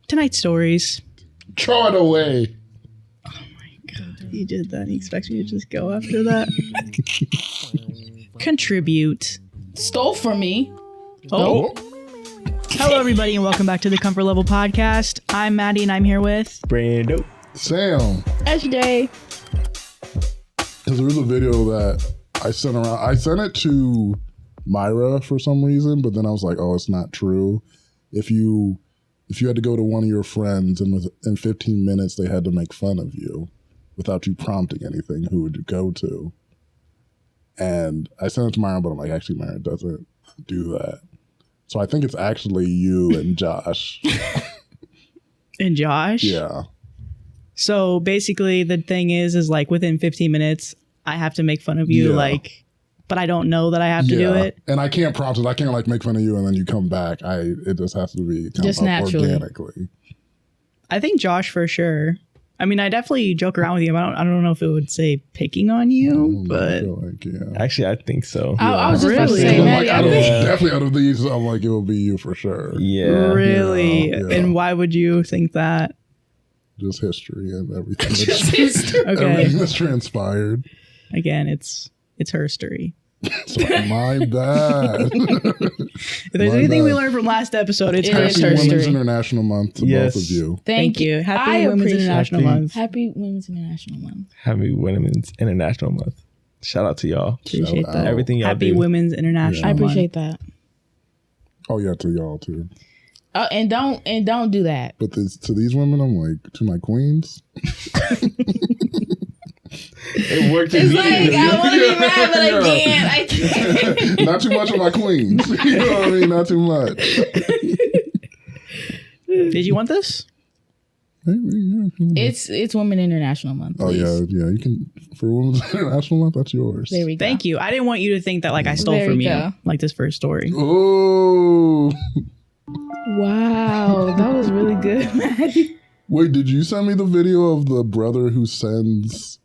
tonight's stories. Throw it away. Oh my God. He did that. He expects me to just go after that. Contribute. Stole from me. Oh. Hello, everybody, and welcome back to the Comfort Level Podcast. I'm Maddie, and I'm here with Brando. Sam. SJ. Because there was a video that I sent around. I sent it to Myra for some reason, but then I was like, oh, it's not true. If you had to go to one of your friends and within 15 minutes they had to make fun of you without you prompting anything, who would you go to? And I sent it to Myra, but I'm like, actually, Myra doesn't do that. So I think it's actually you and Josh. And Josh? Yeah. So basically the thing is like within 15 minutes, I have to make fun of you, but I don't know that I have to do it. And I can't prompt it. I can't make fun of you and then you come back. It just has to be just naturally. Organically. I think Josh for sure. I mean, I definitely joke around with you. But I don't know if it would say picking on you, but Actually, I think so. I was just about to say, Maddie, definitely out of these, I'm like, it will be you for sure. Yeah. Really? Yeah. And why would you think that? Just history and everything. Everything that's transpired. Again, it's her story. So my bad. If there's anything we learned from last episode, it's her story. Women's International Month to both of you. Thank you. Happy Women's International Month. Happy Women's International Month. Happy Women's International Month. Shout out to y'all. Appreciate that. Everything y'all Happy do. Women's International Month. I appreciate that. Oh yeah, to y'all too. And don't do that. But to these women, I'm like, to my queens. It worked. It's like, I want to be mad, but I can't. Not too much of my queens. You know what I mean? Not too much. Did you want this? It's Women International Month. Please. Oh yeah. You can for Women's International Month. That's yours. There we go. Thank you. I didn't want you to think that I stole from you, like this first story. Oh. Wow, that was really good, Maddie. Wait, did you send me the video of the brother who sends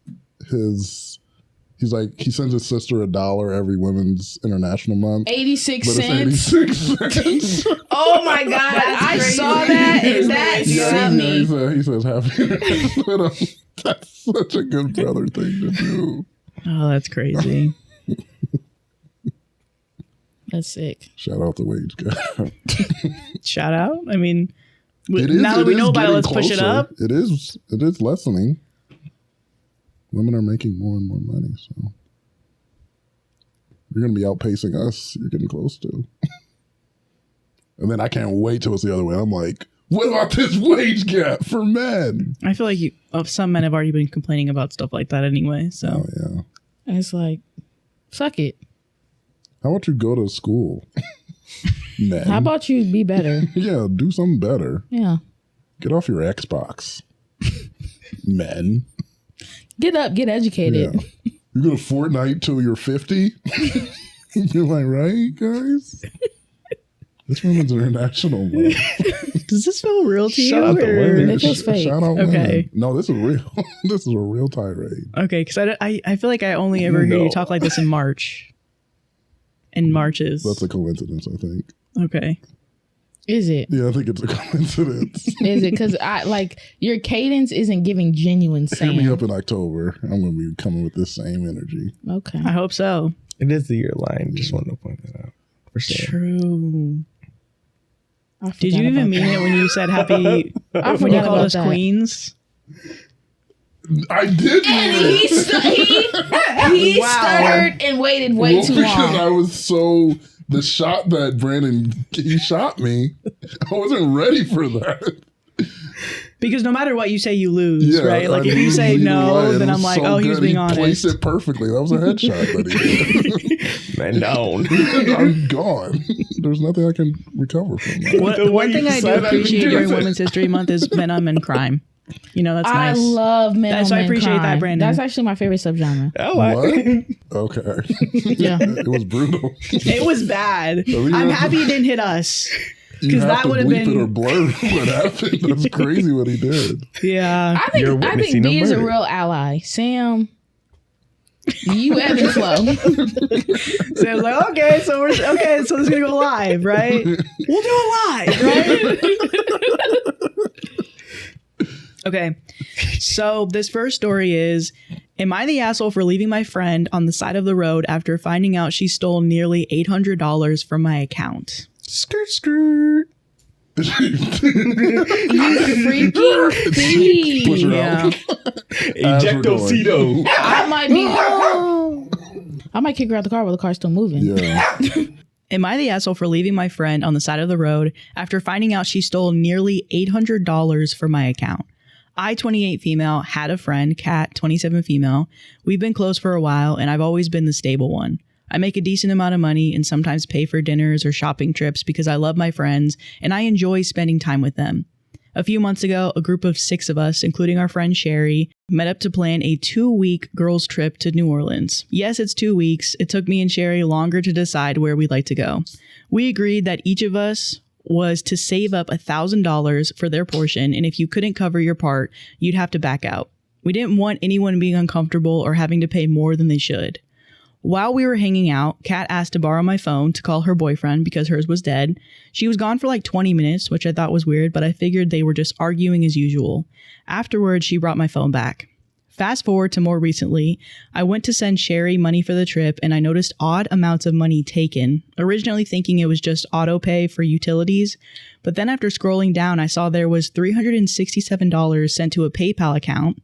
he sends his sister $1 every Women's International Month. 86 but cents. It's 86 cents. Oh my God, I saw that and that got me. He says happy International. That's such a good brother thing to do. Oh, that's crazy. That's sick. Shout out the wage gap. Shout out? I mean, now that we know about it, let's push it up. It is lessening. Women are making more and more money, so you're going to be outpacing us. You're getting close to. And then I can't wait till it's the other way. I'm like, what about this wage gap for men? I feel like some men have already been complaining about stuff like that anyway. So oh, yeah. And it's like, suck it. How about you go to school? Men. How about you be better? Yeah, do something better. Yeah. Get off your Xbox. Men. Get up, get educated. Yeah. You go to Fortnite till you're 50? You're like, right, guys? This Women's International Month. Does this feel real to you? Shout out to women. It feels fake. Shout out Okay. women. No, this is real. This is a real tirade. Okay, because I feel like I only ever hear you talk like this in March. In Marches. That's a coincidence, I think. Okay. Is it? Yeah, I think it's a coincidence. Is it? Because your cadence isn't giving genuine Sam. Hit me up in October. I'm going to be coming with this same energy. Okay. I hope so. It is the year line. Just wanted to point that out. For sure. True. Did you even mean it when you said happy? I when you forgot called about us that. queens? I did mean it. He stuttered and waited way too long. Because I was the shot that he shot me, I wasn't ready for that. Because no matter what you say, you lose, right? Like if you say no, then I'm like, oh, he's being honest. He placed it perfectly. That was a headshot that he did. Man down. I'm gone. There's nothing I can recover from that. One thing I do appreciate during Women's History Month is men on men crime. You know, that's nice. I love men on men So I appreciate that, Brandon. That's actually my favorite subgenre. What? Okay. Yeah. It was brutal. It was bad. I'm happy he didn't hit us. Because that would have been it or blur what happened. That's crazy what he did. Yeah. I think D is a real ally. Sam, you ebb and flow. Sam's like, okay, so this is gonna go live, right? We'll do it live, right? Okay, so this first story is, am I the asshole for leaving my friend on the side of the road after finding out she stole nearly $800 from my account? Skirt, skirt. You freaking thief. Push her Yeah. out. Ejectocito. I might kick her out the car while the car's still moving. Yeah. Am I the asshole for leaving my friend on the side of the road after finding out she stole nearly $800 from my account? I, 28 female, had a friend, Kat, 27 female. We've been close for a while, and I've always been the stable one. I make a decent amount of money and sometimes pay for dinners or shopping trips because I love my friends and I enjoy spending time with them. A few months ago, a group of 6 of us, including our friend Sherry, met up to plan a 2-week girls' trip to New Orleans. Yes, it's 2 weeks. It took me and Sherry longer to decide where we'd like to go. We agreed that each of us was to save up $1,000 for their portion, and if you couldn't cover your part, you'd have to back out. We didn't want anyone being uncomfortable or having to pay more than they should. While we were hanging out, Kat asked to borrow my phone to call her boyfriend because hers was dead. She was gone for like 20 minutes, which I thought was weird, but I figured they were just arguing as usual. Afterwards, she brought my phone back. Fast forward to more recently, I went to send Sherry money for the trip and I noticed odd amounts of money taken, originally thinking it was just auto pay for utilities. But then after scrolling down, I saw there was $367 sent to a PayPal account.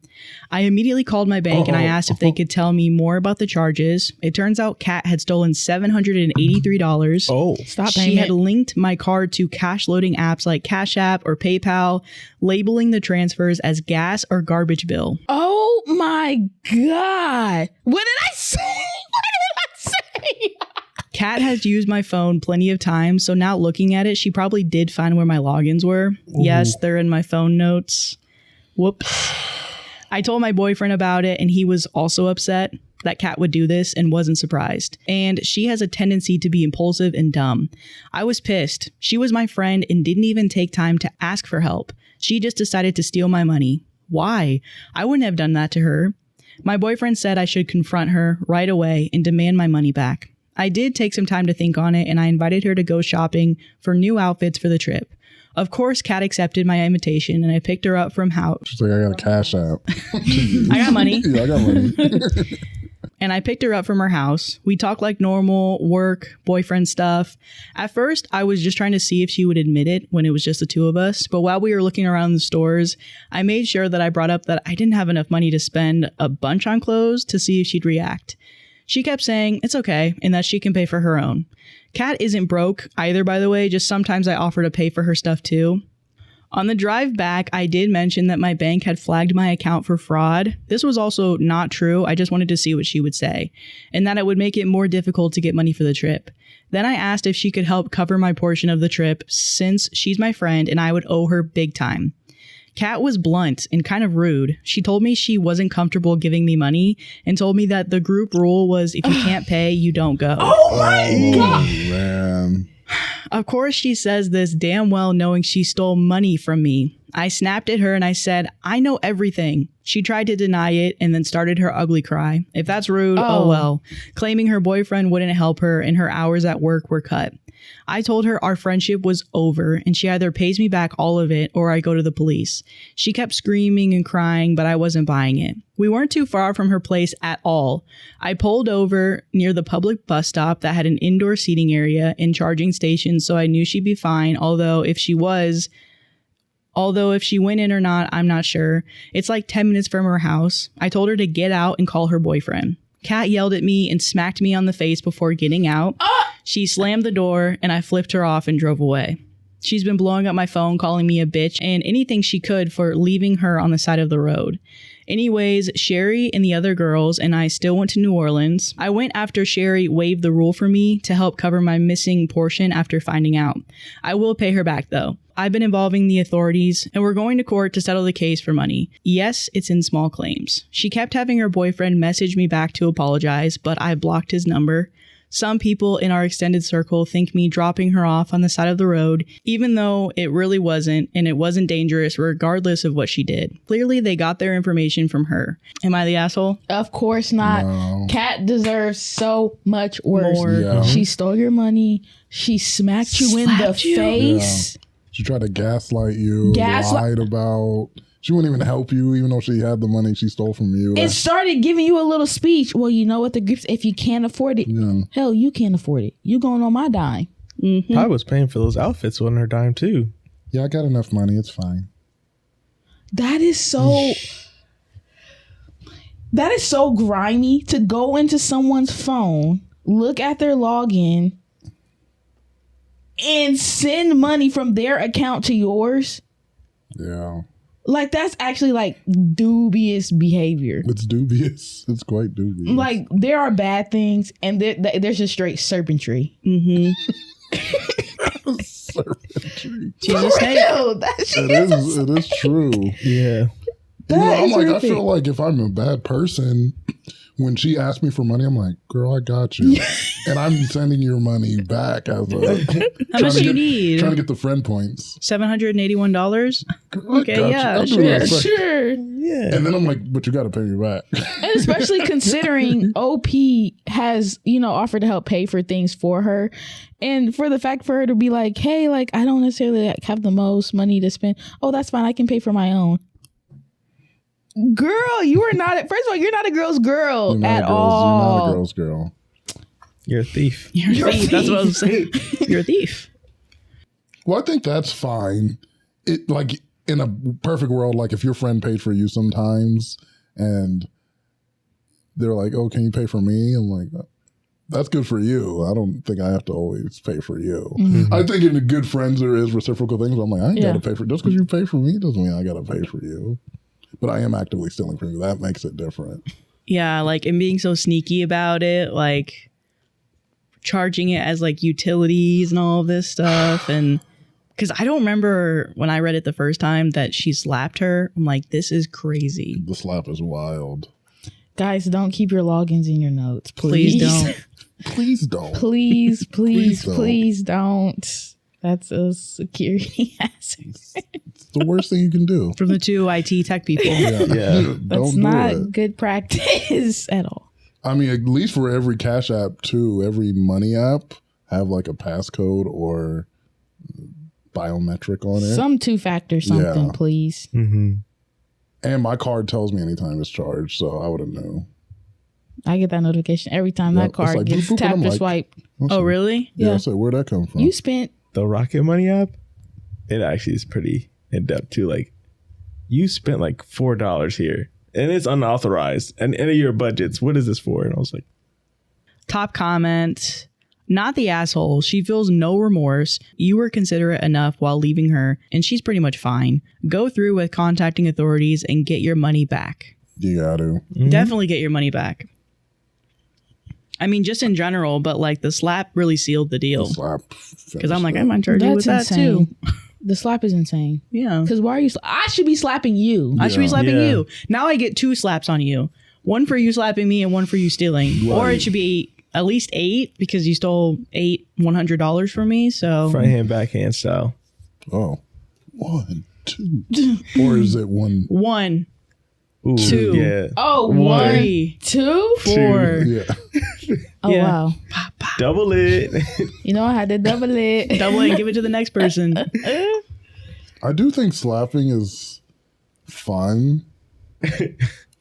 I immediately called my bank and I asked if they could tell me more about the charges. It turns out Kat had stolen $783. Oh, Stop She payment. had linked my card to cash loading apps like Cash App or PayPal, labeling the transfers as gas or garbage bill. Oh my God. What did I say? What did I say? Kat has used my phone plenty of times, so now looking at it, she probably did find where my logins were. Ooh. Yes, they're in my phone notes. Whoops. I told my boyfriend about it, and he was also upset that Kat would do this and wasn't surprised. And she has a tendency to be impulsive and dumb. I was pissed. She was my friend and didn't even take time to ask for help. She just decided to steal my money. Why? I wouldn't have done that to her. My boyfriend said I should confront her right away and demand my money back. I did take some time to think on it, and I invited her to go shopping for new outfits for the trip. Of course, Kat accepted my invitation, and I picked her up from house. She's like, I got a Cash App. I got money. Yeah, I got money. And I picked her up from her house. We talked like normal, work, boyfriend stuff. At first, I was just trying to see if she would admit it when it was just the two of us. But while we were looking around the stores, I made sure that I brought up that I didn't have enough money to spend a bunch on clothes to see if she'd react. She kept saying it's okay and that she can pay for her own. Kat isn't broke either, by the way, just sometimes I offer to pay for her stuff too. On the drive back, I did mention that my bank had flagged my account for fraud. This was also not true. I just wanted to see what she would say, and that it would make it more difficult to get money for the trip. Then I asked if she could help cover my portion of the trip since she's my friend and I would owe her big time. Kat was blunt and kind of rude. She told me she wasn't comfortable giving me money and told me that the group rule was if you can't pay, you don't go. Oh my God. Man. Of course, she says this damn well knowing she stole money from me. I snapped at her and I said, I know everything. She tried to deny it and then started her ugly cry. If that's rude, oh well. Claiming her boyfriend wouldn't help her and her hours at work were cut. I told her our friendship was over and she either pays me back all of it or I go to the police. She kept screaming and crying, but I wasn't buying it. We weren't too far from her place at all. I pulled over near the public bus stop that had an indoor seating area and charging stations, so I knew she'd be fine, although if she went in or not, I'm not sure. It's like 10 minutes from her house. I told her to get out and call her boyfriend. Kat yelled at me and smacked me on the face before getting out. She slammed the door and I flipped her off and drove away. She's been blowing up my phone, calling me a bitch and anything she could for leaving her on the side of the road. Anyways, Sherry and the other girls and I still went to New Orleans. I went after Sherry waived the rule for me to help cover my missing portion after finding out. I will pay her back though. I've been involving the authorities and we're going to court to settle the case for money. Yes, it's in small claims. She kept having her boyfriend message me back to apologize, but I blocked his number. Some people in our extended circle think me dropping her off on the side of the road, even though it really wasn't, and it wasn't dangerous regardless of what she did. Clearly, they got their information from her. Am I the asshole? Of course not. No. Kat deserves so much worse. More. Yeah. She stole your money. She smacked you in the face. Yeah. She tried to gaslight you, lied about. She wouldn't even help you, even though she had the money she stole from you. And started giving you a little speech. Well, you know what the grips, if you can't afford it, hell, you can't afford it. You going on my dime. Mm-hmm. I was paying for those outfits on her dime too. Yeah, I got enough money. It's fine. That is so grimy to go into someone's phone, look at their login, and send money from their account to yours. Yeah. Like, that's actually like dubious behavior. It's dubious. It's quite dubious. Like, there are bad things, and there's just straight serpentry. Mm-hmm. Serpentry. It is true. Yeah. I'm like, I feel like if I'm a bad person, when she asks me for money, I'm like, girl, I got you. And I'm sending your money back as a... How much do you need? Trying to get the friend points. $781? Okay, yeah, sure. Yeah. And then I'm like, but you got to pay me back. And especially considering OP has, offered to help pay for things for her. And for the fact for her to be like, hey, like, I don't necessarily have the most money to spend. Oh, that's fine. I can pay for my own. Girl, you are not. First of all, you're not a girl's girl at all. You're not a girl's girl. You're a thief. You're a thief. That's what I was saying. You're a thief. Well, I think that's fine. It like in a perfect world, like if your friend paid for you sometimes, and they're like, "Oh, can you pay for me?" I'm like, "That's good for you. I don't think I have to always pay for you." Mm-hmm. I think in the good friends there is reciprocal things. But I'm like, I ain't got to pay for just because you pay for me doesn't mean I got to pay for you. But I am actively stealing from you. That makes it different. Yeah, like, and being so sneaky about it, like charging it as like utilities and all of this stuff. And because I don't remember when I read it the first time that she slapped her. I'm like, this is crazy. The slap is wild. Guys, don't keep your logins in your notes. Please don't. Please don't. Please don't. That's a security hazard. It's the worst thing you can do. From the two IT tech people. Yeah. That's not good practice at all. I mean, at least for every Cash App too, every money app have like a passcode or biometric on it. Some two-factor something, please. Mm-hmm. And my card tells me anytime it's charged, so I would have known. I get that notification every time that card like, gets boop, boop, tapped or like, swiped. Oh, really? Yeah. So where'd that come from? You spent The Rocket Money app, it actually is pretty in depth too. Like, you spent like $4 here, and it's unauthorized. And enter your budgets. What is this for? And I was like, top comment. Not the asshole. She feels no remorse. You were considerate enough while leaving her, and she's pretty much fine. Go through with contacting authorities and get your money back. You got to. Mm-hmm. Definitely get your money back. I mean, just in general, but like the slap really sealed the deal. The slap. Because I'm like, I might charge you with that too. The slap is insane. Yeah. Because why are you... I should be slapping you. I should be slapping you. Now I get 2 slaps on you. One for you slapping me and one for you stealing. Right. Or it should be at least 8 because you stole $100 from me. So front hand, backhand style. Oh. 1, 2. Or is it 1? 1. Ooh, 2. Yeah. Oh, 1, 2, 4. Yeah. Oh, wow. Double it. You know, I had to double it. Double it and give it to the next person. I do think slapping is fun,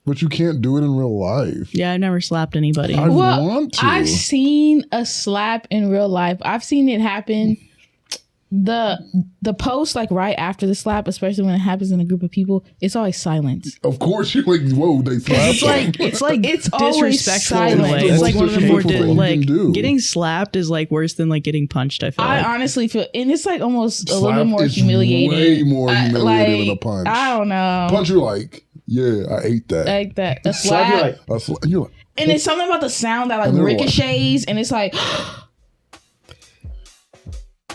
but you can't do it in real life. Yeah, I've never slapped anybody. I want to. I've seen a slap in real life. I've seen it happen. The post, like right after the slap, especially when it happens in a group of people, it's always silence. Of course, you're like, whoa, they slapped. It's like it's disrespectful. always silent. It's like one of the more like do. getting slapped is like worse than like getting punched. I feel like. honestly feel, and it's like almost a little bit Slap more is humiliating. Way more humiliating than a punch. I don't know. Punch, you're like, yeah, I ate that. Like that. A slap, You're like, and it's something about the sound that like ricochets, and it's like.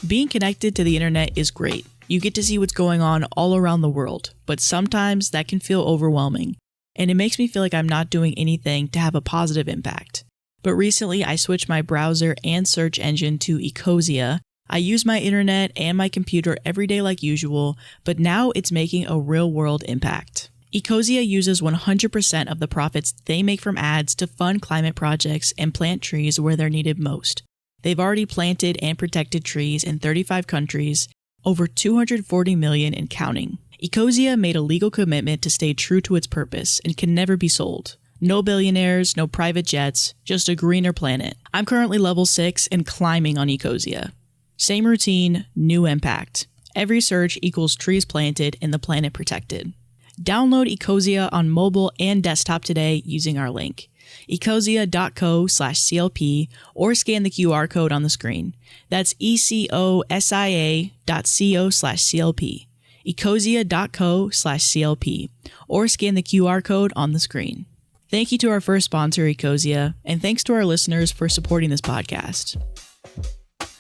Being connected to the internet is great. You get to see what's going on all around the world, but sometimes that can feel overwhelming, and it makes me feel like I'm not doing anything to have a positive impact. But recently, I switched my browser and search engine to Ecosia. I use my internet and my computer every day like usual, but now it's making a real-world impact. Ecosia uses 100% of the profits they make from ads to fund climate projects and plant trees where they're needed most. They've already planted and protected trees in 35 countries, over 240 million and counting. Ecosia made a legal commitment to stay true to its purpose and can never be sold. No billionaires, no private jets, just a greener planet. I'm currently level 6 and climbing on Ecosia. Same routine, new impact. Every search equals trees planted and the planet protected. Download Ecosia on mobile and desktop today using our link, ecosia.co/CLP, or scan the QR code on the screen. That's ecosia.co/CLP, ecosia.co/CLP, or scan the QR code on the screen. Thank you to our first sponsor, Ecosia, and thanks to our listeners for supporting this podcast.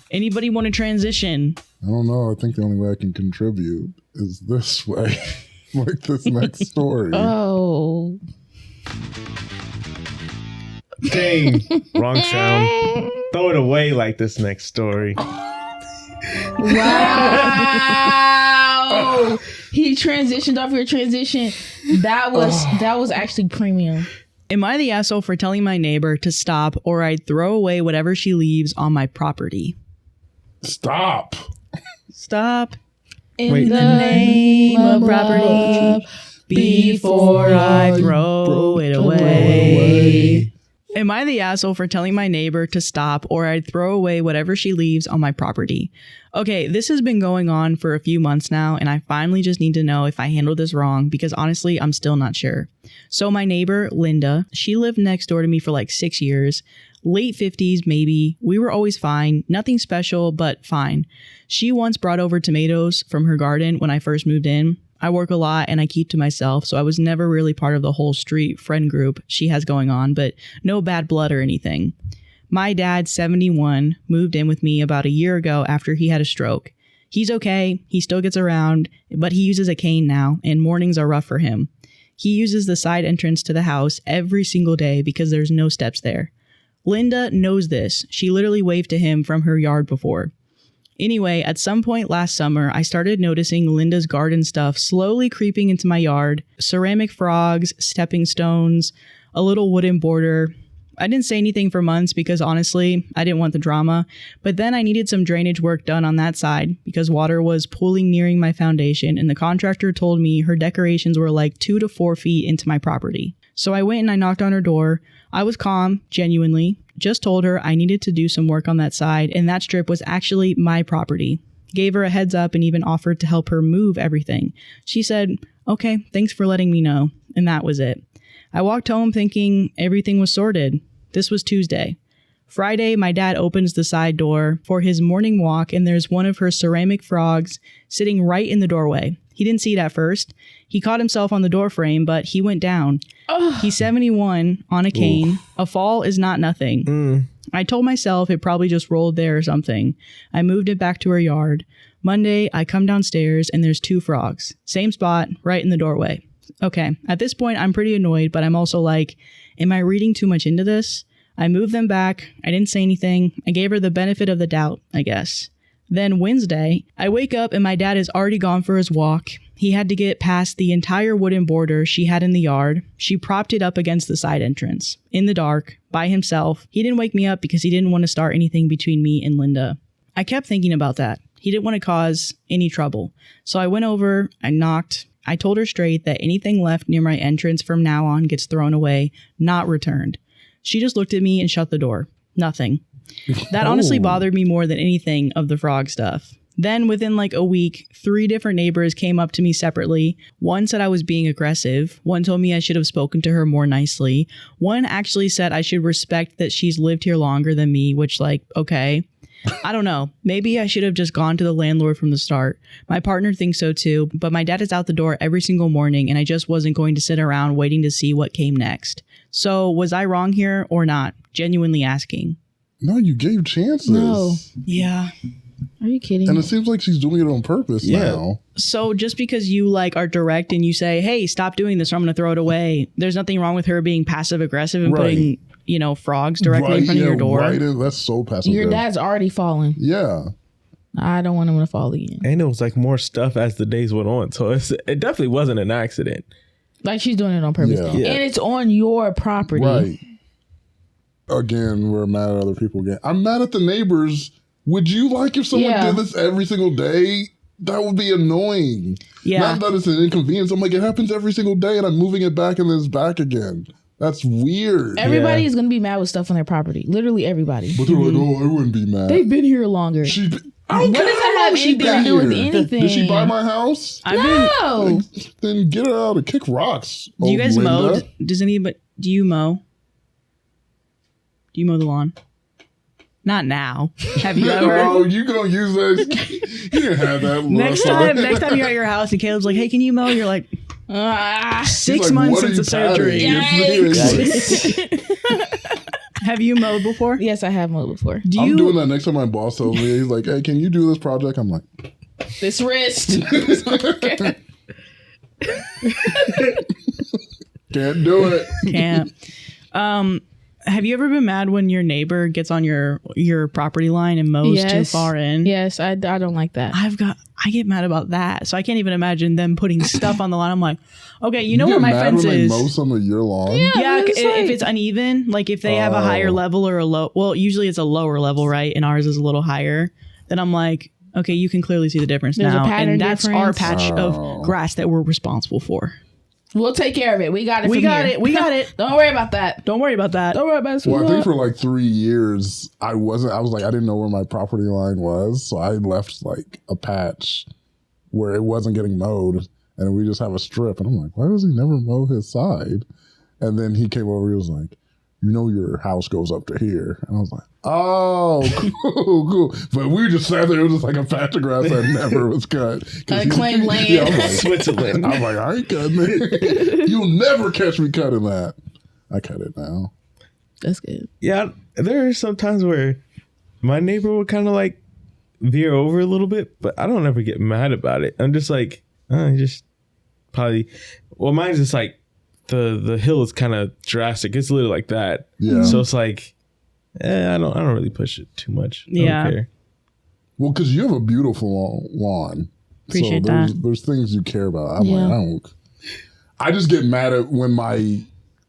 Anybody want to transition? I don't know. I think the only way I can contribute is this way. Like this next story. Oh. Dang. Wrong sound. Throw it away like this next story. Wow. He transitioned off your transition. That was actually premium. Am I the asshole for telling my neighbor to stop or I'd throw away whatever she leaves on my property? Stop. Stop. In the name of property before I throw it away. Am I the asshole for telling my neighbor to stop or I'd throw away whatever she leaves on my property? Okay, this has been going on for a few months now, and I finally just need to know if I handled this wrong because honestly, I'm still not sure. So my neighbor, Linda, she lived next door to me for like 6 years. Late 50s, maybe. We were always fine. Nothing special, but fine. She once brought over tomatoes from her garden when I first moved in. I work a lot and I keep to myself, so I was never really part of the whole street friend group she has going on, but no bad blood or anything. My dad, 71, moved in with me about a year ago after he had a stroke. He's okay. He still gets around, but he uses a cane now, and mornings are rough for him. He uses the side entrance to the house every single day because there's no steps there. Linda knows this. She literally waved to him from her yard before. Anyway, at some point last summer, I started noticing Linda's garden stuff slowly creeping into my yard. Ceramic frogs, stepping stones, a little wooden border. I didn't say anything for months because honestly, I didn't want the drama. But then I needed some drainage work done on that side because water was pooling nearing my foundation, and the contractor told me her decorations were like 2 to 4 feet into my property. So I went and I knocked on her door. I was calm, genuinely. Just told her I needed to do some work on that side, and that strip was actually my property. Gave her a heads up and even offered to help her move everything. She said, okay, thanks for letting me know. And that was it. I walked home thinking everything was sorted. This was Tuesday. Friday, my dad opens the side door for his morning walk, and there's one of her ceramic frogs sitting right in the doorway. He didn't see it at first. He caught himself on the door frame, but he went down. Ugh. He's 71 on a cane. Ooh. A fall is not nothing. I told myself it probably just rolled there or something. I moved it back to her yard. Monday, I come downstairs and there's 2 frogs. Same spot, right in the doorway. Okay, at this point, I'm pretty annoyed, but I'm also like, am I reading too much into this? I moved them back. I didn't say anything. I gave her the benefit of the doubt, I guess. Then Wednesday, I wake up and my dad is already gone for his walk. He had to get past the entire wooden border she had in the yard. She propped it up against the side entrance, in the dark, by himself. He didn't wake me up because he didn't want to start anything between me and Linda. I kept thinking about that. He didn't want to cause any trouble. So I went over, I knocked. I told her straight that anything left near my entrance from now on gets thrown away, not returned. She just looked at me and shut the door. Nothing. That honestly bothered me more than anything of the frog stuff. Then within like a week, 3 different neighbors came up to me separately. One said I was being aggressive. One told me I should have spoken to her more nicely. One actually said I should respect that she's lived here longer than me, which like, okay. I don't know. Maybe I should have just gone to the landlord from the start. My partner thinks so too, but my dad is out the door every single morning and I just wasn't going to sit around waiting to see what came next. So was I wrong here or not? Genuinely asking. No, you gave chances. No. Yeah. Are you kidding? And it seems like she's doing it on purpose now. So just because you like are direct and you say, hey, stop doing this or I'm going to throw it away. There's nothing wrong with her being passive aggressive and putting, you know, frogs directly in front of your door. Right. That's so passive. Your dad's already fallen. Yeah. I don't want him to fall again. And it was like more stuff as the days went on. So it definitely wasn't an accident. Like she's doing it on purpose. Yeah. And it's on your property. Right. Again, we're mad at other people again. I'm mad at the neighbors. Would you like if someone did this every single day? That would be annoying. Yeah. Not that it's an inconvenience. I'm like, it happens every single day and I'm moving it back and then it's back again. That's weird. Everybody is going to be mad with stuff on their property. Literally everybody. But they're like, oh, I wouldn't be mad. They've been here longer. I don't What care does how that long have she anything to been do with here. anything? Did she buy my house? No. Then get her out and kick rocks. Do you guys mow? Linda. Does anybody? Do you mow? Do you mow the lawn? Not now. Have you ever? Oh, you gonna use that? You didn't have that. Next time you're at your house and Caleb's like, "Hey, can you mow?" You're like, 6 like, months "What are since the you patting?" surgery. Have you mowed before? Yes, I have mowed before. I'm doing that next time my boss tells me. He's like, "Hey, can you do this project?" I'm like, This wrist. "Can't do it." Can't. Have you ever been mad when your neighbor gets on your property line and mows too far in? Yes, I don't like that. I get mad about that. So I can't even imagine them putting stuff on the lawn. I'm like, okay, you know where my mad fence when is. They mow some of your lawn. Yeah, it's if it's uneven, like if they have a higher level or a low, well, usually it's a lower level, right? And ours is a little higher. Then I'm like, okay, you can clearly see the difference There's a now. pattern And that's our difference. patch of grass that we're responsible for. We'll take care of it. We got it. We from got here. it. We got it. Don't worry about that. Don't worry about that. Don't worry about it. Well, I think for like 3 years, I was like, I didn't know where my property line was. So I left like a patch where it wasn't getting mowed. And we just have a strip. And I'm like, why does he never mow his side? And then he came over, he was like, you know, your house goes up to here. And I was like, oh, cool. But we just sat there. It was just like a patch of grass that never was cut. Unclaimed land. Yeah, I'm like, Switzerland. I'm like, I ain't cutting it. You'll never catch me cutting that. I cut it now. That's good. Yeah, there are some times where my neighbor will kind of like veer over a little bit, but I don't ever get mad about it. I'm just like, just probably. Well, mine's just like the hill is kind of drastic. It's literally like that. Yeah. So it's like, I don't really push it too much. I Yeah. don't care. Well, because you have a beautiful lawn. Appreciate so that. there's things you care about. I'm like, I just get mad at when my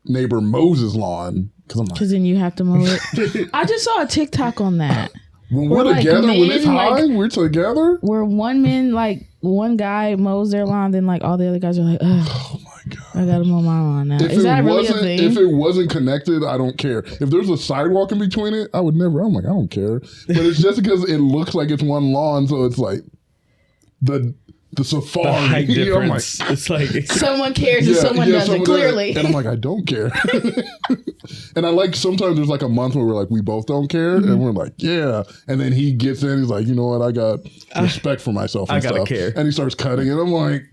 neighbor mows his lawn because I'm like, Because then you have to mow it. I just saw a TikTok on that. when Or we're like together, when it's men, high, like- we're together. Where one guy mows their lawn, then like all the other guys are like, ugh, Oh my god! I gotta mow my lawn now. Is that really a thing? If it wasn't connected, I don't care. If there's a sidewalk in between it, I would never. I'm like, I don't care. But it's just because it looks like it's one lawn, so it's like the safari. The height You know, I'm like, difference. It's like Someone cares and someone doesn't, someone clearly. And I'm like, I don't care. And I like, sometimes there's like a month where we're like, we both don't care. And we're like, yeah. And then he gets in, he's like, you know what? I got respect for myself and I gotta stuff. care. And he starts cutting. And I'm like,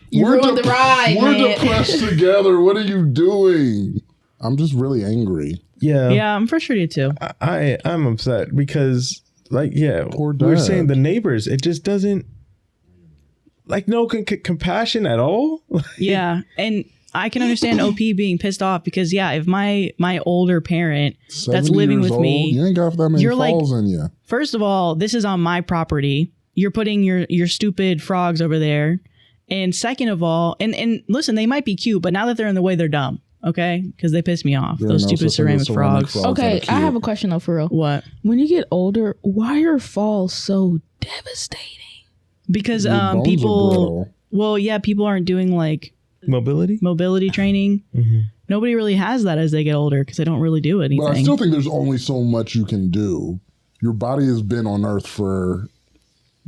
You ruined the ride, We're man. depressed together. What are you doing? I'm just really angry. Yeah, I'm frustrated too. I'm upset because like, Poor we're dad. saying the neighbors, it just doesn't like no compassion at all. Yeah, and I can understand OP being pissed off because if my older parent that's 70 living years with me, old, you ain't got that many you're like- falls in you. first of all, this is on my property. You're putting your stupid frogs over there. And second of all, and listen, they might be cute, but now that they're in the way, they're dumb. Okay, because they piss me off. There Those are no stupid such thing as ceramic frogs. Okay, that I are have a cute. question though, for real. What? When you get older, why are falls so devastating? Because Your bones are people. brittle. Well, yeah, people aren't doing like mobility training. Nobody really has that as they get older because they don't really do anything. But I still think there's only so much you can do. Your body has been on Earth for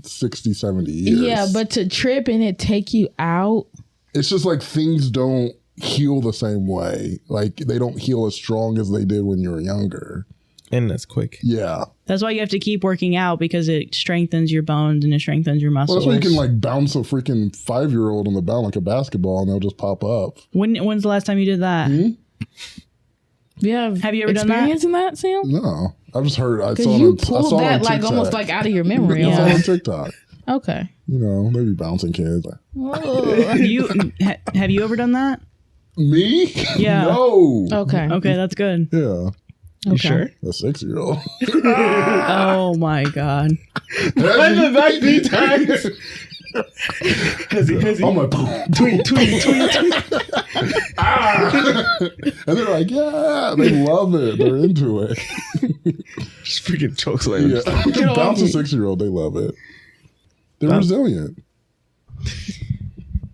60, 70 years. Yeah, but to trip and it take you out. it's just like things don't heal the same way. Like they don't heal as strong as they did when you were younger. And that's quick. Yeah. That's why you have to keep working out because it strengthens your bones and it strengthens your muscles. Well, that's why you can like bounce a freaking 5-year-old on the bound like a basketball and they'll just pop up. When's the last time you did that? Yeah, Have you ever done that? experience in that, Sam? No. I've just heard. I Because saw it you on, I pulled saw it that on like TikTok. almost like out of your memory. I saw it Yeah. on TikTok. Okay. You know, they be bouncing kids. Like, Have you ever done that? me? Yeah. No. Okay. Okay, that's good. Yeah. You sure? A 6-year-old. Oh my god. I'm like, tweet. And they're like, yeah, they love it. They're into it. Just freaking chokes like Yeah. Bounce a 6-year-old, they love it. They're resilient.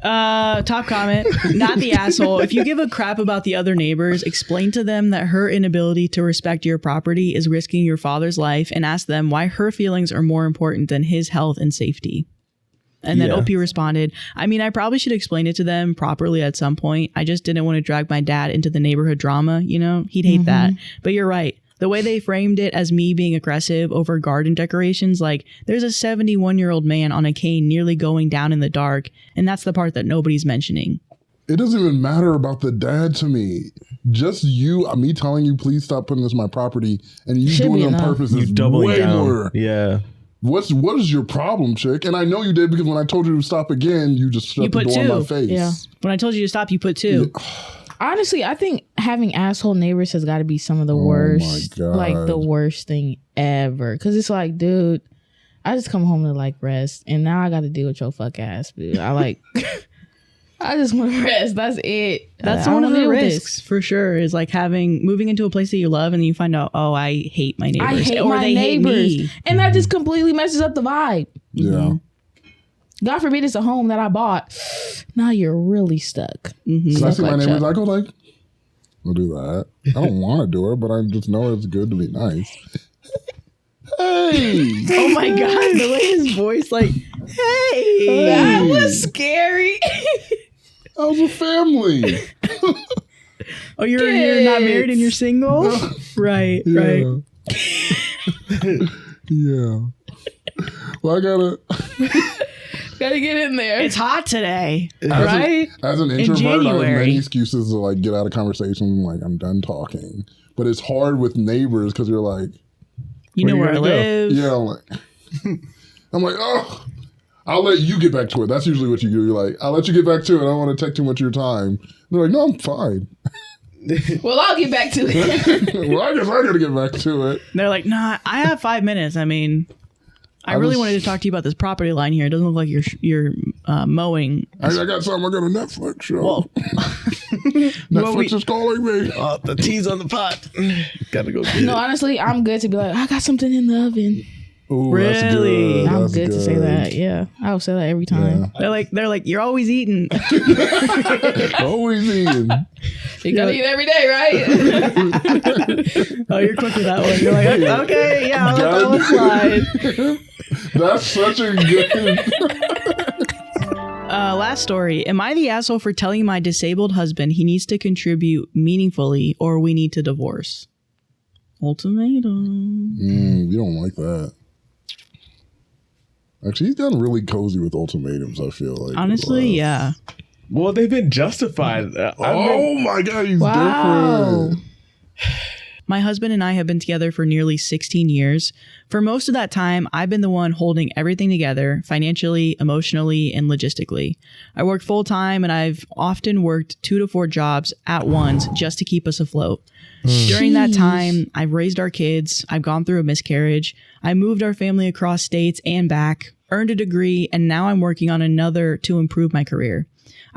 Top comment, not the asshole. If you give a crap about the other neighbors, explain to them that her inability to respect your property is risking your father's life, and ask them why her feelings are more important than his health and safety. And then OP responded, I mean, I probably should explain it to them properly at some point. I just didn't want to drag my dad into the neighborhood drama, you know? He'd hate that. But you're right. The way they framed it as me being aggressive over garden decorations, like there's a 71-year-old man on a cane nearly going down in the dark, and that's the part that nobody's mentioning. It doesn't even matter about the dad to me. Just me telling you, please stop putting this on my property, and you doing it on purpose is way more. Yeah. What is your problem, chick? And I know you did, because when I told you to stop again, you just shut the door in my face. Yeah. When I told you to stop, you put 2. Yeah. Honestly, I think having asshole neighbors has got to be some of the worst, like the worst thing ever. Because it's like, dude, I just come home to like rest, and now I got to deal with your fuck ass, dude. I just want to rest. That's it. That's one of the risks for sure. Is like moving into a place that you love, and then you find out, oh, I hate my neighbors, I hate my neighbors, hate me. And that just completely messes up the vibe. Yeah. God forbid it's a home that I bought. Now you're really stuck. When I see my neighbors, I go like, I'll do that. I don't want to do it, but I just know it's good to be nice. Hey! Oh my God, the way his voice, like, hey! That was scary. I was a family. Oh, you're not married and you're single? Right. Yeah. Well, I gotta get in there. It's hot today, right? As an introvert, I have many excuses to like get out of conversation. Like, I'm done talking. But it's hard with neighbors because you're like, you know where I live. Yeah, I'm like, oh, I'll let you get back to it. That's usually what you do. You're like, I'll let you get back to it. I don't want to take too much of your time. And they're like, no, I'm fine. Well, I'll get back to it. Well, I guess I gotta get back to it. They're like, nah, I have 5 minutes. I mean, I really wanted to talk to you about this property line here. It doesn't look like you're mowing. I got something. I got a Netflix show. Well, Netflix is calling me. Oh, the tea's on the pot. Gotta go get it. No, honestly, I'm good to be like, I got something in the oven. Ooh, really? That's good. I'm good to say that. Yeah, I will say that every time. Yeah. They're like, you're always eating. Always eating. You gotta eat every day, right? Oh, you're quick with that one. You're like, okay, yeah, I'll let slide. That's such a good. Last story. Am I the asshole for telling my disabled husband he needs to contribute meaningfully, or we need to divorce? Ultimatum. You don't like that. Actually, he's gotten really cozy with ultimatums, I feel like. Honestly, yeah. Well, they've been justified. My God, he's different. My husband and I have been together for nearly 16 years. For most of that time, I've been the one holding everything together financially, emotionally, and logistically. I work full time, and I've often worked 2 to 4 jobs at once just to keep us afloat. During that time, I've raised our kids. I've gone through a miscarriage. I moved our family across states and back, earned a degree, and now I'm working on another to improve my career.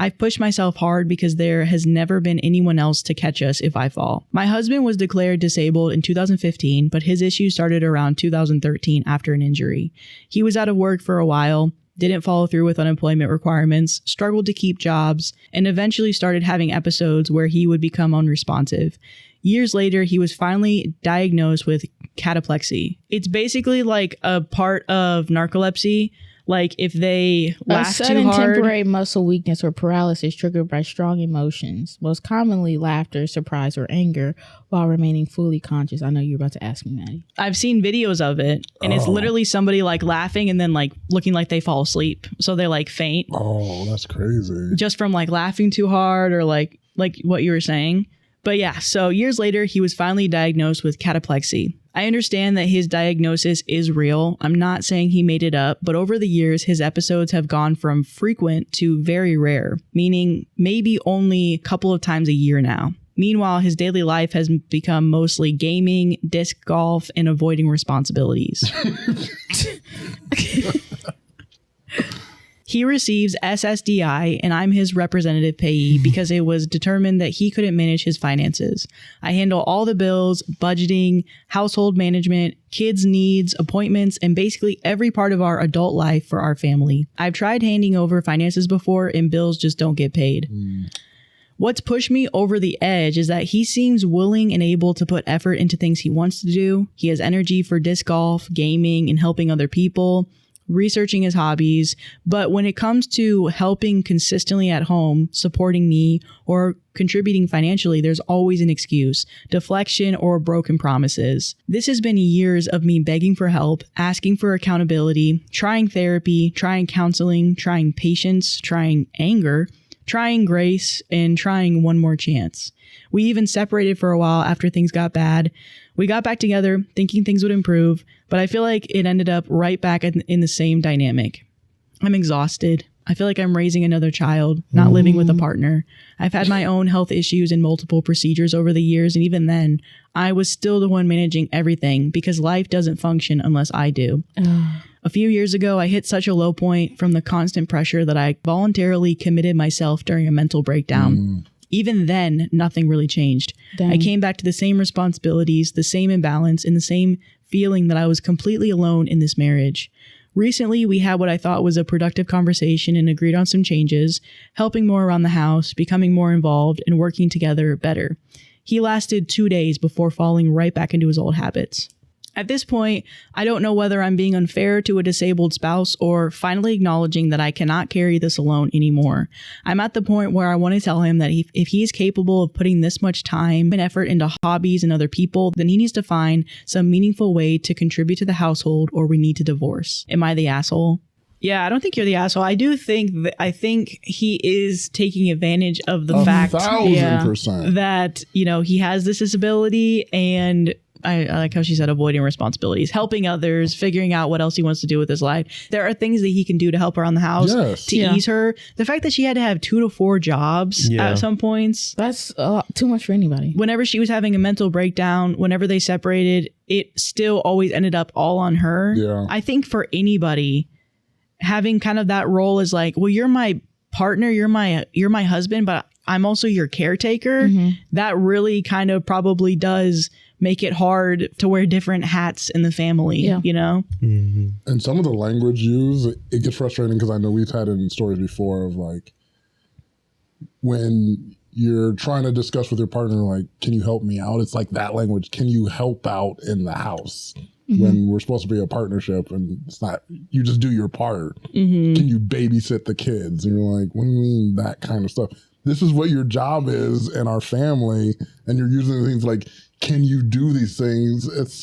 I've pushed myself hard because there has never been anyone else to catch us if I fall. My husband was declared disabled in 2015, but his issues started around 2013 after an injury. He was out of work for a while, didn't follow through with unemployment requirements, struggled to keep jobs, and eventually started having episodes where he would become unresponsive. Years later, he was finally diagnosed with cataplexy. It's basically like a part of narcolepsy. Like if they laugh too hard. A sudden temporary muscle weakness or paralysis triggered by strong emotions, most commonly laughter, surprise, or anger, while remaining fully conscious. I know you're about to ask me, Maddie. I've seen videos of it, and it's literally somebody like laughing and then like looking like they fall asleep. So they like faint. Oh, that's crazy. Just from like laughing too hard or like what you were saying. But yeah, so years later, he was finally diagnosed with cataplexy. I understand that his diagnosis is real. I'm not saying he made it up, but over the years, his episodes have gone from frequent to very rare, meaning maybe only a couple of times a year now. Meanwhile, his daily life has become mostly gaming, disc golf, and avoiding responsibilities. He receives SSDI, and I'm his representative payee because it was determined that he couldn't manage his finances. I handle all the bills, budgeting, household management, kids' needs, appointments, and basically every part of our adult life for our family. I've tried handing over finances before, and bills just don't get paid. What's pushed me over the edge is that he seems willing and able to put effort into things he wants to do. He has energy for disc golf, gaming, and helping other people, researching his hobbies. But when it comes to helping consistently at home, supporting me, or contributing financially, there's always an excuse, deflection, or broken promises. This has been years of me begging for help, asking for accountability, trying therapy, trying counseling, trying patience, trying anger, trying grace, and trying one more chance. We even separated for a while after things got bad. We got back together thinking things would improve, but I feel like it ended up right back in the same dynamic. I'm exhausted. I feel like I'm raising another child, not living with a partner. I've had my own health issues and multiple procedures over the years, and even then, I was still the one managing everything because life doesn't function unless I do. A few years ago, I hit such a low point from the constant pressure that I voluntarily committed myself during a mental breakdown. Even then, nothing really changed. Dang. I came back to the same responsibilities, the same imbalance, and the same feeling that I was completely alone in this marriage. Recently, we had what I thought was a productive conversation and agreed on some changes, helping more around the house, becoming more involved, and working together better. He lasted 2 days before falling right back into his old habits. At this point, I don't know whether I'm being unfair to a disabled spouse or finally acknowledging that I cannot carry this alone anymore. I'm at the point where I want to tell him that if he is capable of putting this much time and effort into hobbies and other people, then he needs to find some meaningful way to contribute to the household or we need to divorce. Am I the asshole? Yeah, I don't think you're the asshole. I think he is taking advantage of the fact 1,000%. that, he has this disability, and I like how she said avoiding responsibilities, helping others, figuring out what else he wants to do with his life. There are things that he can do to help around the house, to ease her. The fact that she had to have 2 to 4 jobs at some points. That's too much for anybody. Whenever she was having a mental breakdown, whenever they separated, it still always ended up all on her. Yeah. I think for anybody, having kind of that role is like, well, you're my partner, you're my husband, but I'm also your caretaker. That really kind of probably does make it hard to wear different hats in the family, And some of the language used, it gets frustrating because I know we've had it in stories before of like when you're trying to discuss with your partner, like, can you help me out? It's like that language. Can you help out in the house? When we're supposed to be a partnership and it's not, you just do your part. Can you babysit the kids? And you're like, what do you mean that kind of stuff? This is what your job is in our family. And you're using things like, can you do these things? It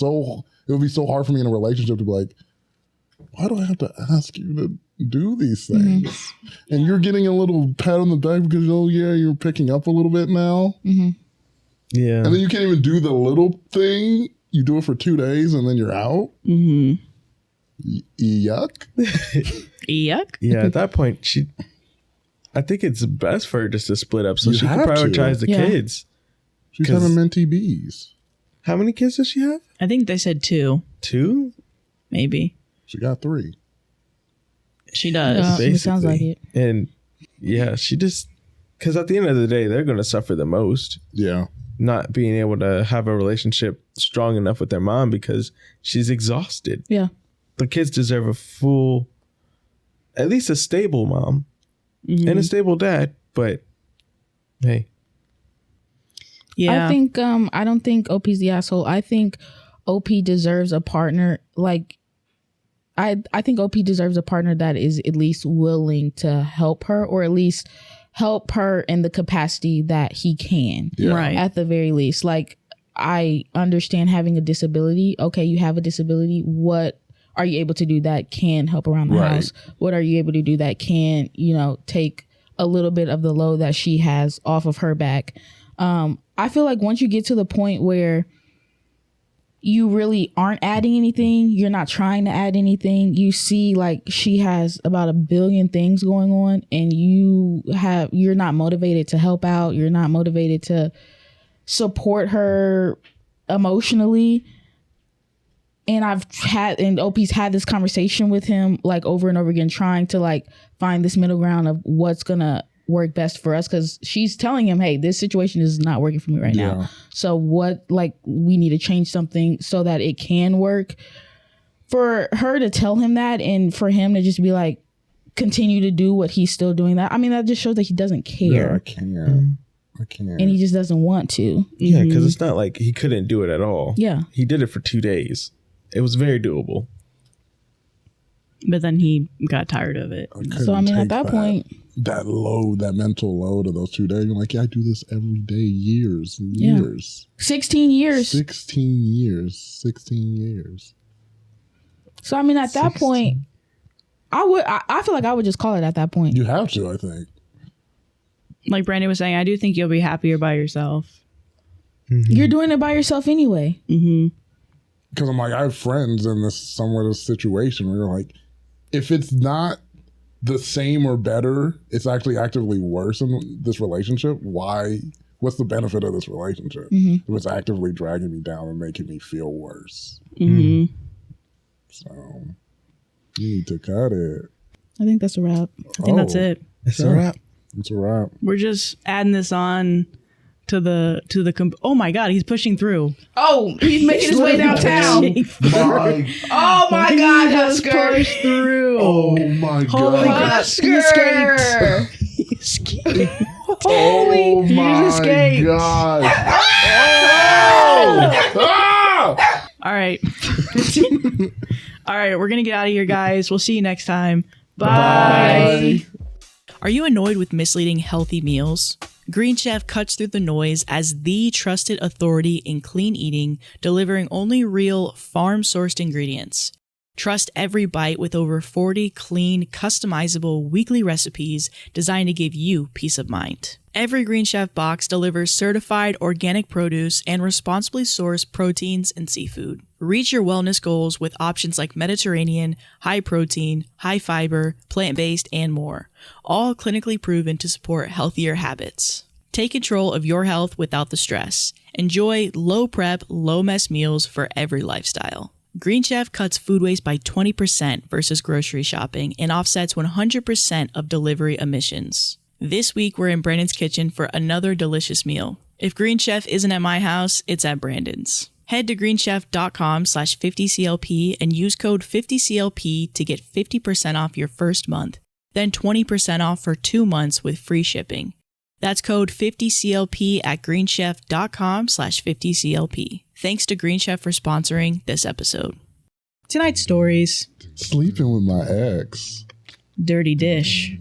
would be so hard for me in a relationship to be like, why do I have to ask you to do these things? And you're getting a little pat on the back because, oh yeah, you're picking up a little bit now. Yeah. And then you can't even do the little thing. You do it for 2 days and then you're out. Yuck. Yuck. Yeah, at that point, I think it's best for her just to split up so she can prioritize the kids. She's having mentee bees. How many kids does she have? I think they said 2. 2? Maybe. She got 3. She does. It sounds like it. And yeah, she just, because at the end of the day, they're going to suffer the most. Yeah. Not being able to have a relationship strong enough with their mom because she's exhausted. Yeah. The kids deserve a full, at least a stable mom and a stable dad. But hey. Yeah. I don't think OP's the asshole. I think OP deserves a partner. Like, I think OP deserves a partner that is at least willing to help her, or at least help her in the capacity that he can. Yeah. Right. At the very least. Like, I understand having a disability. Okay, you have a disability. What are you able to do that can help around the house? What are you able to do that can, take a little bit of the load that she has off of her back? I feel like once you get to the point where you really aren't adding anything, you're not trying to add anything, you see like she has about 1 billion things going on and you're not motivated to help out, you're not motivated to support her emotionally, And OP's had this conversation with him like over and over again, trying to like find this middle ground of what's gonna work best for us, because she's telling him, hey, this situation is not working for me right now. So what, like, we need to change something so that it can work. For her to tell him that, and for him to just be like, continue to do what he's still doing, that, I mean, that just shows that he doesn't care. Yeah, I can't. And he just doesn't want to. Yeah, because it's not like he couldn't do it at all. Yeah. He did it for 2 days. It was very doable. But then he got tired of it. So, I mean, at that point... That mental load of those 2 days, you're like, yeah, I do this every day, years and years. 16 years. 16 years. So, I mean, at that point, I feel like I would just call it at that point. You have to, I think. Like Brandon was saying, I do think you'll be happier by yourself. Mm-hmm. You're doing it by yourself anyway. Because I'm like, I have friends in this situation where you're like, if it's not the same or better, it's actually actively worse in this relationship. What's the benefit of this relationship? If it's actively dragging me down and making me feel worse. So you need to cut it. I think that's a wrap. I think that's it. It's a wrap. It's a wrap. We're just adding this on to the oh my God, he's pushing through. Oh, he's making his way downtown. Oh my God, Husker. Pushed through. Oh my Holy God. Husker. He escaped. Oh my escaped. God. All right. All right, we're going to get out of here, guys. We'll see you next time. Bye. Are you annoyed with misleading healthy meals? Green Chef cuts through the noise as the trusted authority in clean eating, delivering only real, farm-sourced ingredients. Trust every bite with over 40 clean, customizable weekly recipes designed to give you peace of mind. Every Green Chef box delivers certified organic produce and responsibly sourced proteins and seafood. Reach your wellness goals with options like Mediterranean, high protein, high fiber, plant-based, and more, all clinically proven to support healthier habits. Take control of your health without the stress. Enjoy low prep, low mess meals for every lifestyle. Green Chef cuts food waste by 20% versus grocery shopping and offsets 100% of delivery emissions. This week, we're in Brandon's kitchen for another delicious meal. If Green Chef isn't at my house, it's at Brandon's. Head to greenchef.com/50CLP and use code 50CLP to get 50% off your first month, then 20% off for 2 months with free shipping. That's code 50CLP at greenchef.com/50CLP. Thanks to Green Chef for sponsoring this episode. Tonight's stories. Sleeping with my ex. Dirty dish.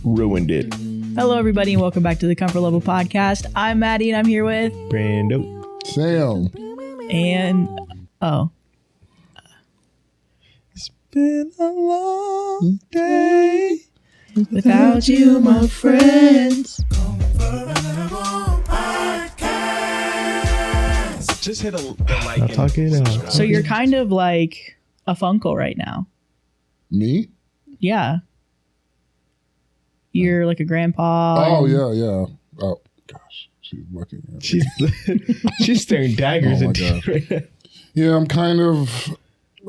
Ruined it. Hello, everybody, and welcome back to the Comfort Level Podcast. I'm Maddie, and I'm here with... Brando. Sam. And... Oh. It's been a long day Without you, my friends. Just hit the like. I'll talk it out. So you're kind of like a Funko right now. Me? Yeah. You're like a grandpa. Oh, and- yeah. Oh, gosh. She's looking at me. She's staring daggers Oh my at you God. right now. Yeah, I'm kind of...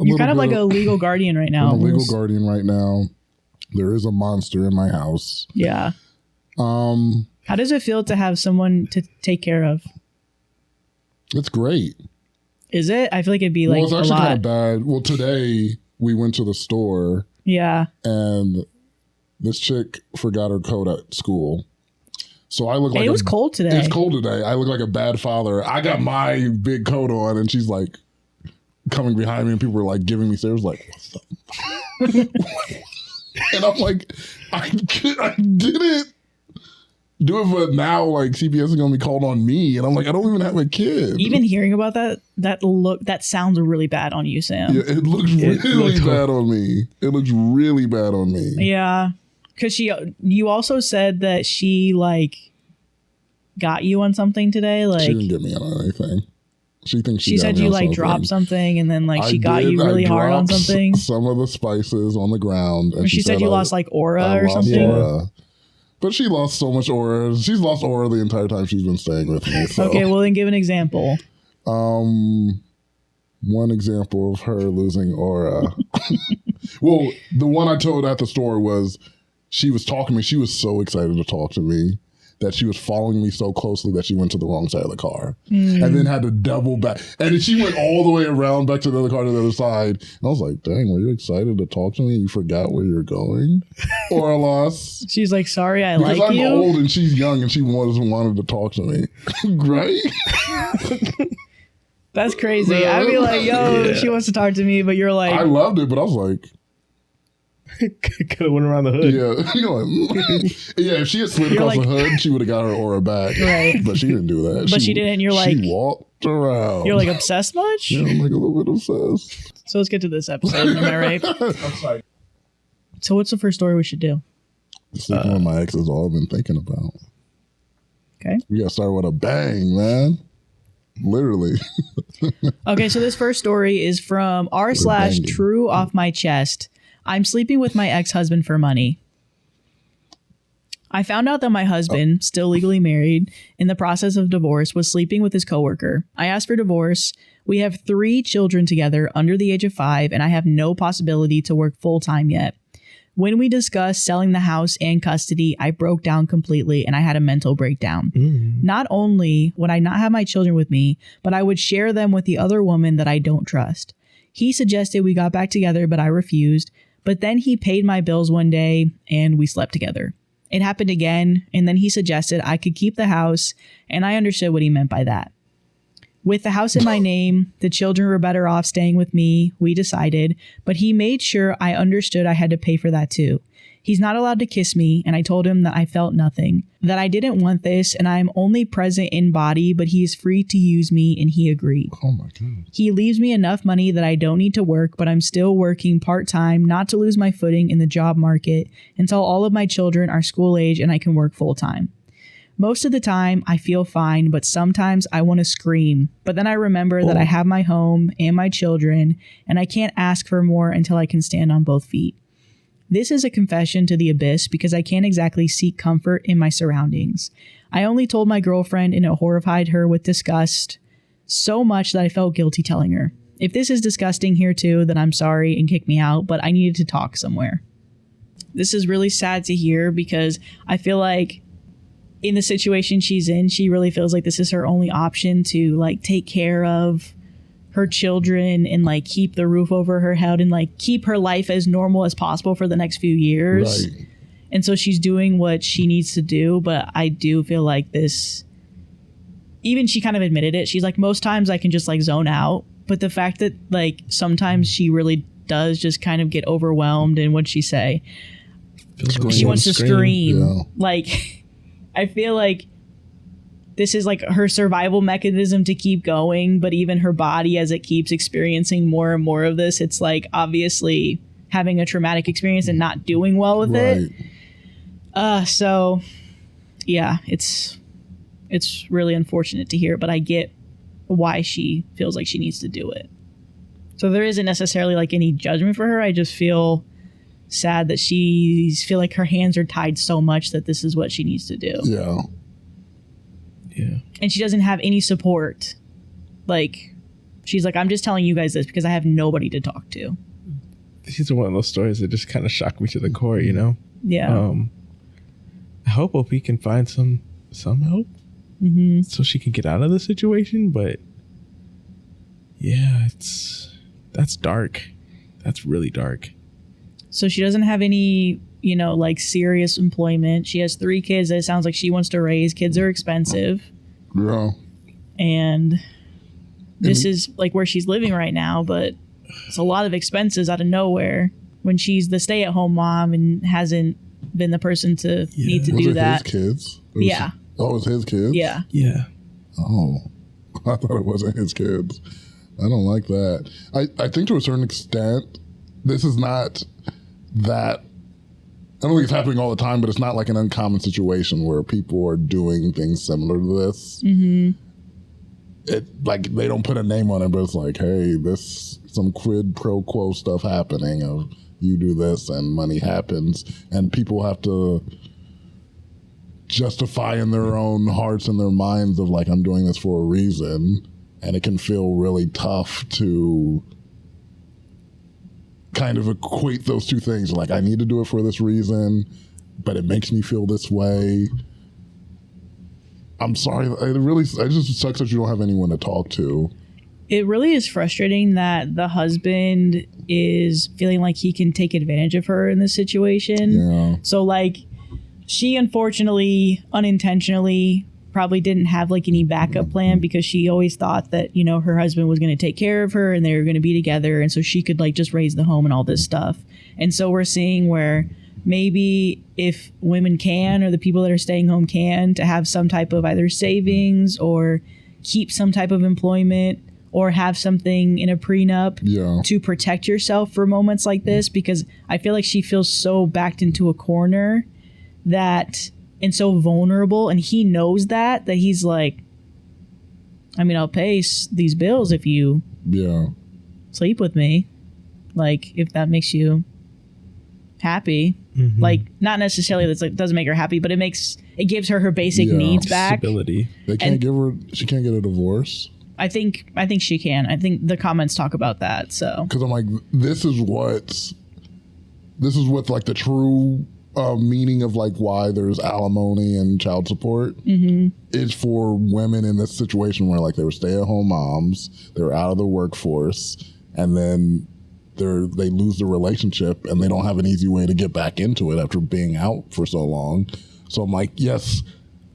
You're kind of like a legal guardian right now. I'm a legal almost. guardian right now. There is a monster in my house. Yeah. How does it feel to have someone to take care of? It's great. Is it? I feel like it'd be like Well, it's a actually lot. kind of bad. Well, today we went to the store Yeah. and this chick forgot her coat at school. So I look like It was cold today. It's cold today. I look like a bad father. I got my big coat on and she's like coming behind me and people were like giving me stares like, what's up? And I'm like, I didn't do it, but now like CPS is gonna be called on me, and I'm like, I don't even have a kid. Even hearing about that sounds really bad on you, Sam. Yeah, it looks really bad on me. It looks really bad on me. Yeah, because you also said that she like got you on something today. Like She didn't get me on anything. She thinks she got said me you on like something. dropped something, and then like she I got did. you really hard on dropped something. Some of the spices on the ground. And Or she said you lost like aura I or lost something. aura. But she lost so much aura. She's lost aura the entire time she's been staying with me. So. Okay, well then give an example. one example of her losing aura. Well, the one I told at the store was she was talking to me. She was so excited to talk to me that she was following me so closely that she went to the wrong side of the car and then had to double back. And then she went all the way around back to the other car to the other side. And I was like, dang, were you excited to talk to me? You forgot where you're going? Or a loss? She's like, sorry, I Because like I'm you. old and she's young and she wanted to talk to me. Right? That's crazy. I'd be like, yo, she wants to talk to me, but you're like, I loved it, but I was like, Could have went around the hood. yeah. You're like, yeah, if she had slid You're across like- the hood, she would have got her aura back. Right. But she didn't do that. But she didn't, you're like- She walked around. you're like obsessed much? Yeah, I'm like a little bit obsessed. So let's get to this episode. Am I right? I'm sorry. So what's the first story we should do? Sleeping with my ex is all I've been thinking about. Okay. We gotta start with a bang, man. Literally. Okay, so this first story is from r// true off my chest. I'm sleeping with my ex-husband for money. I found out that my husband, still legally married, in the process of divorce, was sleeping with his coworker. I asked for divorce. We have 3 children together under the age of 5, and I have no possibility to work full-time yet. When we discussed selling the house and custody, I broke down completely and I had a mental breakdown. Not only would I not have my children with me, but I would share them with the other woman that I don't trust. He suggested we got back together, but I refused. But then he paid my bills one day and we slept together. It happened again, and then he suggested I could keep the house, and I understood what he meant by that. With the house in my name, the children were better off staying with me, we decided, but he made sure I understood I had to pay for that too. He's not allowed to kiss me, and I told him that I felt nothing, that I didn't want this, and I am only present in body, but he is free to use me, and he agreed. Oh my God. He leaves me enough money that I don't need to work, but I'm still working part-time not to lose my footing in the job market until all of my children are school age and I can work full-time. Most of the time, I feel fine, but sometimes I want to scream. But then I remember that I have my home and my children, and I can't ask for more until I can stand on both feet. This is a confession to the abyss because I can't exactly seek comfort in my surroundings. I only told my girlfriend, and it horrified her with disgust so much that I felt guilty telling her. If this is disgusting here too, then I'm sorry and kick me out, but I needed to talk somewhere. This is really sad to hear because I feel like in the situation she's in, she really feels like this is her only option to like take care of her children and like keep the roof over her head and like keep her life as normal as possible for the next few years. Right. And so she's doing what she needs to do. But I do feel like this, even she kind of admitted it. She's like, most times I can just like zone out. But the fact that like sometimes she really does just kind of get overwhelmed. And what'd she say? She wants to scream. Yeah. Like, I feel like this is like her survival mechanism to keep going, but even her body, as it keeps experiencing more and more of this, it's like obviously having a traumatic experience and not doing well with it. So yeah, it's really unfortunate to hear, but I get why she feels like she needs to do it. So there isn't necessarily like any judgment for her. I just feel sad that feel like her hands are tied so much that this is what she needs to do. Yeah. Yeah. And she doesn't have any support. Like, she's like, I'm just telling you guys this because I have nobody to talk to. These are one of those stories that just kind of shock me to the core, you know? Yeah. I hope OP can find some help so she can get out of the situation. But yeah, that's dark. That's really dark. So she doesn't have any, like serious employment. She has 3 kids that it sounds like she wants to raise. Kids are expensive. Yeah. And this is like where she's living right now, but it's a lot of expenses out of nowhere when she's the stay-at-home mom and hasn't been the person to need to do that. His kids? Yeah. Oh, it was his kids? Yeah. Yeah. Oh, I thought it wasn't his kids. I don't like that. I think to a certain extent, this is not that. I don't think it's happening all the time, but it's not like an uncommon situation where people are doing things similar to this. Mm-hmm. It like they don't put a name on it, but it's like, hey, this some quid pro quo stuff happening of you do this and money happens, and people have to justify in their own hearts and their minds of like, I'm doing this for a reason, And it can feel really tough to kind of equate those two things. Like, I need to do it for this reason, but it makes me feel this way. I'm sorry. It just sucks that you don't have anyone to talk to. It really is frustrating that the husband is feeling like he can take advantage of her in this situation. Yeah. So, like, she unfortunately, unintentionally, probably didn't have like any backup plan because she always thought that, you know, her husband was going to take care of her and they were going to be together. And so she could like just raise the home and all this stuff. And so we're seeing where maybe if women can, or the people that are staying home can, to have some type of either savings or keep some type of employment or have something in a prenup to protect yourself for moments like this, because I feel like she feels so backed into a corner that, and so vulnerable, and he knows that he's like, I mean, I'll pay these bills if you sleep with me, like if that makes you happy. Like, not necessarily that's like doesn't make her happy, but it gives her basic needs back. Stability. She can't get a divorce. I think she can. I think the comments talk about that. So, because I'm like, this is what like the true meaning of like why there's alimony and child support is for women in this situation where like they were stay-at-home moms, they were out of the workforce, and then they lose the relationship and they don't have an easy way to get back into it after being out for so long. So I'm like, yes,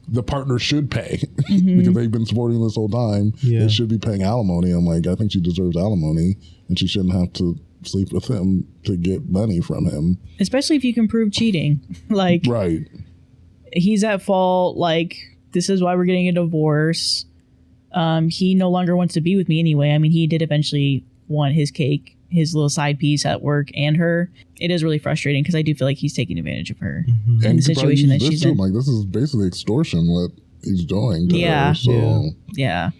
the partner should pay because they've been supporting this whole time. They should be paying alimony. I'm like, I think she deserves alimony and she shouldn't have to sleep with him to get money from him. Especially if you can prove cheating. Like, right. He's at fault. Like, this is why we're getting a divorce. He no longer wants to be with me anyway. I mean, he did eventually want his cake, his little side piece at work and her. It is really frustrating because I do feel like he's taking advantage of her in the situation that she's in. Like, this is basically extortion what he's doing to her. So. Yeah.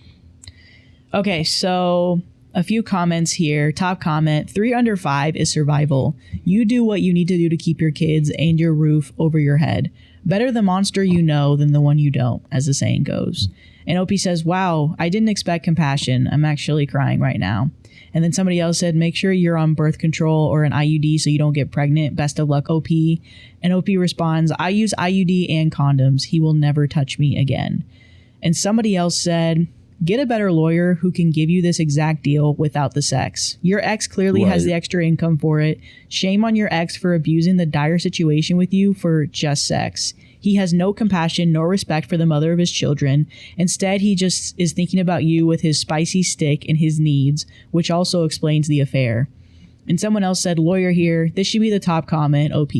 Okay, so a few comments here. Top comment, 3 under 5 is survival. You do what you need to do to keep your kids and your roof over your head. Better the monster you know than the one you don't, as the saying goes. And OP says, wow, I didn't expect compassion. I'm actually crying right now. And then somebody else said, make sure you're on birth control or an IUD so you don't get pregnant. Best of luck, OP. And OP responds, I use IUD and condoms. He will never touch me again. And somebody else said, get a better lawyer who can give you this exact deal without the sex. Your ex clearly has the extra income for it. Shame on your ex for abusing the dire situation with you for just sex. He has no compassion nor respect for the mother of his children. Instead, he just is thinking about you with his spicy stick and his needs, which also explains the affair. And someone else said, lawyer here. This should be the top comment, OP.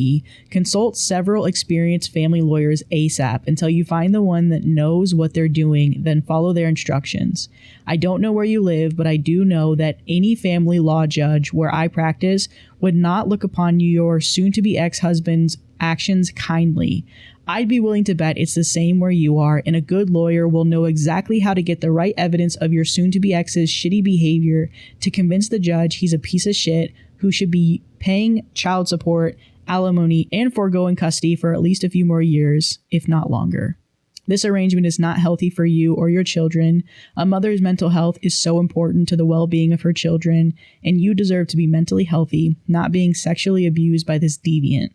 Consult several experienced family lawyers ASAP until you find the one that knows what they're doing, then follow their instructions. I don't know where you live, but I do know that any family law judge where I practice would not look upon your soon-to-be ex-husband's actions kindly. I'd be willing to bet it's the same where you are, and a good lawyer will know exactly how to get the right evidence of your soon-to-be ex's shitty behavior to convince the judge he's a piece of shit who should be paying child support, alimony, and foregoing custody for at least a few more years, if not longer. This arrangement is not healthy for you or your children. A mother's mental health is so important to the well-being of her children, and you deserve to be mentally healthy, not being sexually abused by this deviant.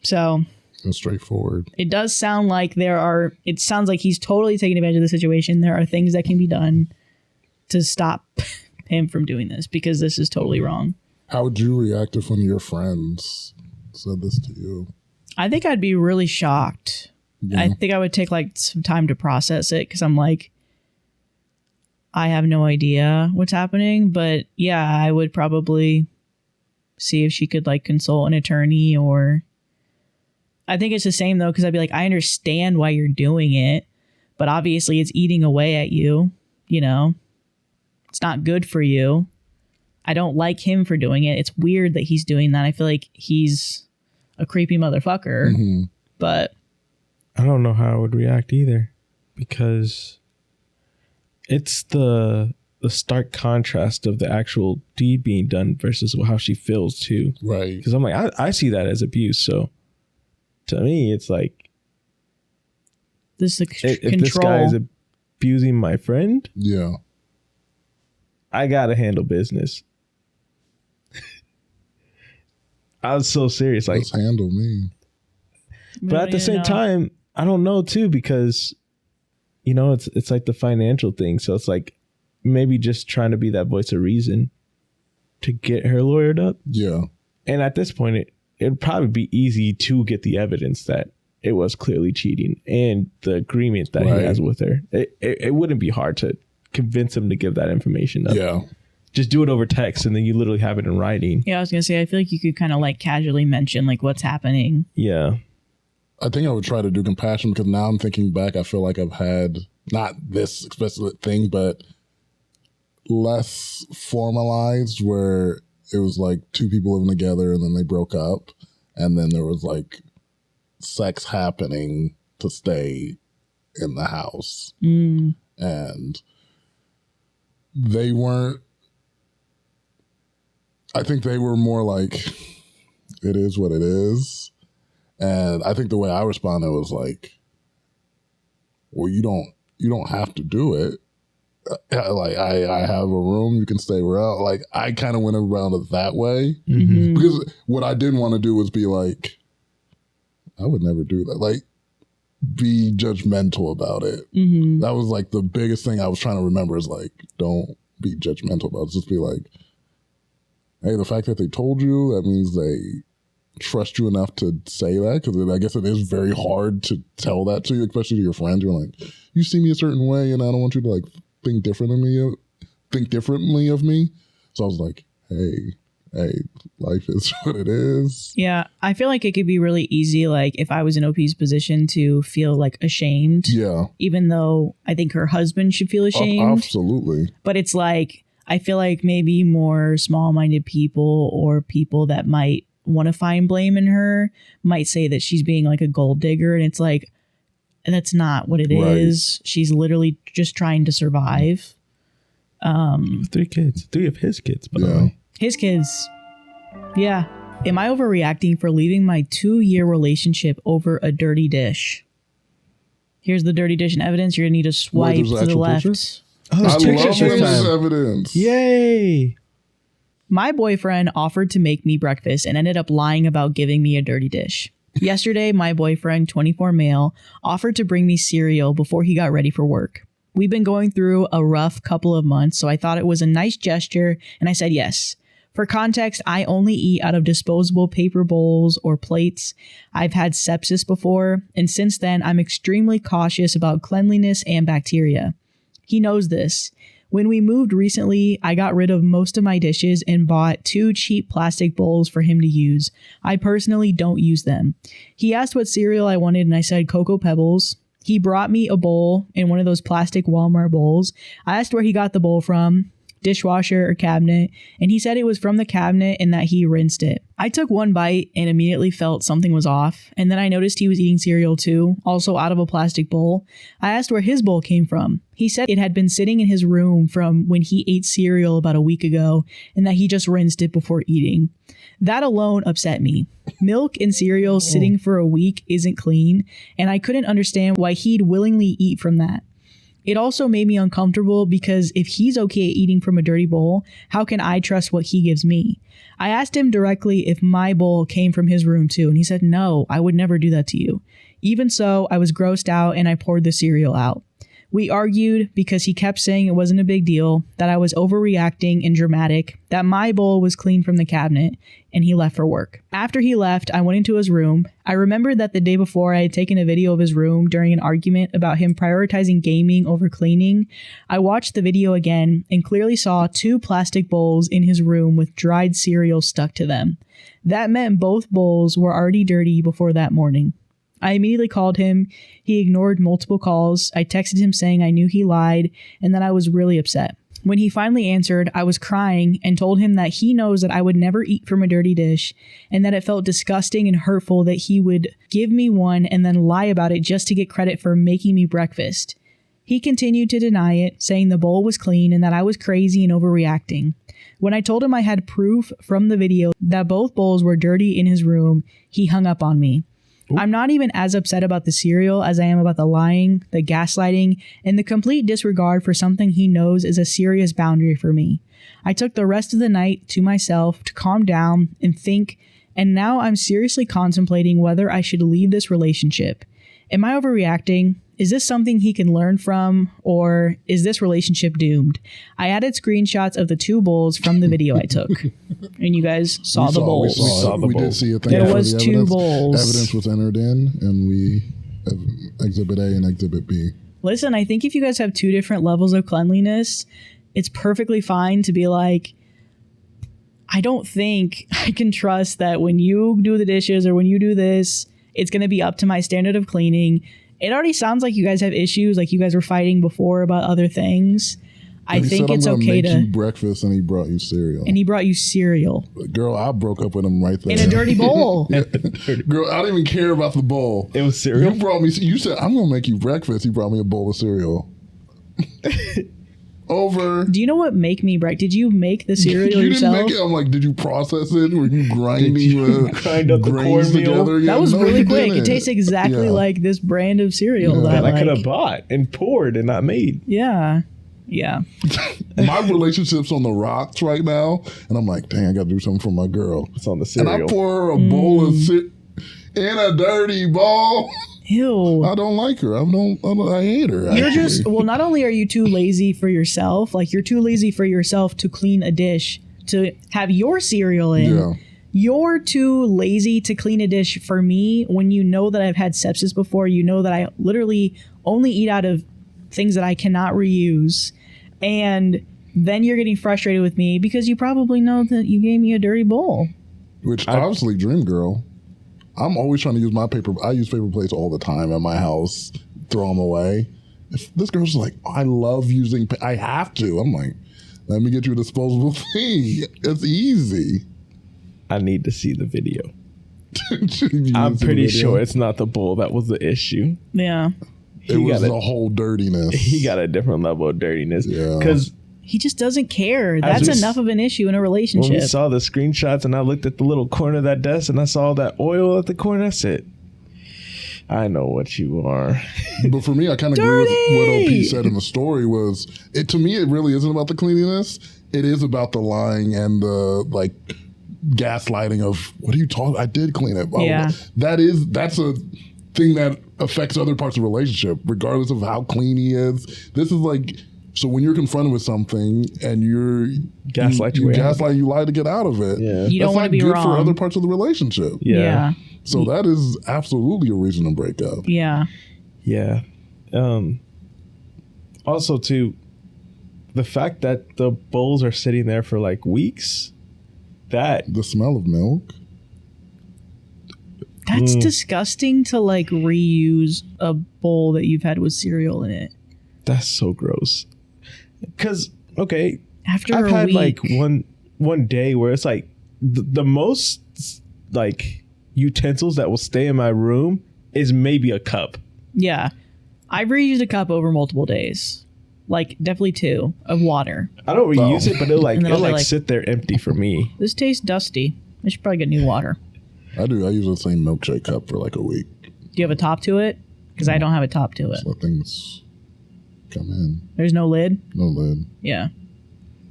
So it's straightforward. It does sound like it sounds like he's totally taking advantage of the situation. There are things that can be done to stop him from doing this because this is totally wrong. How would you react if one of your friends said this to you? I think I'd be really shocked. Yeah. I think I would take like some time to process it because I'm like, I have no idea what's happening. But yeah, I would probably see if she could like consult an attorney, or I think it's the same though, because I'd be like, I understand why you're doing it, but obviously it's eating away at you. You know, it's not good for you. I don't like him for doing it. It's weird that he's doing that. I feel like he's a creepy motherfucker, but I don't know how I would react either, because it's the stark contrast of the actual deed being done versus how she feels too. Right. Because I'm like, I see that as abuse. So to me, it's like, this is if this guy is abusing my friend, Yeah. I gotta handle business. I was so serious, like, Let's handle me. but at the same time, I don't know too, because you know it's like the financial thing. So it's like maybe just trying to be that voice of reason to get her lawyered up. Yeah. And at this point, it'd probably be easy to get the evidence that it was clearly cheating and the agreement that he has with her. It wouldn't be hard to convince him to give that information up. Yeah. Just do it over text and then you literally have it in writing. Yeah, I was gonna say, I feel like you could kind of like casually mention like what's happening. Yeah. I think I would try to do compassion, because now I'm thinking back, I feel like I've had not this explicit thing, but less formalized, where it was like two people living together and then they broke up, and then there was like sex happening to stay in the house. And they weren't, I think they were more like, it is what it is. And I think the way I responded was like, well, you don't have to do it. Like I have a room, you can stay around. Like I kind of went around it that way, because what I didn't want to do was be like, I would never do that. Like be judgmental about it. That was like the biggest thing I was trying to remember, is like, don't be judgmental about it. Just be like, hey, the fact that they told you, that means they trust you enough to say that, because I guess it is very hard to tell that to you, especially to your friends. You're like, you see me a certain way and I don't want you to like think differently of me. So I was like, hey, life is what it is. Yeah, I feel like it could be really easy, like if I was in OP's position, to feel like ashamed. Yeah. Even though I think her husband should feel ashamed. Absolutely. But it's like, I feel like maybe more small-minded people, or people that might want to find blame in her, might say that she's being like a gold digger, and it's like, that's not what it is. She's literally just trying to survive. 3 kids, 3 of his kids, by the way. His kids. Yeah. Am I overreacting for leaving my 2-year relationship over a dirty dish? Here's the dirty dish and evidence. You're gonna need to swipe to the left. Picture? I love when there's evidence. Yay! My boyfriend offered to make me breakfast and ended up lying about giving me a dirty dish. Yesterday, my boyfriend, 24 male, offered to bring me cereal before he got ready for work. We've been going through a rough couple of months, so I thought it was a nice gesture, and I said yes. For context, I only eat out of disposable paper bowls or plates. I've had sepsis before, and since then, I'm extremely cautious about cleanliness and bacteria. He knows this. When we moved recently, I got rid of most of my dishes and bought 2 cheap plastic bowls for him to use. I personally don't use them. He asked what cereal I wanted, and I said Cocoa Pebbles. He brought me a bowl in one of those plastic Walmart bowls. I asked where he got the bowl from, dishwasher or cabinet, and he said it was from the cabinet and that he rinsed it. I took one bite and immediately felt something was off, and then I noticed he was eating cereal too, also out of a plastic bowl. I asked where his bowl came from. He said it had been sitting in his room from when he ate cereal about a week ago, and that he just rinsed it before eating. That alone upset me. Milk and cereal sitting for a week isn't clean, and I couldn't understand why he'd willingly eat from that. It also made me uncomfortable, because if he's okay eating from a dirty bowl, how can I trust what he gives me? I asked him directly if my bowl came from his room too, and he said, no, I would never do that to you. Even so, I was grossed out and I poured the cereal out. We argued because he kept saying it wasn't a big deal, that I was overreacting and dramatic, that my bowl was clean from the cabinet, and he left for work. After he left, I went into his room. I remembered that the day before I had taken a video of his room during an argument about him prioritizing gaming over cleaning. I watched the video again and clearly saw 2 plastic bowls in his room with dried cereal stuck to them. That meant both bowls were already dirty before that morning. I immediately called him. He ignored multiple calls. I texted him saying I knew he lied and that I was really upset. When he finally answered, I was crying and told him that he knows that I would never eat from a dirty dish, and that it felt disgusting and hurtful that he would give me one and then lie about it just to get credit for making me breakfast. He continued to deny it, saying the bowl was clean and that I was crazy and overreacting. When I told him I had proof from the video that both bowls were dirty in his room, he hung up on me. I'm not even as upset about the cereal as I am about the lying, the gaslighting, and the complete disregard for something he knows is a serious boundary for me. I took the rest of the night to myself to calm down and think, and now I'm seriously contemplating whether I should leave this relationship. Am I overreacting? Is this something he can learn from, or is this relationship doomed? I added screenshots of the 2 bowls from the video I took, and you guys saw the bowls. We saw the we did bowls. see it. There was 2 bowls. Evidence was entered in, and we Exhibit A and Exhibit B. Listen, I think if you guys have 2 different levels of cleanliness, it's perfectly fine to be like, I don't think I can trust that when you do the dishes or when you do this, it's going to be up to my standard of cleaning. It already sounds like you guys have issues, like you guys were fighting before about other things. I think it's okay to make you breakfast, and he brought you cereal. And he brought you cereal Girl, I broke up with him right there in a dirty bowl. Girl, I didn't even care about the bowl. It was cereal. You brought me. You said I'm gonna make you breakfast. He brought me a bowl of cereal. Over. Do you know what make me break? Did you make the cereal You yourself? didn't make it. I'm like, did you process it? Were you grinding grind up the grains cornmeal? together? Yeah, That was no, really you quick. It didn't. tastes exactly Yeah. like this brand of cereal Yeah. that That I could like, have bought and poured and not made. yeah. Yeah. My relationship's on the rocks right now, and I'm like, dang, I got to do something for my girl. It's on the And I cereal. pour her a bowl of in a dirty bowl. Ew. I don't like her. I hate her. You're actually. just, well, not only are you too lazy for yourself, like you're too lazy for yourself to clean a dish, to have your cereal in. Yeah. You're too lazy to clean a dish for me when you know that I've had sepsis before. You know that I literally only eat out of things that I cannot reuse. And then you're getting frustrated with me because you probably know that you gave me a dirty bowl. Which obviously, dream girl. I'm always trying to use my paper. I use paper plates all the time at my house. Throw them away. If this girl's like, I love using. I have to. I'm like, let me get you a disposable thing. It's easy. I need to see the video. You I'm see the pretty video? sure it's not the bowl that was the issue. Yeah. It was got the whole dirtiness. He got a different level of dirtiness. Yeah. Because He just doesn't care. That's we enough of an issue in a when relationship. we saw the screenshots and I looked at the little corner of that desk and I saw that oil at the corner, I said, I know what you are. But for me, I kind of agree with what OP said in the story. Was it to me? It really isn't about the cleanliness. It is about the lying and the like gaslighting of what are you talking? I did clean it. Blah, Yeah. blah, blah. That's a thing that affects other parts of the relationship, regardless of how clean he is. This is like. So when you're confronted with something and Gaslight you your way out. gaslight, you lie to get out of it. Yeah. You don't That's wanna not be good wrong. for other parts of the relationship. yeah. So that is absolutely a reason to break up. Yeah. Yeah. Also, too, the fact that the bowls are sitting there for like weeks, that The smell of milk. That's disgusting to like reuse a bowl that you've had with cereal in it. that's so gross. Because okay, After I've a had week. like one day where it's like the most like utensils that will stay in my room is maybe a cup. Yeah. I've reused a cup over multiple days. Like definitely 2 of water. I don't reuse it, but it'll like And then it'll I'll be like like- sit there empty for me. This tastes dusty. I should probably get new water. I do. I use the same milkshake cup for like a week. Do you have a top to it? Because I don't have a top to it. So things come in. There's no lid? No lid. Yeah.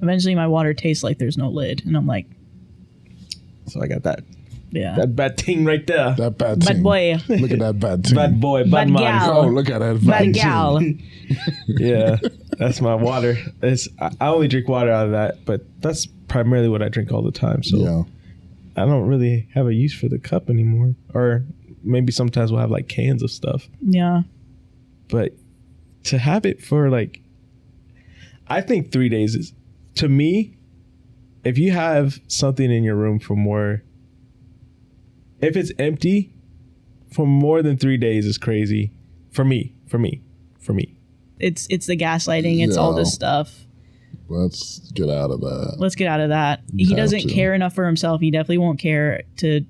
Eventually my water tastes like there's no lid. And I'm like, So I got that yeah. bad thing right there. That bad Bad team. boy. Look at that bad team. Bad boy, bad, Bad man. gal. Oh, look at that Bad team. gal. Yeah, that's my water. I only drink water out of that, but that's primarily what I drink all the time. So Yeah. I don't really have a use for the cup anymore. Or maybe sometimes we'll have like cans of stuff. Yeah. But to have it for like, I think 3 days is, to me, if you have something in your room for more, if it's empty for more than 3 days is crazy. For me. It's the gaslighting. It's all Yeah. this stuff. Let's get out of that. Let's get out of that. You He have doesn't to. care enough for himself. He definitely won't care to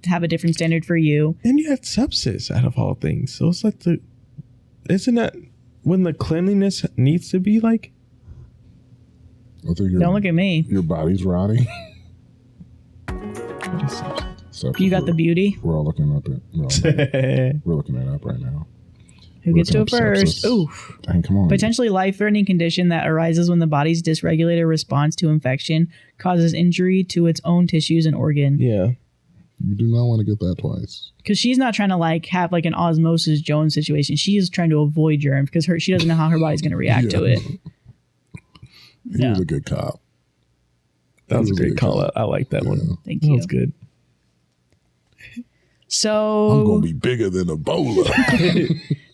have a different standard for you. And you had sepsis out of all things. So it's like isn't that when the cleanliness needs to be like? I think Don't look at me. your body's rotting. What is sepsis? So You got the beauty. We're all looking up it. We're looking it up right now. Who gets to it first? Ooh. Dang, come on. Potentially life-threatening condition that arises when the body's dysregulated response to infection causes injury to its own tissues and organ. Yeah. You do not want to get that twice. Because she's not trying to like have like an Osmosis Jones situation. She is trying to avoid germs because she doesn't know how her body's going to react to it. He was a good cop. That was a great call out. I like that one. Thank That you. was good. So I'm going to be bigger than Ebola.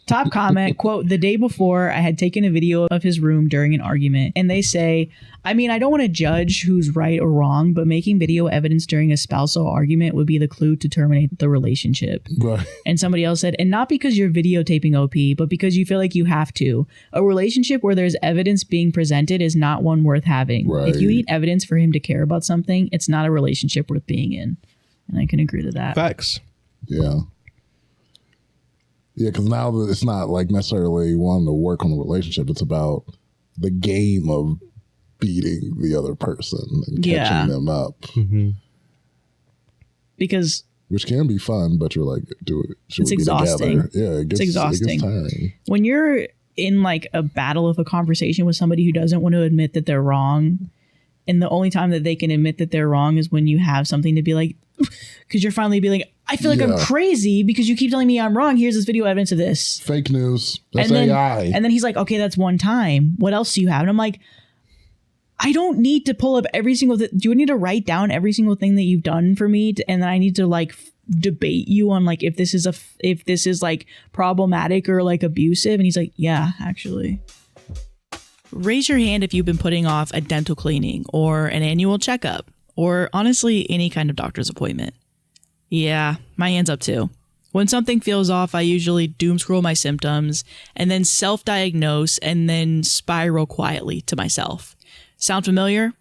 top comment, quote, the day before I had taken a video of his room during an argument, and they say, I mean, I don't want to judge who's right or wrong, but making video evidence during a spousal argument would be the clue to terminate the relationship. Right. And somebody else said, and not because you're videotaping OP, but because you feel like you have to. A relationship where there's evidence being presented is not one worth having. Right. If you need evidence for him to care about something, it's not a relationship worth being in. And I can agree to that. Facts. Yeah. Yeah, because now that it's not like necessarily wanting to work on the relationship. It's about the game of beating the other person and catching them up. Mm-hmm. Because which can be fun, but you're like, do it. Should it's we be exhausting. together? Yeah, it gets exhausting. It gets tiring. When you're in like a battle of a conversation with somebody who doesn't want to admit that they're wrong, and the only time that they can admit that they're wrong is when you have something to be like, because you're finally be like, I feel like I'm crazy because you keep telling me I'm wrong. Here's this video evidence of this. Fake news. That's and then, AI. And then he's like, okay, that's one time. What else do you have? And I'm like, I don't need to pull up every single do you need to write down every single thing that you've done for me and then I need to like debate you on like if this is like problematic or like abusive? And he's like, yeah, actually. Raise your hand if you've been putting off a dental cleaning or an annual checkup or honestly any kind of doctor's appointment. Yeah, my hand's up too. When something feels off, I usually doom scroll my symptoms and then self-diagnose and then spiral quietly to myself. Sound familiar?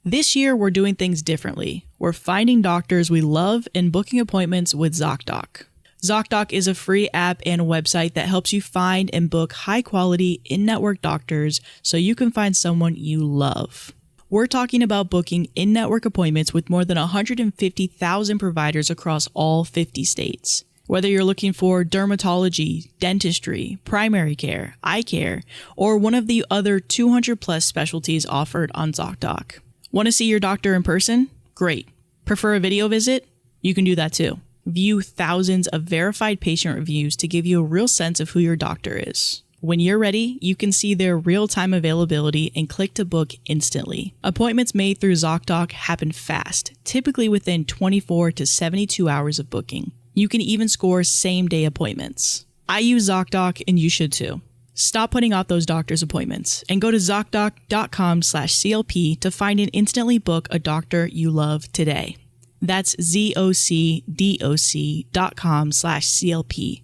This year, we're doing things differently. We're finding doctors we love and booking appointments with ZocDoc. ZocDoc is a free app and website that helps you find and book high-quality, in-network doctors so you can find someone you love. We're talking about booking in-network appointments with more than 150,000 providers across all 50 states. Whether you're looking for dermatology, dentistry, primary care, eye care, or one of the other 200 plus specialties offered on ZocDoc. Want to see your doctor in person? Great. Prefer a video visit? You can do that too. View thousands of verified patient reviews to give you a real sense of who your doctor is. When you're ready, you can see their real-time availability and click to book instantly. Appointments made through ZocDoc happen fast, typically within 24 to 72 hours of booking. You can even score same-day appointments. I use ZocDoc and you should too. Stop putting off those doctor's appointments and go to ZocDoc.com/CLP to find and instantly book a doctor you love today. That's ZocDoc.com/CLP.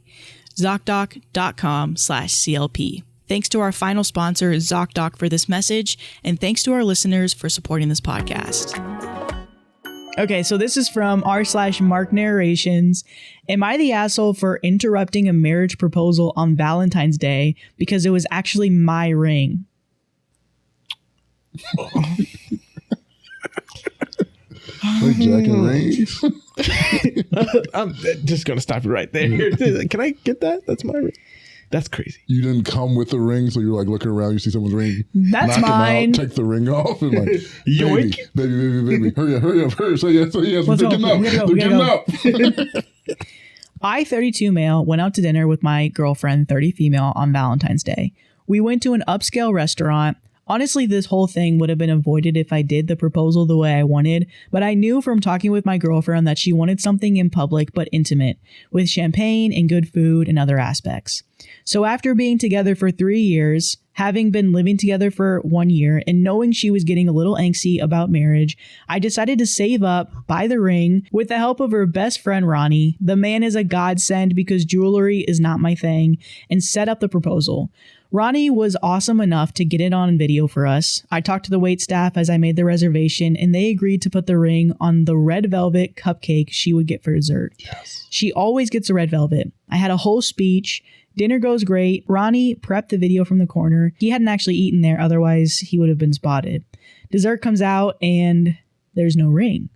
ZocDoc.com/CLP. Thanks to our final sponsor, ZocDoc, for this message, and thanks to our listeners for supporting this podcast. Okay, so this is from r/Mark Narrations. Am I the asshole for interrupting a marriage proposal on Valentine's Day because it was actually my ring? Like Jack and Rings. I'm just going to stop you right there. Can I get that? That's my ring. That's crazy. You didn't come with the ring, so you're like looking around, you see someone's ring. That's knock mine. Him out, take the ring off, and like, Yoink. baby. Hurry up. Say yes. Let's They're go. getting up. I, 32 male, went out to dinner with my girlfriend, 30 female, on Valentine's Day. We went to an upscale restaurant. Honestly, this whole thing would have been avoided if I did the proposal the way I wanted, but I knew from talking with my girlfriend that she wanted something in public but intimate, with champagne and good food and other aspects. So after being together for 3 years, having been living together for 1 year, and knowing she was getting a little angsty about marriage, I decided to save up, buy the ring, with the help of her best friend Ronnie. The man is a godsend because jewelry is not my thing, and set up the proposal. Ronnie was awesome enough to get it on video for us. I talked to the wait staff as I made the reservation, and they agreed to put the ring on the red velvet cupcake she would get for dessert. Yes. She always gets a red velvet. I had a whole speech. Dinner goes great. Ronnie prepped the video from the corner. He hadn't actually eaten there, otherwise he would have been spotted. Dessert comes out and there's no ring.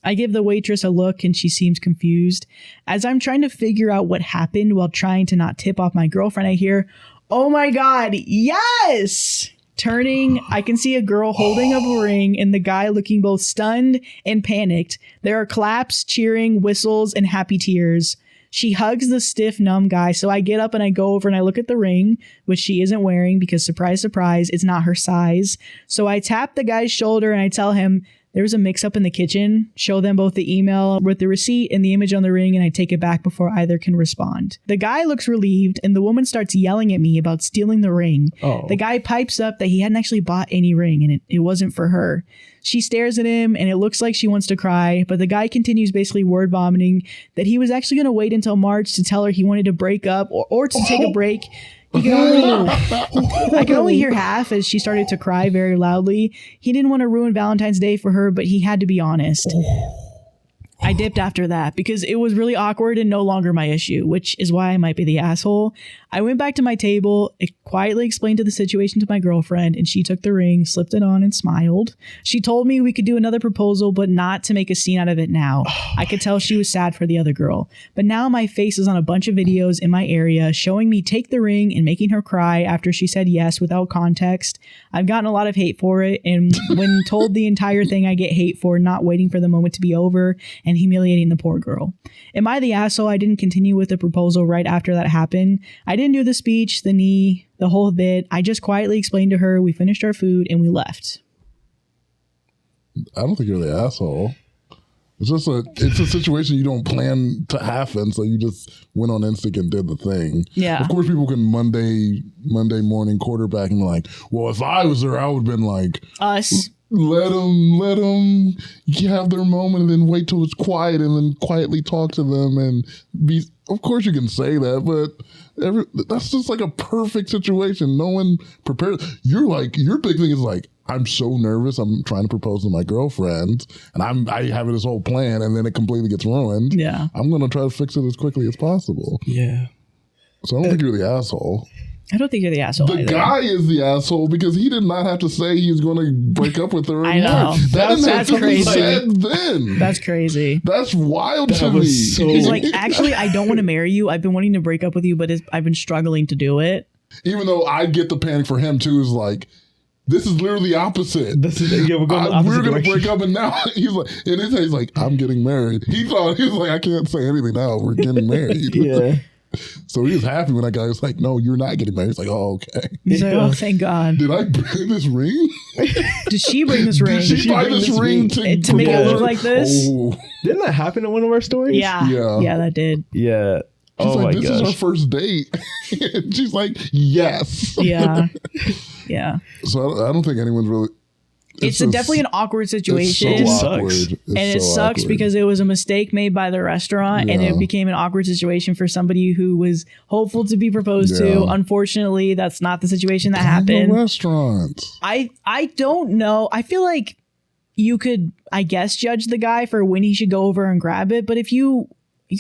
I give the waitress a look and she seems confused. As I'm trying to figure out what happened while trying to not tip off my girlfriend, I hear, "Oh my God, yes!" Turning, I can see a girl holding up a ring and the guy looking both stunned and panicked. There are claps, cheering, whistles, and happy tears. She hugs the stiff, numb guy, so I get up and I go over and I look at the ring, which she isn't wearing because, surprise, surprise, it's not her size. So I tap the guy's shoulder and I tell him, "There's a mix-up in the kitchen," show them both the email with the receipt and the image on the ring, and I take it back before either can respond. The guy looks relieved, and the woman starts yelling at me about stealing the ring. Oh. The guy pipes up that he hadn't actually bought any ring, and it wasn't for her. She stares at him, and it looks like she wants to cry, but the guy continues basically word vomiting that he was actually going to wait until March to tell her he wanted to break up or to take a break. I could only hear half as she started to cry very loudly. He didn't want to ruin Valentine's Day for her, but he had to be honest. I dipped after that because it was really awkward and no longer my issue, which is why I might be the asshole. I went back to my table, quietly explained the situation to my girlfriend, and she took the ring, slipped it on, and smiled. She told me we could do another proposal, but not to make a scene out of it now. I could tell she was sad for the other girl. But now my face is on a bunch of videos in my area showing me take the ring and making her cry after she said yes without context. I've gotten a lot of hate for it, and when told the entire thing, I get hate for not waiting for the moment to be over and humiliating the poor girl. Am I the asshole I didn't continue with the proposal right after that happened? I didn't do the speech, the knee, the whole bit. I just quietly explained to her, we finished our food, and we left. I don't think you're the asshole. It's a situation you don't plan to happen, so you just went on instinct and did the thing. Yeah. Of course, people can Monday morning quarterback and be like, well, if I was there, I would have been like, Us. Let them have their moment and then wait till it's quiet and then quietly talk to them and be. Of course you can say that, but that's just like a perfect situation. No one prepared. Your big thing is like, I'm so nervous. I'm trying to propose to my girlfriend and I have this whole plan and then it completely gets ruined. Yeah. I'm going to try to fix it as quickly as possible. Yeah. So I don't think you're the asshole. I don't think you're the asshole The either. guy is the asshole because he did not have to say he was going to break up with her. I know. That's crazy. Said then. That's crazy. That's wild to was me. so- He's like, actually, I don't want to marry you. I've been wanting to break up with you, but I've been struggling to do it. Even though I get the panic for him too, is like, this is literally the opposite. We're going the opposite we're going to direction. break up, and now he's like, in his head, he's like, I'm getting married. He was like, I can't say anything now. We're getting married. Yeah. So he was happy when that guy was like, no, you're not getting married. He's like, oh, okay. He's like, oh, thank God. Did I bring this ring? Did she bring this ring? Did she buy bring this this ring ring? To make it propose? look like this? Oh. Didn't that happen in one of our stories? Yeah. Yeah. That did. Yeah. She's Oh like, my this is our gosh. first date. And she's like, yes. Yeah. Yeah. So I don't think anyone's really. It's definitely an awkward situation. It's so Sucks. awkward. And it so sucks awkward. because it was a mistake made by the restaurant and Yeah. it became an awkward situation for somebody who was hopeful to be proposed to. Yeah. Unfortunately, that's not the situation that In the happened. restaurant. I don't know. I feel like you could, I guess, judge the guy for when he should go over and grab it. But if you're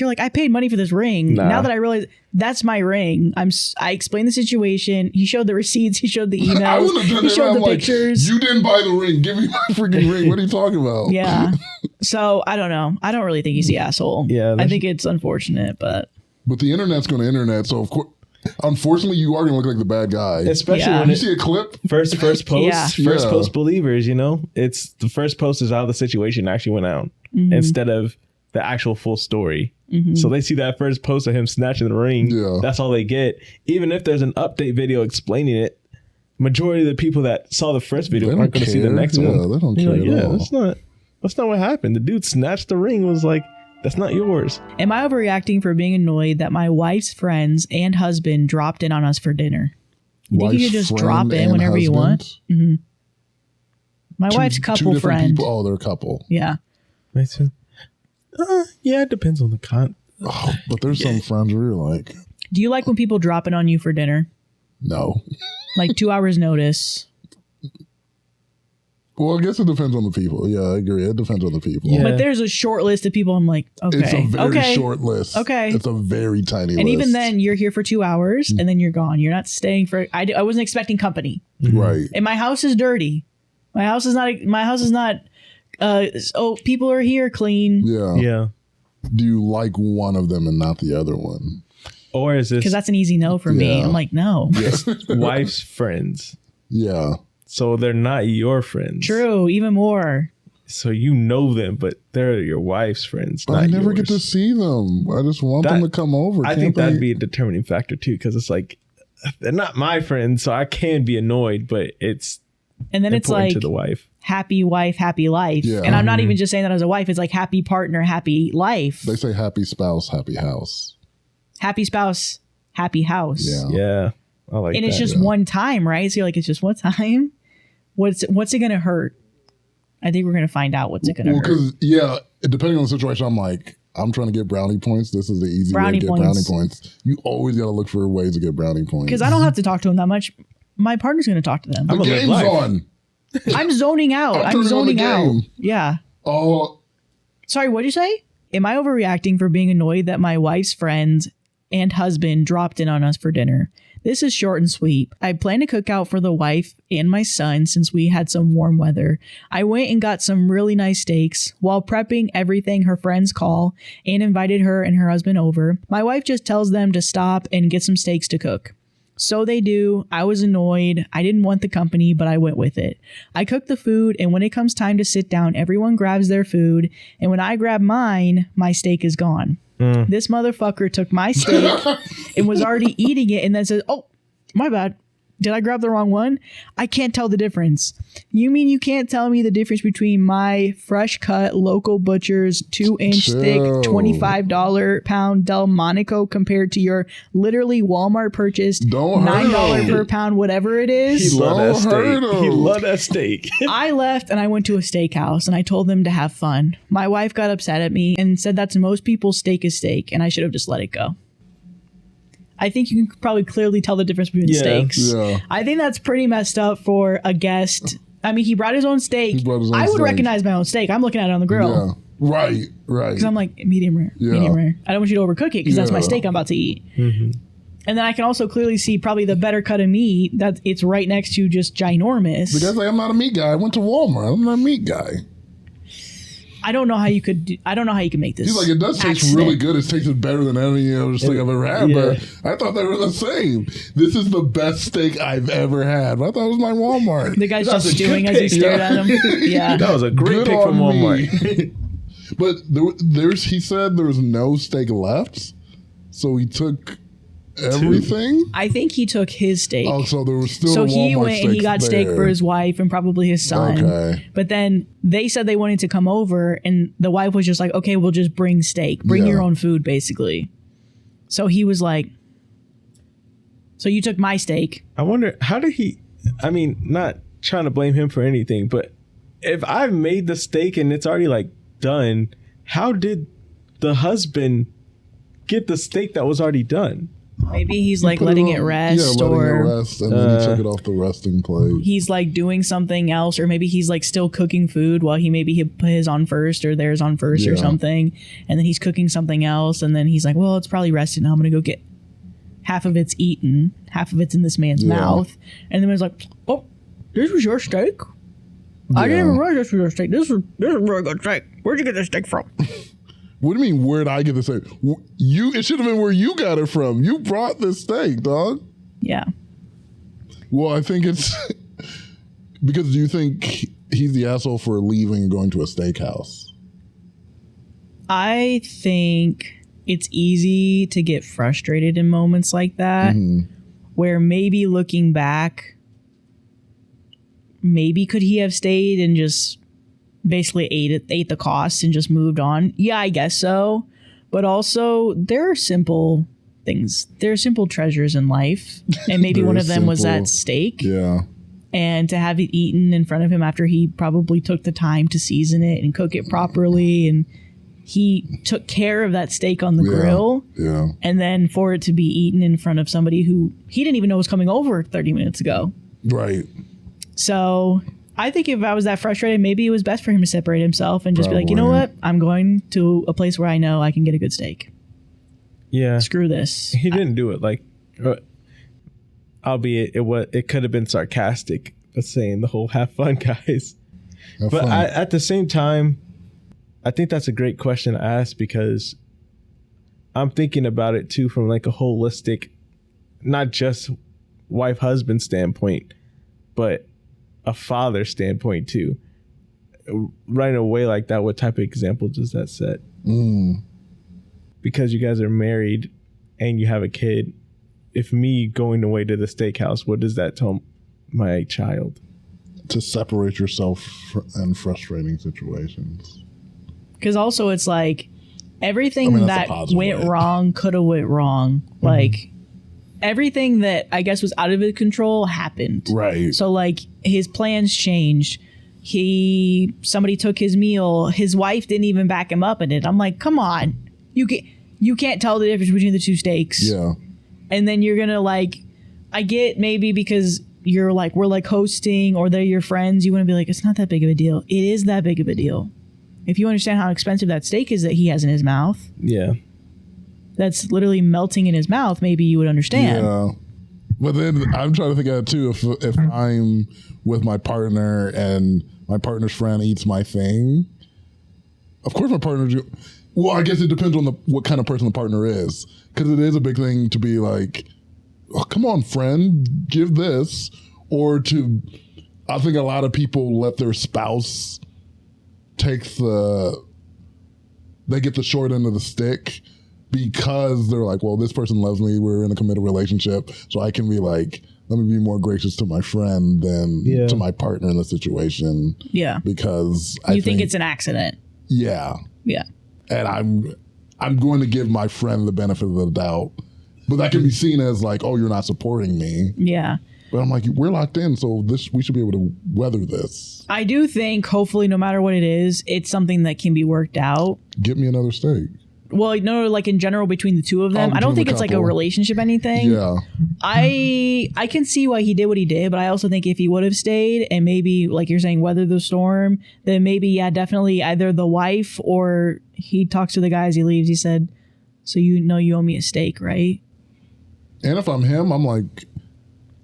like, I paid money for this ring. Nah. Now that I realize that's my ring, I explained the situation. He showed the receipts. He showed the I emails. would have done He that. showed I'm the like, pictures. you didn't buy the ring. Give me my freaking ring. What are you talking about? Yeah. So I don't know. I don't really think he's the asshole. Yeah, I think it's unfortunate, but But the internet's going to internet. So, of course, unfortunately, you are going to look like the bad guy. Especially Yeah. when You it, see a clip? first post, Yeah. first Yeah. post believers, it's the first post is how the situation actually went out instead of the actual full story. So they see that first post of him snatching the ring. Yeah. That's all they get. Even if there's an update video explaining it, majority of the people that saw the first video They aren't don't going to see the care. next Yeah, one. they don't They're care like, at yeah, all. that's not what happened. The dude snatched the ring, was like, that's not yours. am I overreacting for being annoyed that my wife's friends and husband dropped in on us for dinner? You think you Wife's could just friend drop in and whenever you want? husband? My wife's Two couple different friend. people. Oh, they're a couple. Yeah. Makes sense. Yeah, it depends on the con. Oh, but there's some friends where you're like, Do you like when people drop in on you for dinner? no. Like 2 hours notice. Well, I guess it depends on the people. Yeah, I agree. It depends on the people. Yeah. But there's a short list of people I'm like, okay. It's a very okay. short list. Okay. It's a very tiny list. And even then, you're here for 2 hours and then you're gone. You're not staying for. I wasn't expecting company. Right. And my house is dirty. My house is not people are here, clean. Yeah. Yeah. Do you like one of them and not the other one? Or is Because this that's an easy no for me. Yeah. I'm like, no. wife's friends? Yeah. So they're not your friends. True, even more. So you know them, but they're your wife's friends. But not I never yours. get to see them. I just want them to come over. I think that'd be a determining factor too, because it's like they're not my friends, so I can be annoyed, but it's And then it's important like to the wife. happy wife, happy life. Yeah. And I'm not even just saying that as a wife. It's like happy partner, happy life. They say happy spouse, happy house. Happy spouse, happy house. Yeah. Yeah, I like And that. it's just one time, right? So you're like, it's just one time. What's it gonna hurt? I think we're gonna find out what's it gonna hurt. Because depending on the situation, I'm trying to get brownie points. This is the easy Brownie way to get points. brownie points. You always got to look for ways to get brownie points. Because I don't have to talk to them that much. My partner's gonna talk to them. the I'm a live game's life. on. I'm zoning out. I'm I'm turning on the zoning out. game. Yeah. Oh, Sorry, what'd you say? Am I overreacting for being annoyed that my wife's friends and husband dropped in on us for dinner? This is short and sweet. I planned a cookout for the wife and my son since we had some warm weather. I went and got some really nice steaks. While prepping everything, her friends call and invited her and her husband over. My wife just tells them to stop and get some steaks to cook. So they do. I was annoyed. I didn't want the company, but I went with it. I cooked the food, and when it comes time to sit down, everyone grabs their food, and when I grab mine, my steak is gone. This motherfucker took my steak and was already eating it and then says, "Oh, my bad. Did I grab the wrong one? I can't tell the difference." You mean you can't tell me the difference between my fresh cut local butcher's 2-inch thick Chill. $25 pound Delmonico compared to your literally Walmart purchased Don't hurt $9 him. per pound, whatever it He is? loved that Don't hurt steak. He him. loved that steak. I left and I went to a steakhouse and I told them to have fun. My wife got upset at me and said that's most people's steak is steak and I should have just let it go. I think you can probably clearly tell the difference between the Yeah. steaks. Yeah. I think that's pretty messed up for a guest. I mean, he brought his own steak. He brought his own I would steak. recognize my own steak. I'm looking at it on the grill. yeah. Right. Because I'm like, medium rare, Yeah. medium rare. I don't want you to overcook it because that's my Yeah. steak I'm about to eat. And then I can also clearly see probably the better cut of meat that it's right next to just ginormous. The guy's like, I'm not a meat guy. I went to Walmart. I'm not a meat guy. I don't know how you could. I don't know how you can make this. He's like, it does taste accident. really good. It tasted better than any other steak I've ever had, Yeah. but I thought they were the same. This is the best steak I've ever had. I thought it was my Walmart. The guy's That's just a good stewing as he pick. stared at him. Yeah. That was a great Good pick from on Walmart. me. But he said there was no steak left, so he took everything. I think he took his steak. Oh, so there was still So a he Walmart went and he got steak there. for his wife and probably his son. Okay. But then they said they wanted to come over and the wife was just like, okay, we'll just bring steak. Bring Yeah. your own food, basically. So he was like, so you took my steak. I wonder, how did he, I mean, not trying to blame him for anything, but if I've made the steak and it's already like done, how did the husband get the steak that was already done? Maybe he's like Put letting on- it rest yeah, letting or it rest, and then he took it off the resting plate. he's like doing something else, or maybe he's like still cooking food while he put his on first or theirs on first or Yeah. something, and then he's cooking something else, and then he's like, well, it's probably rested now. I'm gonna go get half of it's eaten, half of it's in this man's Yeah. mouth, and then he's like, oh, this was your steak. I didn't even realize this was your steak. This is really good steak. Where'd you get this steak from? What do you mean? Where'd I get the steak? It should have been where you got it from. You brought this steak, dog. Yeah. Well, I think it's because do you think he's the asshole for leaving and going to a steakhouse? I think it's easy to get frustrated in moments like that, where maybe looking back, maybe could he have stayed and just basically ate the cost and just moved on? Yeah, I guess so. But also, there are simple things. There are simple treasures in life, and maybe There one is of them was simple- that steak. Yeah. And to have it eaten in front of him after he probably took the time to season it and cook it properly, and he took care of that steak on the grill, Yeah. and then for it to be eaten in front of somebody who he didn't even know was coming over 30 minutes ago. Right. So I think if I was that frustrated, maybe it was best for him to separate himself and just be like, you know Probably. what? I'm going to a place where I know I can get a good steak. Yeah. Screw this. He didn't do it like, albeit it could have been sarcastic, but saying the whole "have fun, guys." Have But fun. at the same time, I think that's a great question to ask because I'm thinking about it too from like a holistic, not just wife-husband standpoint, but a father standpoint too. Right away like that, what type of example does that set? Because you guys are married and you have a kid, if me going away to the steakhouse, what does that tell my child? To separate yourself in frustrating situations. Because also it's like everything that's a that positive went way. wrong could have went wrong. Like everything that I guess was out of his control happened. Right. So like his plans changed. Somebody took his meal. His wife didn't even back him up in it. I'm like, come on, you can't tell the difference between the two steaks. Yeah. And then you're gonna like, I get maybe because you're like we're like hosting or they're your friends. You want to be like, it's not that big of a deal. It is that big of a deal. If you understand how expensive that steak is that he has in his mouth, Yeah. that's literally melting in his mouth, maybe you would understand. Yeah. But then I'm trying to think of it too. If I'm with my partner and my partner's friend eats my thing, of course my partner. Well, I guess it depends on what kind of person the partner is, because it is a big thing to be like, oh, come on, friend, give this, or to. I think a lot of people let their spouse take they get the short end of the stick because they're like, well, this person loves me. We're in a committed relationship. So I can be like, let me be more gracious to my friend than to my partner in the situation. Yeah. Because You think it's an accident. Yeah. Yeah. And I'm going to give my friend the benefit of the doubt. But that can be seen as like, oh, you're not supporting me. Yeah. But I'm like, we're locked in, so we should be able to weather this. I do think, hopefully, no matter what it is, it's something that can be worked out. Get me another steak. Well, no, like in general between the two of them. I don't between think the it's like a couple. relationship anything. Yeah. I can see why he did what he did, but I also think if he would have stayed and maybe, like you're saying, weather the storm, then maybe, yeah, definitely either the wife or he talks to the guy as he leaves. He said, so you know you owe me a steak, right? And if I'm him, I'm like,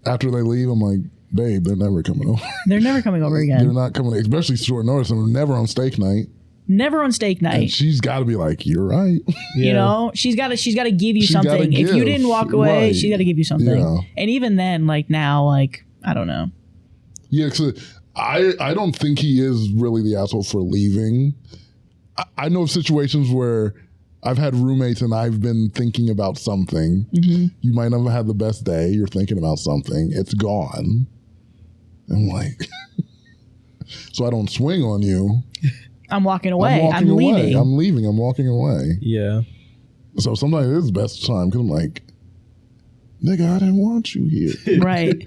after they leave, I'm like, babe, they're never coming over. They're never coming over They're again. not coming, especially short notice. And we're never on steak night. Never on steak And night. she's got to be like, you're right. You know, she's got to give you She's gotta something. If you give, didn't walk away, right. she's got to give you something. Yeah. And even then, like now, like I don't know. Yeah, because I don't think he is really the asshole for leaving. I know of situations where I've had roommates and I've been thinking about something. Mm-hmm. You might not have had the best day. You're thinking about something. It's gone. I'm like, so I don't swing on you. I'm walking away. I'm leaving. I'm leaving. I'm walking away. Yeah. So sometimes it is the best time because I'm like, nigga, I didn't want you here. Right.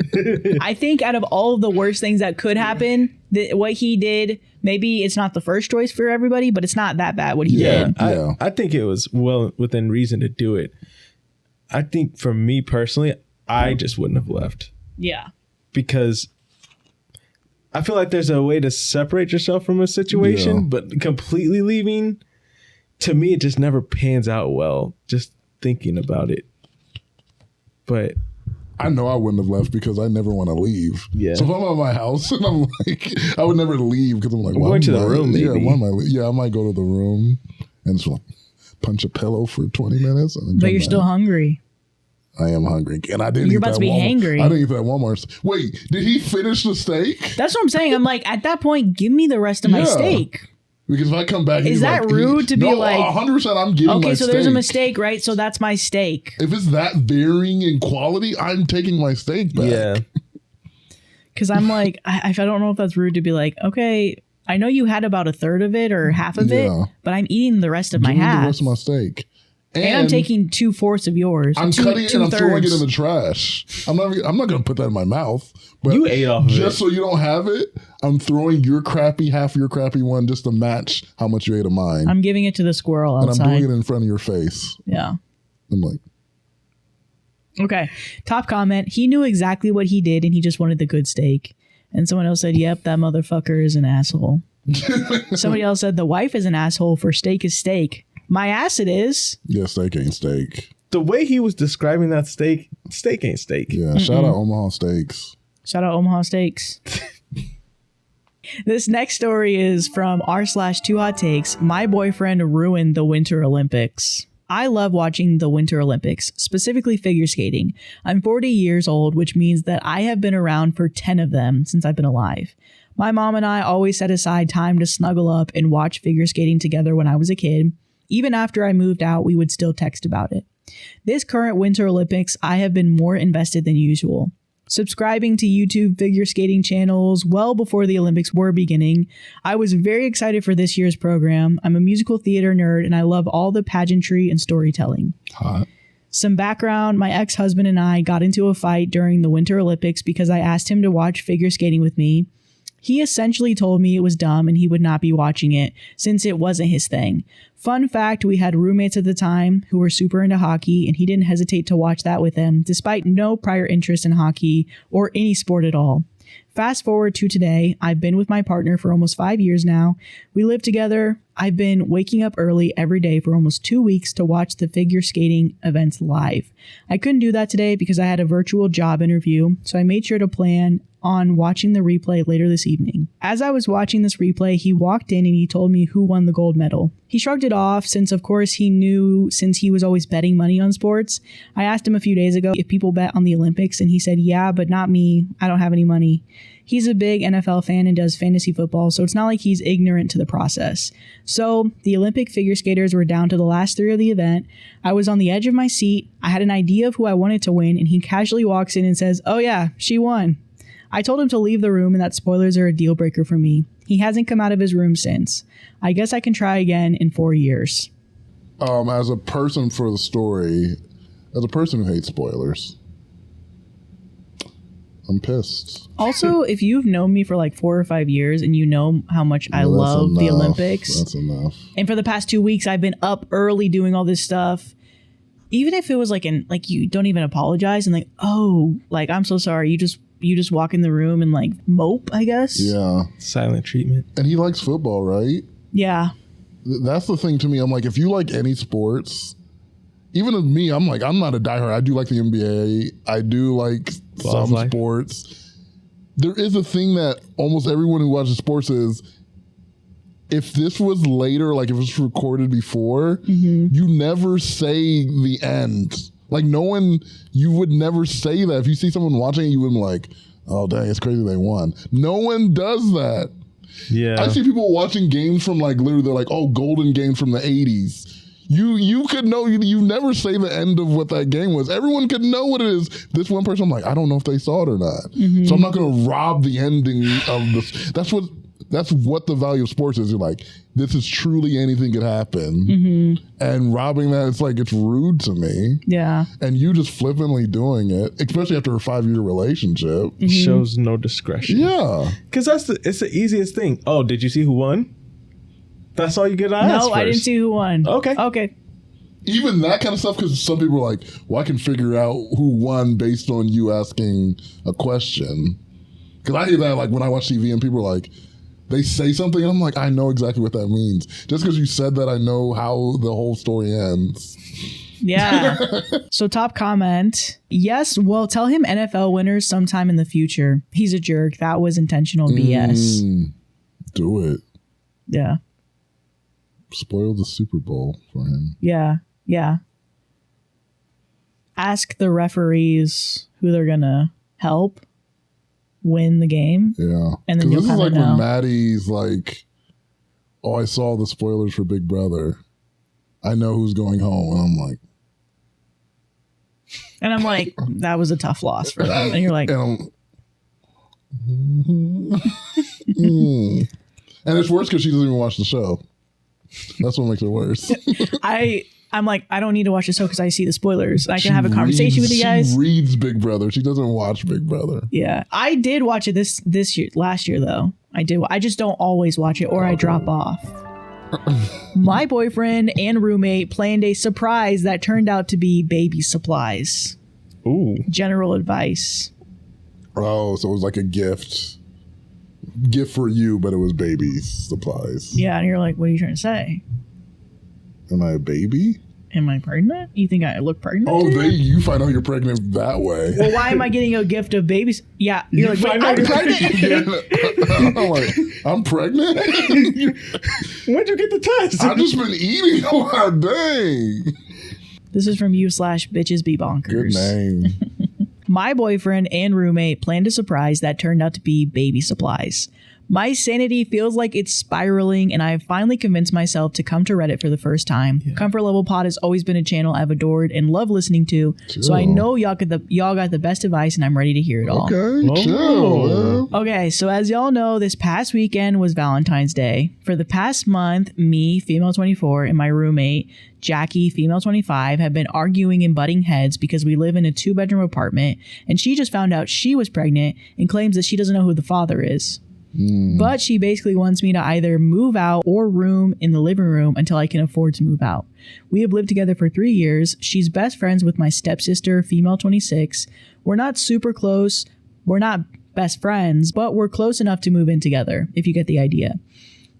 I think out of all of the worst things that could happen, what he did, maybe it's not the first choice for everybody, but it's not that bad what he did. I think it was well within reason to do it. I think for me personally, I just wouldn't have left Yeah. because I feel like there's a way to separate yourself from a situation, Yeah. but completely leaving, to me, it just never pans out well, just thinking about it. But I know I wouldn't have left because I never want to leave. Yeah. So if I'm at my house and I'm like, I would never leave because I'm like, I'm going to the room, Yeah, maybe. why am I? Yeah, I might go to the room and just like punch a pillow for 20 minutes. And then But come you're back. still hungry. I am hungry, and I didn't. You're eat about that to be Walmart. hangry. I didn't eat that Walmart. Wait, did he finish the steak? That's what I'm saying. I'm like, at that point, give me the rest of my Yeah. steak. Because if I come back, he's that like, rude to be no, like, 100%? I'm getting my Okay, so steak. there's a mistake, right? So that's my steak. If it's that varying in quality, I'm taking my steak back. yeah, Because I'm like, I don't know if that's rude to be like, okay, I know you had about a third of it or half of Yeah. it, but I'm eating the rest of my Give me the half. rest of my steak. And I'm taking 2/4 of yours. I'm cutting it and I'm throwing it in two-thirds. the trash. I'm not going to put that in my mouth. But you ate off of just it. so you don't have it, I'm throwing your crappy half of your crappy one just to match how much you ate of mine. I'm giving it to the squirrel and I'm outside. doing it in front of your face. Yeah. I'm like, Okay. Top comment. He knew exactly what he did and he just wanted the good steak. And someone else said, yep, that motherfucker is an asshole. Somebody else said, the wife is an asshole for steak is steak. My ass it is. yeah, steak ain't steak. The way he was describing that steak ain't steak. Yeah, shout out Omaha Steaks. Shout out Omaha Steaks. This next story is from r/2 hot takes. My boyfriend ruined the Winter Olympics. I love watching the Winter Olympics, specifically figure skating. I'm 40 years old, which means that I have been around for 10 of them since I've been alive. My mom and I always set aside time to snuggle up and watch figure skating together when I was a kid. Even after I moved out, we would still text about it. This current Winter Olympics, I have been more invested than usual. Subscribing to YouTube figure skating channels well before the Olympics were beginning. I was very excited for this year's program. I'm a musical theater nerd and I love all the pageantry and storytelling. Hot. Some background, my ex-husband and I got into a fight during the Winter Olympics because I asked him to watch figure skating with me. He essentially told me it was dumb and he would not be watching it since it wasn't his thing. Fun fact, we had roommates at the time who were super into hockey and he didn't hesitate to watch that with them despite no prior interest in hockey or any sport at all. Fast forward to today, I've been with my partner for almost 5 years now. We live together. I've been waking up early every day for almost 2 weeks to watch the figure skating events live. I couldn't do that today because I had a virtual job interview, so I made sure to plan on watching the replay later this evening. As I was watching this replay, he walked in and he told me who won the gold medal. He shrugged it off since of course he knew since he was always betting money on sports. I asked him a few days ago if people bet on the Olympics and he said, yeah, but not me. I don't have any money. He's a big NFL fan and does fantasy football, so it's not like he's ignorant to the process. So the Olympic figure skaters were down to the last 3 of the event. I was on the edge of my seat. I had an idea of who I wanted to win and he casually walks in and says, oh yeah, she won. I told him to leave the room and that spoilers are a deal breaker for me. He hasn't come out of his room since. I guess I can try again in 4 years. As a person for the story, as a person who hates spoilers, I'm pissed. Also, if you've known me for like 4 or 5 years and you know how much I love the Olympics. That's enough. And for the past 2 weeks, I've been up early doing all this stuff. Even if it was like you don't even apologize and like, oh, like, I'm so sorry. You just walk in the room and like mope, I guess. Yeah. Silent treatment. And he likes football, right? Yeah. That's the thing to me. I'm like, if you like any sports, even with me, I'm like, I'm not a diehard. I do like the NBA. I do like some sports. There is a thing that almost everyone who watches sports is, if this was later, like if it was recorded before, you never say the end. Like no one, you would never say that. If you see someone watching it, you wouldn't be like, oh dang, it's crazy they won. No one does that. Yeah. I see people watching games from like literally they're like, oh, golden games from the 80s. You could know, you never say the end of what that game was. Everyone could know what it is. This one person, I'm like, I don't know if they saw it or not. So I'm not going to rob the ending of this. That's what the value of sports is. You're like, this is truly anything could happen. And robbing that, it's like, it's rude to me. Yeah. And you just flippantly doing it, especially after a 5-year relationship. Shows no discretion. Yeah. Because it's the easiest thing. Oh, did you see who won? That's all you get to ask No, first. I didn't see who won. Okay. Even that kind of stuff, because some people are like, well, I can figure out who won based on you asking a question. Because I hear that like when I watch TV and people are like, they say something and I'm like, I know exactly what that means. Just because you said that, I know how the whole story ends. Yeah. So top comment. Yes, well, tell him NFL winners sometime in the future. He's a jerk. That was intentional BS. Do it. Yeah. Spoil the Super Bowl for him. Yeah. Yeah. Ask the referees who they're going to help win the game. Yeah. And then you'll this is like know. when Maddie's like, oh, I saw the spoilers for Big Brother. I know who's going home. And I'm like, that was a tough loss for them. And you're like, and it's worse because she doesn't even watch the show. That's what makes it worse. I'm like, I don't need to watch the show because I see the spoilers. I can have a conversation with you guys. She reads Big Brother. She doesn't watch Big Brother. Yeah. I did watch it this year, last year though. I did. I just don't always watch it or I drop off. My boyfriend and roommate planned a surprise that turned out to be baby supplies. Ooh. General advice. Oh, so it was like a gift. Gift for you, but it was baby supplies. Yeah, and you're like, what are you trying to say? Am I a baby? Am I pregnant? You think I look pregnant? Oh, you find out you're pregnant that way. Well, why am I getting a gift of babies? Yeah, you're like, wait, I'm pregnant? I'm like, I'm pregnant? When'd you get the test? I've just been eating a lot. Dang. This is from you/bitches be bonkers. Good name. My boyfriend and roommate planned a surprise that turned out to be baby supplies. My sanity feels like it's spiraling, and I have finally convinced myself to come to Reddit for the first time. Yeah. Comfort Level Pod has always been a channel I've adored and love listening to, so I know y'all got the best advice, and I'm ready to hear it all. Okay, chill. Okay, so as y'all know, this past weekend was Valentine's Day. For the past month, me, female 24, and my roommate, Jackie, female 25, have been arguing and butting heads because we live in a 2-bedroom apartment, and she just found out she was pregnant and claims that she doesn't know who the father is. But she basically wants me to either move out or room in the living room until I can afford to move out. We have lived together for 3 years. She's best friends with my stepsister, female 26. We're not super close. We're not best friends, but we're close enough to move in together, if you get the idea.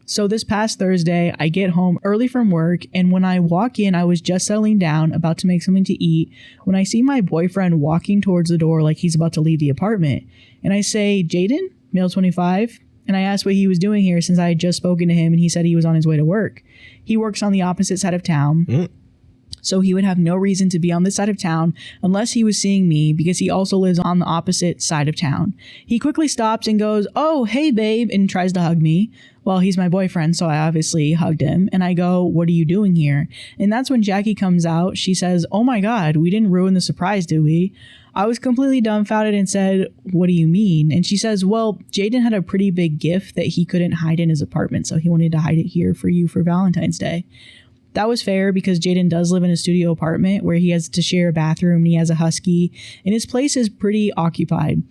So this past Thursday, I get home early from work, and when I walk in, I was just settling down, about to make something to eat, when I see my boyfriend walking towards the door like he's about to leave the apartment. And I say, Jaden? Male 25, and I asked what he was doing here since I had just spoken to him, and he said he was on his way to work. He works on the opposite side of town, so he would have no reason to be on this side of town unless he was seeing me, because he also lives on the opposite side of town. He quickly stops and goes, "Oh, hey babe," and tries to hug me. Well, he's my boyfriend, so I obviously hugged him, and I go, "What are you doing here?" And that's when Jackie comes out. She says, "Oh my God, we didn't ruin the surprise, did we?" I was completely dumbfounded and said, "What do you mean?" And she says, "Well, Jaden had a pretty big gift that he couldn't hide in his apartment, so he wanted to hide it here for you for Valentine's Day." That was fair because Jaden does live in a studio apartment where he has to share a bathroom, and he has a husky, and his place is pretty occupied.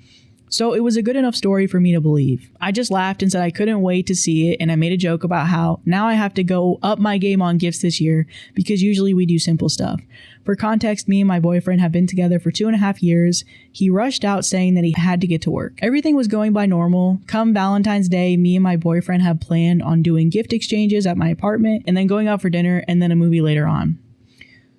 So it was a good enough story for me to believe. I just laughed and said I couldn't wait to see it, and I made a joke about how now I have to go up my game on gifts this year because usually we do simple stuff. For context, me and my boyfriend have been together for 2.5 years. He rushed out saying that he had to get to work. Everything was going by normal. Come Valentine's Day, me and my boyfriend have planned on doing gift exchanges at my apartment and then going out for dinner and then a movie later on.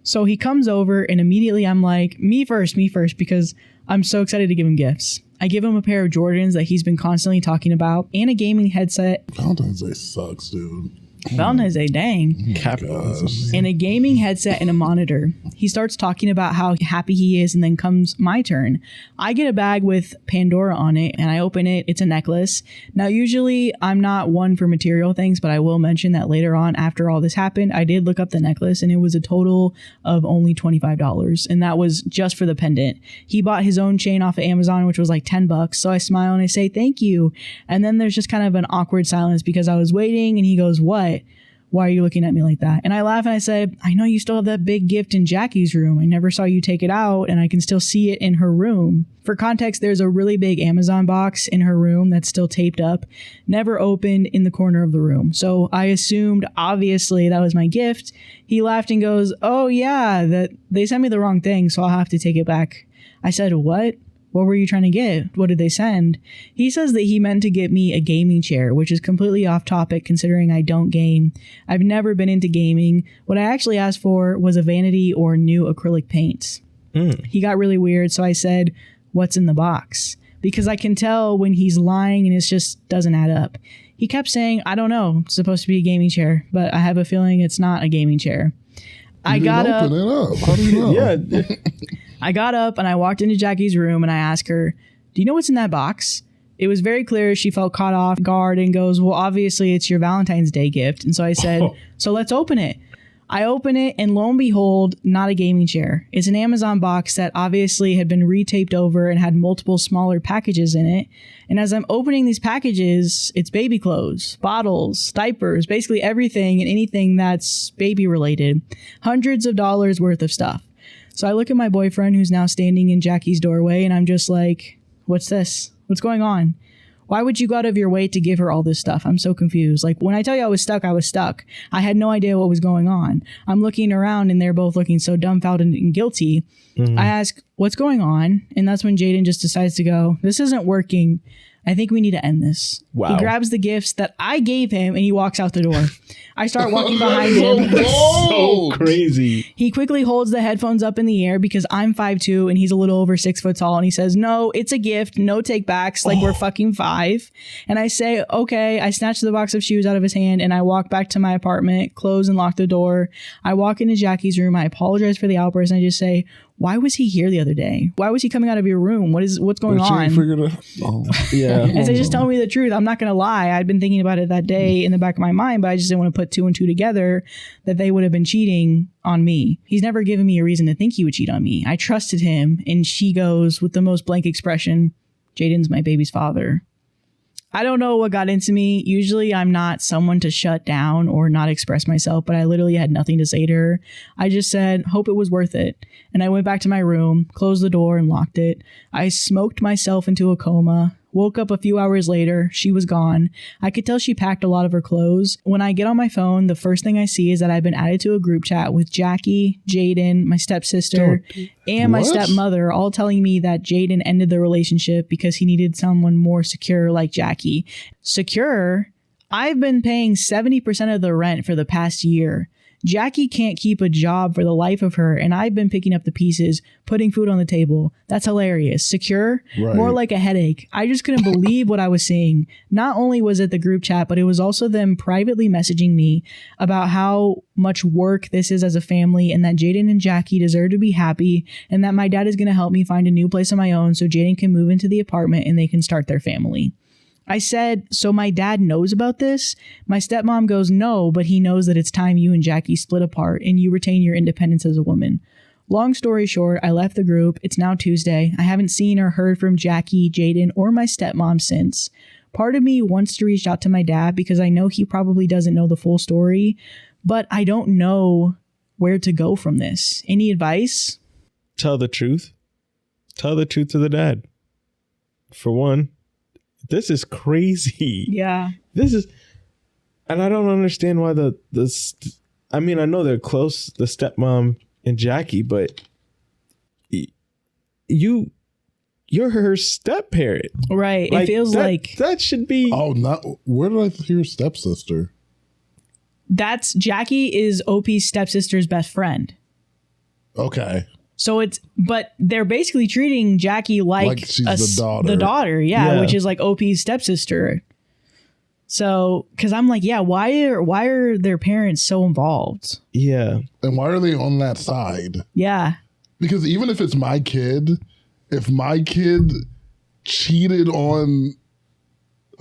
So he comes over and immediately I'm like, me first, because I'm so excited to give him gifts. I give him a pair of Jordans that he's been constantly talking about and a gaming headset. Valentine's Day sucks, dude. Valentine's Day, dang. Capitalism. And a gaming headset and a monitor. He starts talking about how happy he is, and then comes my turn. I get a bag with Pandora on it, and I open it. It's a necklace. Now, usually I'm not one for material things, but I will mention that later on, after all this happened, I did look up the necklace, and it was a total of only $25, and that was just for the pendant. He bought his own chain off of Amazon, which was like $10, so I smile and I say, "Thank you." And then there's just kind of an awkward silence because I was waiting, and he goes, "What? Why are you looking at me like that?" And I laugh and I say, "I know you still have that big gift in Jackie's room. I never saw you take it out, and I can still see it in her room." For context, there's a really big Amazon box in her room that's still taped up, never opened, in the corner of the room. So I assumed, obviously, that was my gift. He laughed and goes, "Oh yeah, that they sent me the wrong thing, so I'll have to take it back." I said, "What? What were you trying to get? What did they send?" He says that he meant to get me a gaming chair, which is completely off topic considering I don't game. I've never been into gaming. What I actually asked for was a vanity or new acrylic paints. He got really weird, so I said, "What's in the box?" Because I can tell when he's lying and it just doesn't add up. He kept saying, "I don't know, it's supposed to be a gaming chair, but I have a feeling it's not a gaming chair." I got up. Open it up. How do you know? Yeah. I got up and I walked into Jackie's room and I asked her, "Do you know what's in that box?" It was very clear she felt caught off guard and goes, "Well, obviously it's your Valentine's Day gift." And so I said, "So let's open it." I open it and lo and behold, not a gaming chair. It's an Amazon box that obviously had been retaped over and had multiple smaller packages in it. And as I'm opening these packages, it's baby clothes, bottles, diapers, basically everything and anything that's baby related. Hundreds of dollars worth of stuff. So I look at my boyfriend who's now standing in Jackie's doorway and I'm just like, "What's this? What's going on? Why would you go out of your way to give her all this stuff?" I'm so confused. Like when I tell you I was stuck, I was stuck. I had no idea what was going on. I'm looking around and they're both looking so dumbfounded and guilty. I ask, what's going on? And that's when Jaden just decides to go, this isn't working. I think we need to end this. Wow. He grabs the gifts that I gave him and he walks out the door. I start walking behind him. So crazy. He quickly holds the headphones up in the air because I'm 5'2" and he's a little over 6 foot tall. And he says, no, it's a gift. No take backs. Like we're fucking 5. And I say, okay. I snatch the box of shoes out of his hand and I walk back to my apartment, close and lock the door. I walk into Jackie's room. I apologize for the outburst. And I just say, why was he here the other day? Why was he coming out of your room? What's going on? Figured it out. Oh. Yeah. And so just tell me the truth. I'm not going to lie. I'd been thinking about it that day in the back of my mind, but I just didn't want to put 2 and 2 together that they would have been cheating on me. He's never given me a reason to think he would cheat on me. I trusted him. And she goes with the most blank expression, Jaden's my baby's father. I don't know what got into me. Usually I'm not someone to shut down or not express myself, but I literally had nothing to say to her. I just said, hope it was worth it. And I went back to my room, closed the door and locked it. I smoked myself into a coma. Woke up a few hours later. She was gone. I could tell she packed a lot of her clothes. When I get on my phone, the first thing I see is that I've been added to a group chat with Jackie, Jaden, my stepsister, and my stepmother, all telling me that Jaden ended the relationship because he needed someone more secure like Jackie. Secure? I've been paying 70% of the rent for the past year. Jackie can't keep a job for the life of her, and I've been picking up the pieces, putting food on the table. That's hilarious. Secure? Right. More like a headache. I just couldn't believe what I was seeing. Not only was it the group chat, but it was also them privately messaging me about how much work this is as a family and that Jaden and Jackie deserve to be happy and that my dad is going to help me find a new place of my own so Jaden can move into the apartment and they can start their family. I said, so my dad knows about this? My stepmom goes, no, but he knows that it's time you and Jackie split apart and you retain your independence as a woman. Long story short, I left the group. It's now Tuesday. I haven't seen or heard from Jackie, Jaden, or my stepmom since. Part of me wants to reach out to my dad because I know he probably doesn't know the full story, but I don't know where to go from this. Any advice? Tell the truth. Tell the truth to the dad. For one. This is crazy. Yeah. This is, and I don't understand why I mean, I know they're close, the stepmom and Jackie, but you're her step parent. Right. Like, it feels like that should be. Oh, not where did I hear stepsister? That's Jackie is OP's stepsister's best friend. Okay. So but they're basically treating Jackie like she's the daughter. The daughter, yeah, which is like OP's stepsister. So, because I'm like, yeah, why are their parents so involved? Yeah. And why are they on that side? Yeah. Because even if it's my kid, if my kid cheated on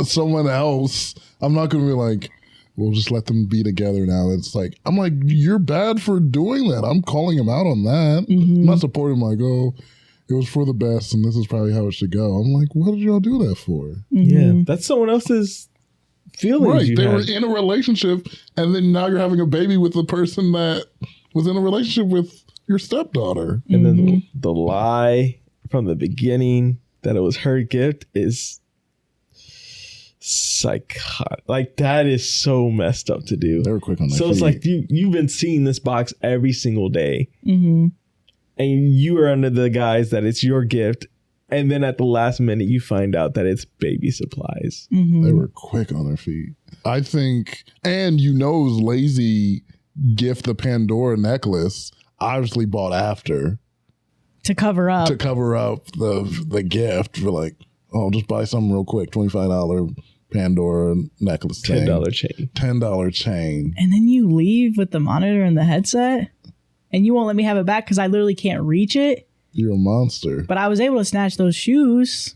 someone else, I'm not going to be like, we'll just let them be together now. It's like, I'm like, you're bad for doing that. I'm calling him out on that. I'm not supporting him like, oh, it was for the best and this is probably how it should go. I'm like, what did y'all do that for? Yeah, that's someone else's feelings. Right. They were in a relationship and then now you're having a baby with the person that was in a relationship with your stepdaughter. And then the lie from the beginning that it was her gift is psychotic. Like, that is so messed up to do. They were quick on their So feet. it's like you've been seeing this box every single day, and you are under the guise that it's your gift, and then at the last minute you find out that it's baby supplies. They were quick on their feet. I think, and it was lazy gift the Pandora necklace, obviously bought after To cover up. the gift for like, oh, just buy something real quick, $25 Pandora necklace thing. $10 chain. $10 chain. And then you leave with the monitor and the headset and you won't let me have it back because I literally can't reach it. You're a monster. But I was able to snatch those shoes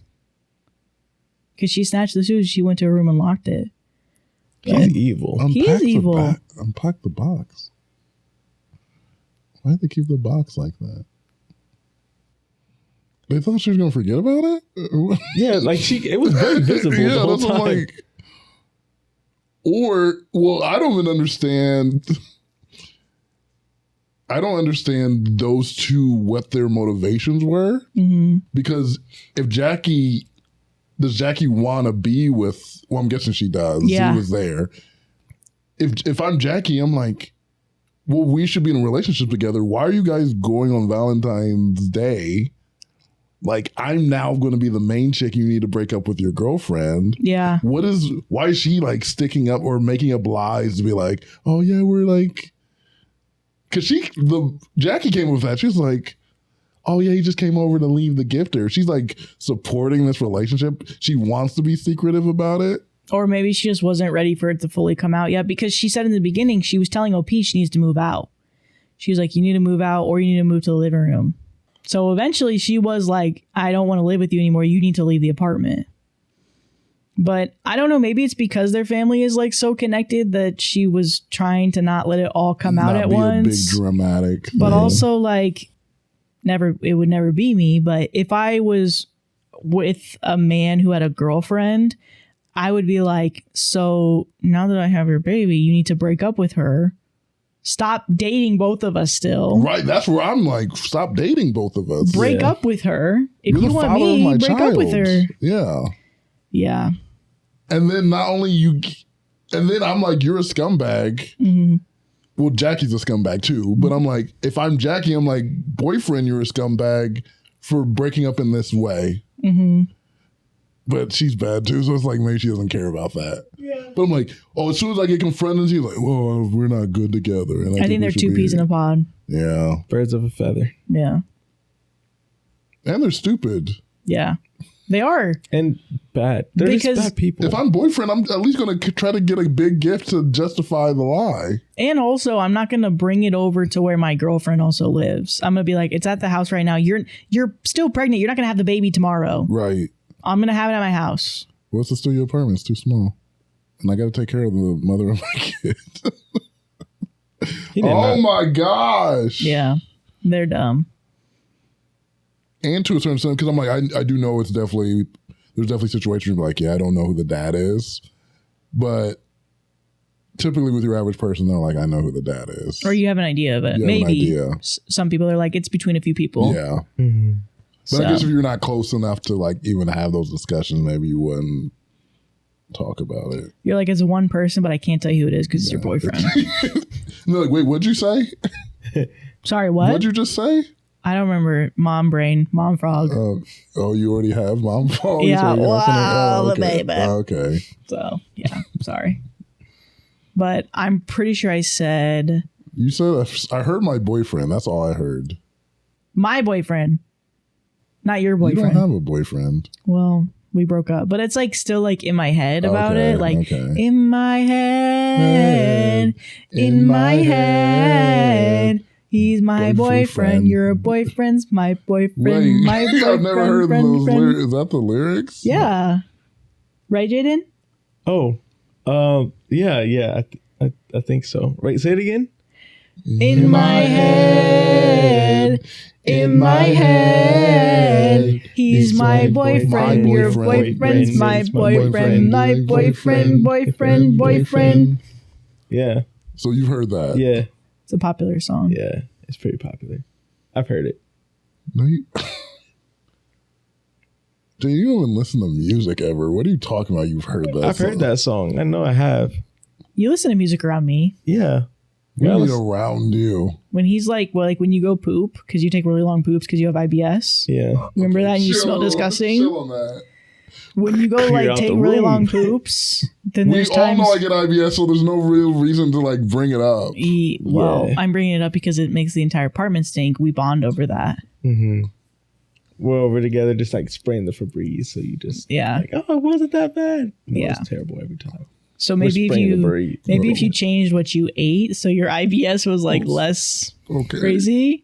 because she snatched the shoes. She went to her room and locked it. He's evil. He is evil. Unpack the box. Why'd they keep the box like that? They thought she was going to forget about it? Yeah, like it was very visible the whole that's time. like. I don't even understand. I don't understand those two, what their motivations were. Because if does Jackie want to be with, well, I'm guessing she does. Yeah. He was there. If I'm Jackie, I'm like, well, we should be in a relationship together. Why are you guys going on Valentine's Day like, I'm now going to be the main chick. You need to break up with your girlfriend. Yeah. Why is she like sticking up or making up lies to be like, oh yeah, we're like, because Jackie came with that. She's like, oh yeah, he just came over to leave the gifter. She's like supporting this relationship. She wants to be secretive about it. Or maybe she just wasn't ready for it to fully come out yet, because she said in the beginning, she was telling OP she needs to move out. She was like, you need to move out or you need to move to the living room. So eventually she was like, I don't want to live with you anymore. You need to leave the apartment. But I don't know. Maybe it's because their family is like so connected that she was trying to not let it all come out at once. A big dramatic. But thing. also like, it would never be me. But if I was with a man who had a girlfriend, I would be like, so now that I have your baby, you need to break up with her. Stop dating both of us still. Right. That's where I'm like, stop dating both of us. Break up with her. If You're you want me, break up with her. Yeah. Yeah. And then not only you, and then I'm like, you're a scumbag. Mm-hmm. Well, Jackie's a scumbag too. But I'm like, if I'm Jackie, I'm like, boyfriend, you're a scumbag for breaking up in this way. Mm-hmm. But she's bad too, so it's like maybe she doesn't care about that. Yeah. But I'm like, oh, as soon as I get confronted, she's like, well, we're not good together. And I think they're two peas in a pod. Yeah. Birds of a feather. Yeah. And they're stupid. Yeah. They are. And bad. They're just bad people. If I'm boyfriend, I'm at least going to try to get a big gift to justify the lie. And also, I'm not going to bring it over to where my girlfriend also lives. I'm going to be like, it's at the house right now. You're still pregnant. You're not going to have the baby tomorrow. Right. I'm going to have it at my house. What's the studio apartment? It's too small. And I got to take care of the mother of my kid. Oh my gosh. Yeah. They're dumb. And to a certain extent, because I'm like, I do know there's definitely situations where like, yeah, I don't know who the dad is. But typically with your average person, they're like, I know who the dad is. Or you have an idea of it. Maybe. Some people are like, it's between a few people. Yeah. Mm-hmm. But I guess if you're not close enough to like even have those discussions, maybe you wouldn't talk about it. You're like, it's one person, but I can't tell you who it is because it's your boyfriend. And they're like, wait, what'd you say? Sorry, what? What'd you just say? I don't remember. Mom brain, mom frog. Oh, you already have mom frog? Yeah, wow, the baby. Okay. So, yeah, sorry. But I'm pretty sure I said... You said, I heard my boyfriend. That's all I heard. My boyfriend. Not your boyfriend. You don't have a boyfriend. Well, we broke up. But it's like still like in my head about it. Like, in my head, in my head. He's my boyfriend. Your boyfriend's my boyfriend. Wait, my boyfriend. I've never heard of those lyrics. Is that the lyrics? Yeah. Right, Jaden? Oh, yeah. I think so. Right, say it again. In my head. In my head, he's my boyfriend. Your boyfriend's my boyfriend. My boyfriend. Yeah. So you've heard that? Yeah. It's a popular song. Yeah, it's pretty popular. I've heard it. No, you don't even listen to music ever. What are you talking about? You've heard that I've heard that song. I know I have. You listen to music around me. Yeah. Really around you. When he's like, well, like when you go poop, because you take really long poops because you have IBS. Yeah. Remember that and you smell disgusting? Chill on that. When you go like take really long poops, then there's times... We all know I get IBS, so there's no real reason to like bring it up. Well, I'm bringing it up because it makes the entire apartment stink. We bond over that. Mm-hmm. We're over together just like spraying the Febreze, so you just like, oh, it wasn't that bad. No, yeah. It's terrible every time. So maybe if you changed what you ate, so your IBS was like less crazy,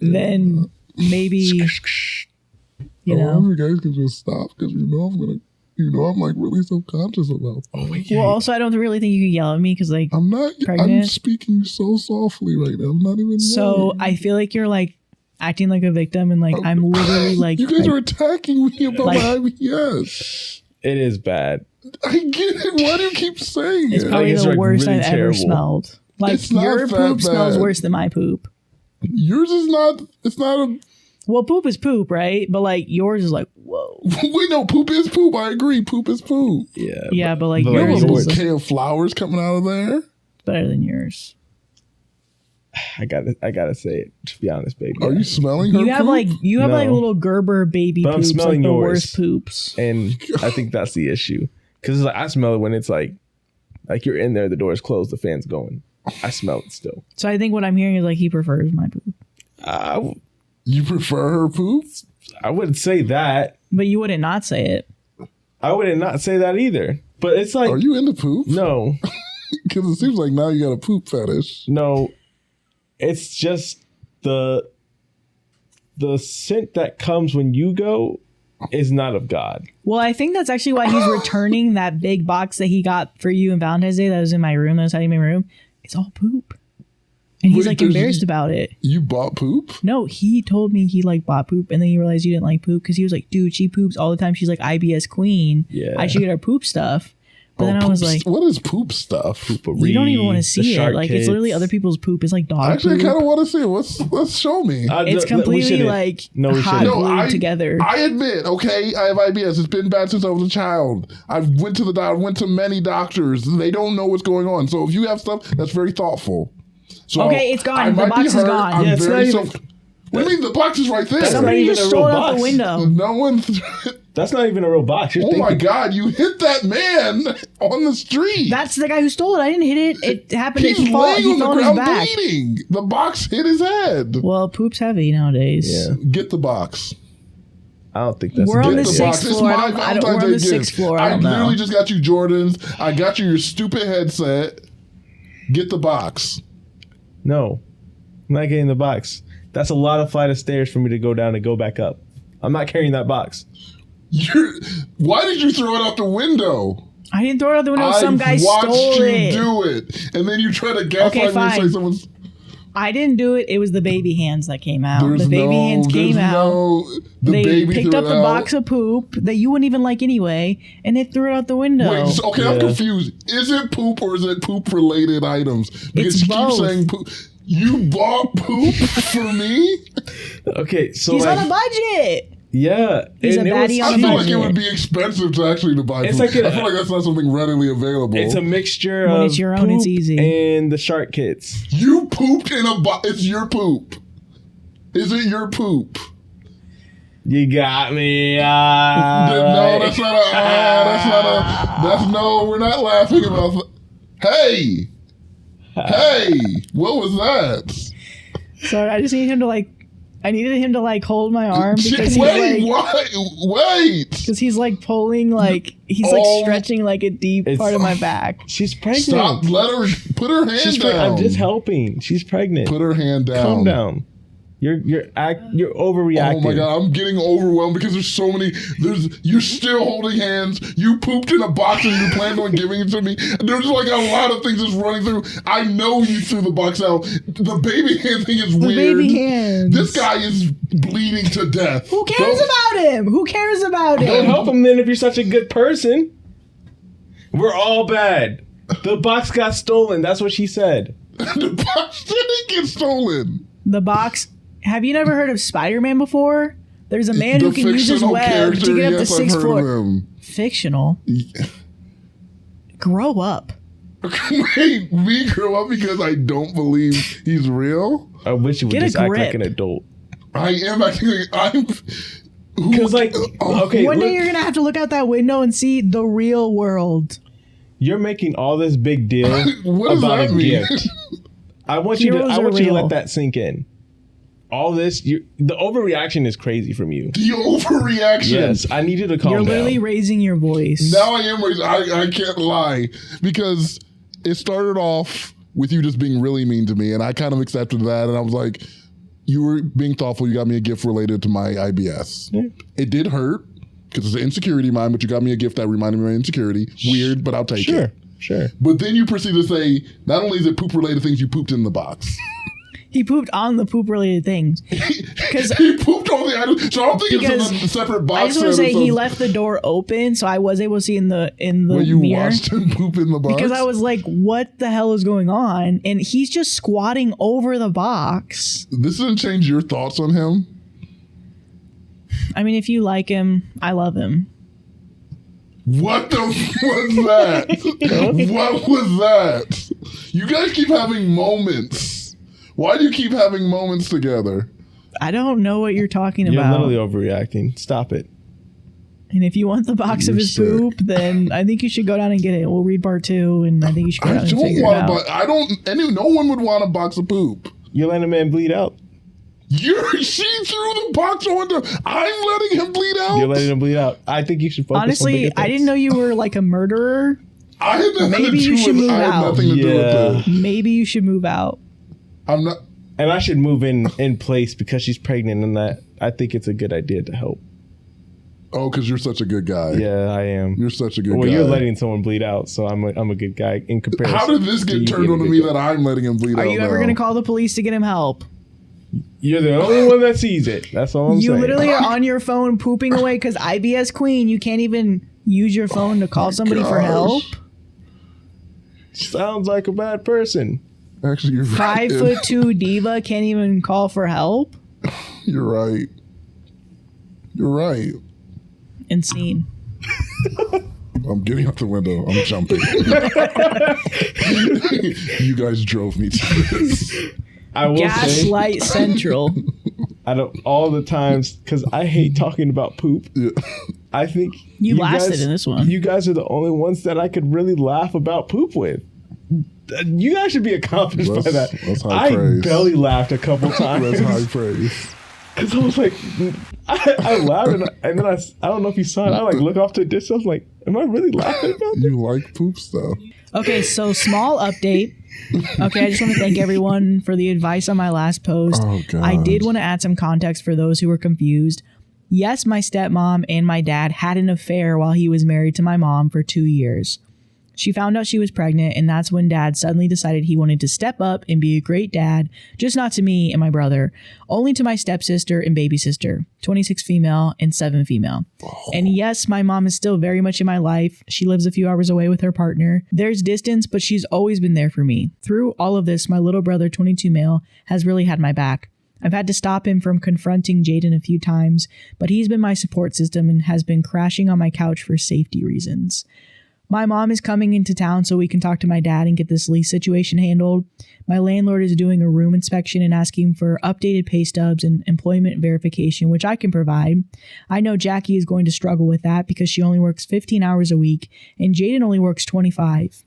then maybe you know. You guys can just stop because I'm like really self-conscious about that. Well, also I don't really think you can yell at me because like I'm not. Pregnant. I'm speaking so softly right now. I'm not even. So yelling. I feel like you're like acting like a victim and like I'm literally like you guys are attacking me about my IBS. It is bad. I get it. Why do you keep saying it's it? probably the worst really I've ever smelled. Like your poop smells worse than my poop. Yours is not. It's not a. Well, poop is poop, right? But like yours is like, whoa. We know poop is poop. I agree. Poop is poop. Yeah. Yeah, but like yours is a bouquet of flowers coming out of there. Better than yours. I gotta say it. To be honest, baby. Are you smelling her You have poop? like No. little Gerber baby But I'm poops, smelling like the yours. worst poops. And I think that's the issue. Because like, I smell it when it's like you're in there, the door's closed, the fan's going. I smell it still. So I think what I'm hearing is like he prefers my poop. You prefer her poop? I wouldn't say that. But you wouldn't not say it. I wouldn't not say that either. But it's like, Are you into poop? no, Because it seems like now you got a poop fetish. no. It's just the scent that comes when you go is not of God. Well, I think that's actually why he's returning that big box that he got for you on Valentine's Day that was in my room, that was hiding in my room. It's all poop. And he's Wait, like there's- embarrassed about it. You bought poop? No, he told me he like bought poop and then he realized you didn't like poop because he was like, dude, she poops all the time. She's like IBS queen. Yeah. I should get her poop stuff. But then I was like, what is poop stuff? you don't even want to see it. Like it's literally other people's poop. It's like dog Actually, poop. I kind of want to see it. Let's show me. It's completely like No, we hot shouldn't. glued together. I admit, okay, I have IBS. It's been bad since I was a child. I went to many doctors. They don't know what's going on. So if you have stuff, that's very thoughtful. So Okay, it's gone. I The might box be is hurt. gone. I'm Yeah, it's very not even- What do you mean? The box is right there. Somebody even just a stole real it out the box. window. No one. That's not even a real box. You're Oh thinking, my God! You hit that man on the street. That's the guy who stole it. I didn't hit it. It happened. He's He fell laying on the on his ground back. bleeding. The box hit his head. Well, poop's heavy nowadays. Yeah. Get the box. I don't think that's We're a on good the Get idea. the sixth box. It's floor. my I don't- Valentine's we're on Day the sixth gift. floor. I don't know. literally just got you Jordans. I got you your stupid headset. Get the box. No, I'm not getting the box. That's a lot of flight of stairs for me to go down and go back up. I'm not carrying that box. Why did you throw it out the window? I didn't throw it out the window. Some guy watched stole you it. do it, and then you try to gaslight me and fine. say someone's. I didn't do it. It was the baby hands that came out. There's The baby hands came out. The They baby picked threw up it the out. box of poop that you wouldn't even like anyway, and they threw it out the window. Wait, so, okay, I'm Yeah. confused. Is it poop or is it poop related items? Because It's you both. keep saying poop. You bought poop for me? Okay, so He's like, on a budget. yeah, He's and a it baddie was- on I a feel budget. like it would be expensive to actually buy It's poop. like I feel like that's not something readily available. It's a mixture When of it's your own, it's poop easy. and the shark kits. You pooped in a box. It's your poop. Is it your poop? You got me. No, that's not a. That's no. We're not laughing about. Hey, what was that? So I just need him to like. I needed him to like hold my arm because Wait, he's like. wait. Because he's like pulling, like he's Oh. like stretching like a deep It's- part of my back. She's pregnant. Stop. Let her put her hand She's down. pregnant. I'm just helping. She's pregnant. Put her hand down. Calm down. You're overreacting. Oh my God, I'm getting overwhelmed because there's so many. You're still holding hands. You pooped in a box and you planned on giving it to me. There's like a lot of things that's running through. I know you threw the box out. The baby hand thing is The weird. baby hands. This guy is bleeding to death. Who cares about him? Who cares about Don't him? help him then if you're such a good person. We're all bad. The box got stolen. That's what she said. The box didn't get stolen. The box. Have you never heard of Spider-Man before? There's a man The who can use his fictional web character, to get up to yes, I've 6th heard floor. of him. Fictional. Grow up. Wait, me grow up because I don't believe he's real? I wish you would Get a just act grip. like an adult. I am actually. I'm. Because like, okay, One day look, you're gonna have to look out that window and see the real world. you're making all this big deal What does about that a mean? gift. I want you Heroes to are real. let that sink in. All this, the overreaction is crazy from you. The overreaction. Yes, I need you to calm You're down. literally raising your voice. Now I am. I can't lie because it started off with you just being really mean to me, and I kind of accepted that, and I was like, "You were being thoughtful. You got me a gift related to my IBS. Yeah. It did hurt because it's an insecurity of mine, but you got me a gift that reminded me of my insecurity. Weird, but I'll take it. Sure. But then you proceed to say, not only is it poop related things, you pooped in the box. He pooped on the poop related things. Because He pooped on the item, so I don't think it's Because in a separate box. I just want to that say it he says- left the door open, so I was able to see in the When you mirror. watched him poop in the box. Because I was like, what the hell is going on? And he's just squatting over the box. This doesn't change your thoughts on him. I mean, if you like him, I love him. What the was that? What was that? You guys keep having moments Why do you keep having moments together? I don't know what you're talking You're about. literally overreacting. Stop it. And if you want the box of You're his sick. poop, then I think you should go down and get it. We'll read part 2, and I think you should go I down and don't figure it want out. I don't. No one would want a box of poop. You're letting a man bleed out. She threw the box on the. I'm letting him bleed out. You're letting him bleed out. I think you should focus on Honestly, bigger I things. didn't know you were like a murderer. I had nothing Maybe to you do should with. move I had out. nothing to do Yeah. with it. Maybe you should move out. I'm not. And I should move in place because she's pregnant, and that I think it's a good idea to help. Oh, because you're such a good guy. Yeah, I am. You're such a good Well, guy. you're letting someone bleed out, so I'm a good guy in comparison. How did this to get you turned being a on to good me guy. that I'm letting him bleed Are out you ever now? going to call the police to get him help? You're the only one that sees it. That's all I'm You saying. literally are on your phone pooping away because IBS Queen, you can't even use your phone to call somebody for gosh. help. Sounds like a bad person. Actually, you're right. 5'2" diva can't even call for help. You're right. You're right. Insane. I'm getting out the window. I'm jumping. You guys drove me to this. I will say, Gaslight Central. I don't all the times because I hate talking about poop. Yeah. I think You lasted guys, in this one. You guys are the only ones that I could really laugh about poop with. You guys should be accomplished by that. That's high I praise. belly laughed a couple times That's high praise. because I was like, I laughed and then I don't know if you saw it. I like look off to the distance. I was like, am I really laughing about that? You like poop stuff. Okay, so small update. Okay, I just want to thank everyone for the advice on my last post. Oh, God. I did want to add some context for those who were confused. Yes, my stepmom and my dad had an affair while he was married to my mom for 2 years. She found out she was pregnant, and that's when dad suddenly decided he wanted to step up and be a great dad, just not to me and my brother, only to my stepsister and baby sister, 26 female and 7 female. And yes, my mom is still very much in my life. She lives a few hours away with her partner. There's distance, but she's always been there for me. Through all of this, my little brother, 22 male, has really had my back. I've had to stop him from confronting Jaden a few times, but he's been my support system and has been crashing on my couch for safety reasons. My mom is coming into town so we can talk to my dad and get this lease situation handled. My landlord is doing a room inspection and asking for updated pay stubs and employment verification, which I can provide. I know Jackie is going to struggle with that because she only works 15 hours a week and Jaden only works 25.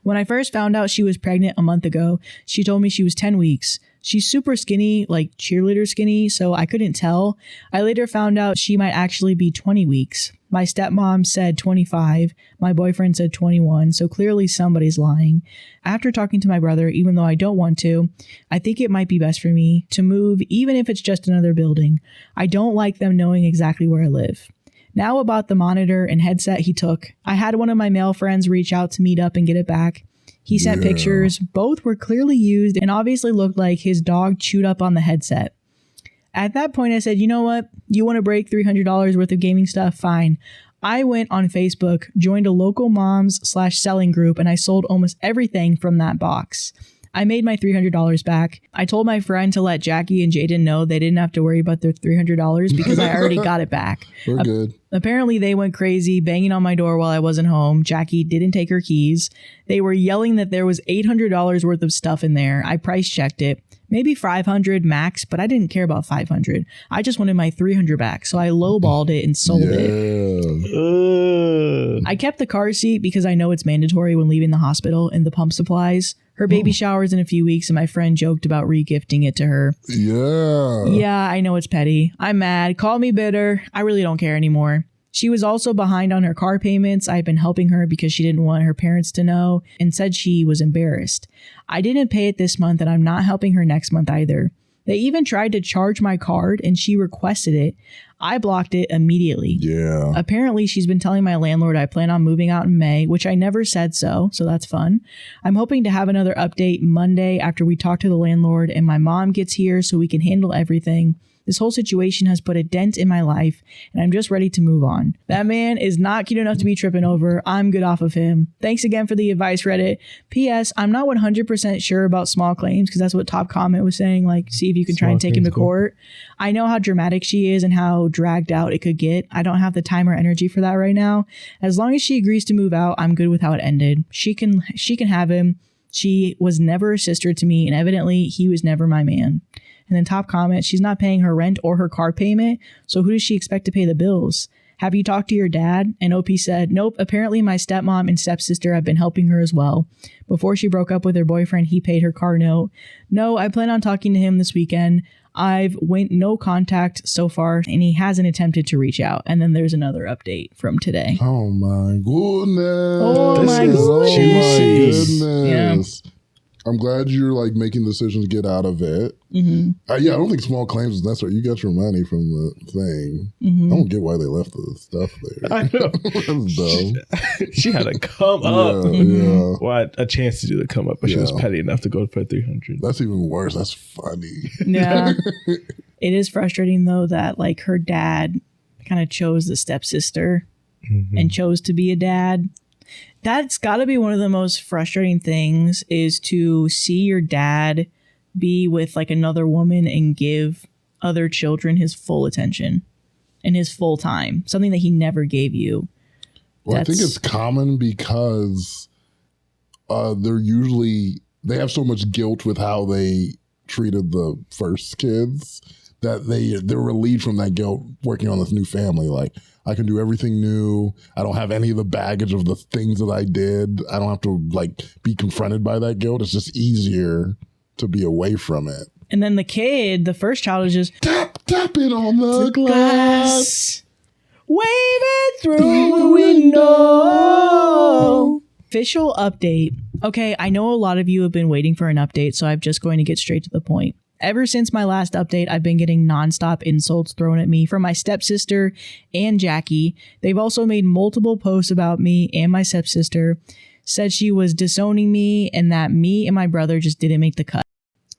When I first found out she was pregnant a month ago, she told me she was 10 weeks. She's super skinny, like cheerleader skinny, so I couldn't tell. I later found out she might actually be 20 weeks. My stepmom said 25. My boyfriend said 21, so clearly somebody's lying. After talking to my brother, even though I don't want to, I think it might be best for me to move, even if it's just another building. I don't like them knowing exactly where I live. Now about the monitor and headset he took. I had one of my male friends reach out to meet up and get it back. He sent pictures. Both were clearly used and obviously looked like his dog chewed up on the headset. At that point, I said, you know what? You want to break $300 worth of gaming stuff? Fine. I went on Facebook, joined a local moms/selling group, and I sold almost everything from that box. I made my $300 back. I told my friend to let Jackie and Jaden know they didn't have to worry about their $300 because I already got it back. We're good. Apparently, they went crazy, banging on my door while I wasn't home. Jackie didn't take her keys. They were yelling that there was $800 worth of stuff in there. I price checked it. Maybe $500 max, but I didn't care about $500. I just wanted my $300 back, so I lowballed it and sold it. I kept the car seat because I know it's mandatory when leaving the hospital and the pump supplies. Her baby shower's in a few weeks, and my friend joked about regifting it to her. Yeah. Yeah, I know it's petty. I'm mad. Call me bitter. I really don't care anymore. She was also behind on her car payments. I've been helping her because she didn't want her parents to know and said she was embarrassed. I didn't pay it this month and I'm not helping her next month either. They even tried to charge my card and she requested it. I blocked it immediately. Yeah. Apparently, she's been telling my landlord I plan on moving out in May, which I never said so that's fun. I'm hoping to have another update Monday after we talk to the landlord and my mom gets here so we can handle everything. This whole situation has put a dent in my life, and I'm just ready to move on. That man is not cute enough to be tripping over. I'm good off of him. Thanks again for the advice, Reddit. P.S. I'm not 100% sure about small claims because that's what top comment was saying. Like, see if you can try and take him to court. I know how dramatic she is and how dragged out it could get. I don't have the time or energy for that right now. As long as she agrees to move out, I'm good with how it ended. She can have him. She was never a sister to me, and evidently he was never my man. And then top comment, she's not paying her rent or her car payment, so who does she expect to pay the bills? Have you talked to your dad? And OP said, nope, apparently my stepmom and stepsister have been helping her as well. Before she broke up with her boyfriend, he paid her car note. No, I plan on talking to him this weekend. I've went no contact so far, and he hasn't attempted to reach out. And then there's another update from today. Oh my goodness. Oh my goodness. Yeah. I'm glad you're like making decisions to get out of it. Mm-hmm. I don't think small claims is necessary. You got your money from the thing. Mm-hmm. I don't get why they left the stuff there. I know. That's dumb. She had a come up. Yeah. Well, a chance to do the come up, but she was petty enough to go for 300. That's even worse. That's funny. Yeah. It is frustrating though that like her dad kind of chose the stepsister and chose to be a dad. That's got to be one of the most frustrating things, is to see your dad be with like another woman and give other children his full attention and his full time, something that he never gave you. Well, I think it's common because they have so much guilt with how they treated the first kids that they're relieved from that guilt working on this new family. Like, I can do everything new. I don't have any of the baggage of the things that I did. I don't have to like be confronted by that guilt. It's just easier to be away from it. And then the kid, the first child, is just tapping on the glass, waving through the window. Official update. Okay, I know a lot of you have been waiting for an update, so I'm just going to get straight to the point. Ever since my last update, I've been getting nonstop insults thrown at me from my stepsister and Jackie. They've also made multiple posts about me and my stepsister, said she was disowning me and that me and my brother just didn't make the cut.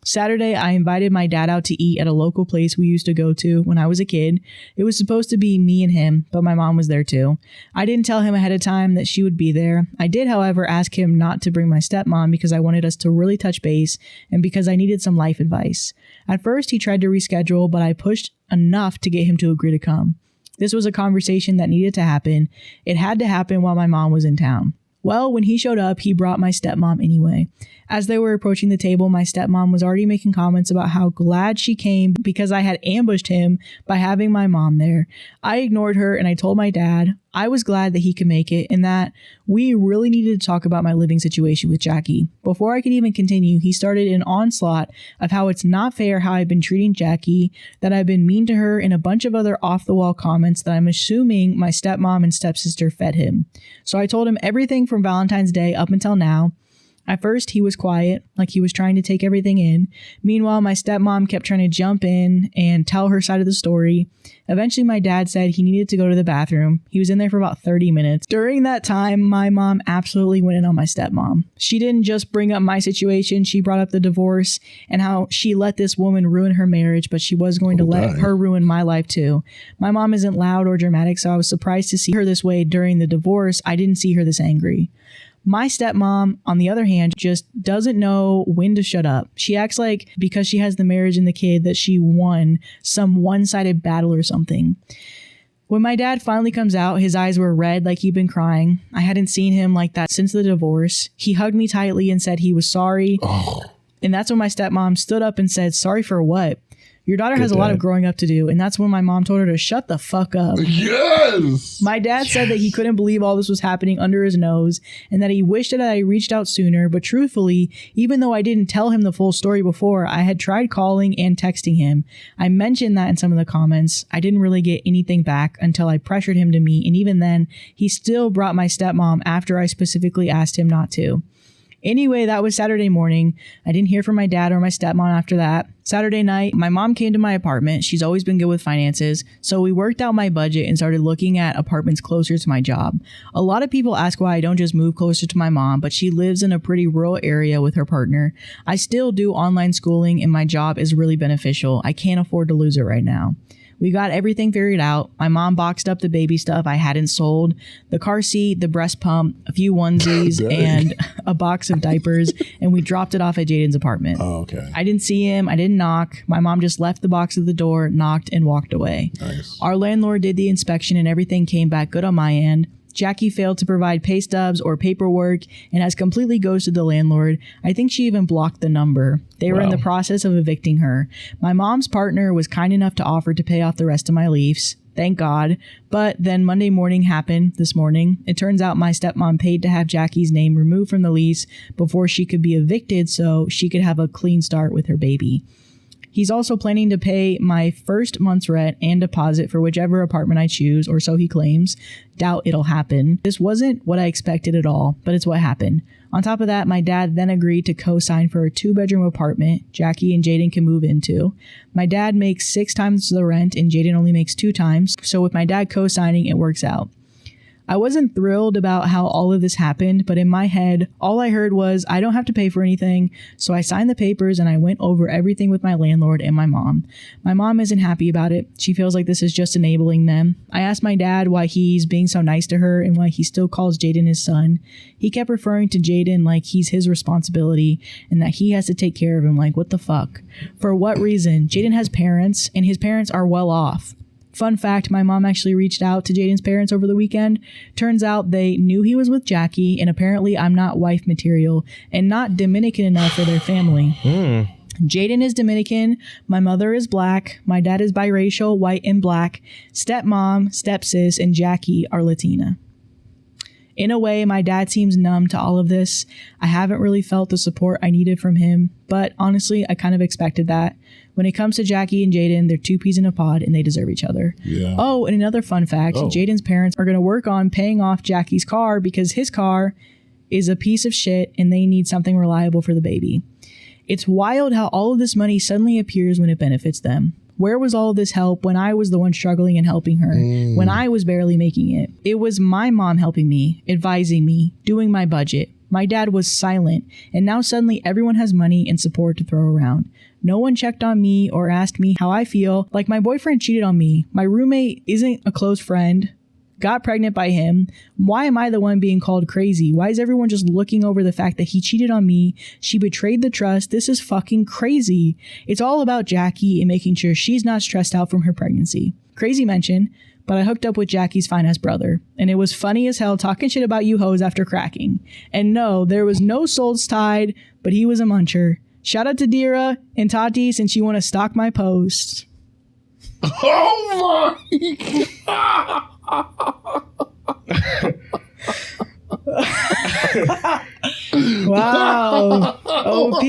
Saturday, I invited my dad out to eat at a local place we used to go to when I was a kid. It was supposed to be me and him, but my mom was there too. I didn't tell him ahead of time that she would be there. I did, however, ask him not to bring my stepmom because I wanted us to really touch base and because I needed some life advice. At first, he tried to reschedule, but I pushed enough to get him to agree to come. This was a conversation that needed to happen. It had to happen while my mom was in town. Well, when he showed up, he brought my stepmom anyway. As they were approaching the table, my stepmom was already making comments about how glad she came because I had ambushed him by having my mom there. I ignored her and I told my dad I was glad that he could make it and that we really needed to talk about my living situation with Jackie. Before I could even continue, he started an onslaught of how it's not fair how I've been treating Jackie, that I've been mean to her, and a bunch of other off-the-wall comments that I'm assuming my stepmom and stepsister fed him. So I told him everything from Valentine's Day up until now. At first, he was quiet, like he was trying to take everything in. Meanwhile, my stepmom kept trying to jump in and tell her side of the story. Eventually, my dad said he needed to go to the bathroom. He was in there for about 30 minutes. During that time, my mom absolutely went in on my stepmom. She didn't just bring up my situation. She brought up the divorce and how she let this woman ruin her marriage, but she was going to let her ruin my life too. My mom isn't loud or dramatic, so I was surprised to see her this way during the divorce. I didn't see her this angry. My stepmom, on the other hand, just doesn't know when to shut up. She acts like because she has the marriage and the kid that she won some one-sided battle or something. When my dad finally comes out, his eyes were red like he'd been crying. I hadn't seen him like that since the divorce. He hugged me tightly and said he was sorry. Oh. And that's when my stepmom stood up and said, "Sorry for what? Your daughter has a lot of growing up to do." And that's when my mom told her to shut the fuck up. Yes! My dad said that he couldn't believe all this was happening under his nose and that he wished that I reached out sooner. But truthfully, even though I didn't tell him the full story before, I had tried calling and texting him. I mentioned that in some of the comments. I didn't really get anything back until I pressured him to meet. And even then, he still brought my stepmom after I specifically asked him not to. Anyway, that was Saturday morning. I didn't hear from my dad or my stepmom after that. Saturday night, my mom came to my apartment. She's always been good with finances. So we worked out my budget and started looking at apartments closer to my job. A lot of people ask why I don't just move closer to my mom, but she lives in a pretty rural area with her partner. I still do online schooling and my job is really beneficial. I can't afford to lose it right now. We got everything figured out. My mom boxed up the baby stuff I hadn't sold, the car seat, the breast pump, a few onesies, and a box of diapers, and we dropped it off at Jaden's apartment. Oh, okay. I didn't see him. I didn't knock. My mom just left the box at the door, knocked, and walked away. Nice. Our landlord did the inspection, and everything came back good on my end. Jackie failed to provide pay stubs or paperwork and has completely ghosted the landlord. I think she even blocked the number. They were in the process of evicting her. My mom's partner was kind enough to offer to pay off the rest of my leaves. Thank God. But then Monday morning happened this morning. It turns out my stepmom paid to have Jackie's name removed from the lease before she could be evicted so she could have a clean start with her baby. He's also planning to pay my first month's rent and deposit for whichever apartment I choose, or so he claims. Doubt it'll happen. This wasn't what I expected at all, but it's what happened. On top of that, my dad then agreed to co-sign for a 2-bedroom apartment Jackie and Jaden can move into. My dad makes 6 times the rent and Jaden only makes 2 times, so with my dad co-signing, it works out. I wasn't thrilled about how all of this happened, but in my head, all I heard was, I don't have to pay for anything, so I signed the papers and I went over everything with my landlord and my mom. My mom isn't happy about it. She feels like this is just enabling them. I asked my dad why he's being so nice to her and why he still calls Jaden his son. He kept referring to Jaden like he's his responsibility and that he has to take care of him. Like, what the fuck? For what reason? Jaden has parents and his parents are well off. Fun fact, my mom actually reached out to Jaden's parents over the weekend. Turns out they knew he was with Jackie, and apparently I'm not wife material and not Dominican enough for their family. Jaden is Dominican, my mother is black, my dad is biracial, white and black, stepmom, stepsis, and Jackie are Latina. In a way, my dad seems numb to all of this. I haven't really felt the support I needed from him, but honestly, I kind of expected that. When it comes to Jackie and Jaden, they're 2 peas in a pod and they deserve each other. Yeah. Oh, and another fun fact, Jaden's parents are going to work on paying off Jackie's car because his car is a piece of shit and they need something reliable for the baby. It's wild how all of this money suddenly appears when it benefits them. Where was all of this help when I was the one struggling and helping her, when I was barely making it? It was my mom helping me, advising me, doing my budget. My dad was silent, and now suddenly everyone has money and support to throw around. No one checked on me or asked me how I feel. Like, my boyfriend cheated on me. My roommate isn't a close friend. Got pregnant by him. Why am I the one being called crazy? Why is everyone just looking over the fact that he cheated on me? She betrayed the trust. This is fucking crazy. It's all about Jackie and making sure she's not stressed out from her pregnancy. Crazy mention, but I hooked up with Jackie's fine-ass brother, and it was funny as hell talking shit about you hoes after cracking. And no, there was no souls tied, but he was a muncher. Shout out to Dira and Tati since you want to stalk my posts. Oh my God. Wow. OP.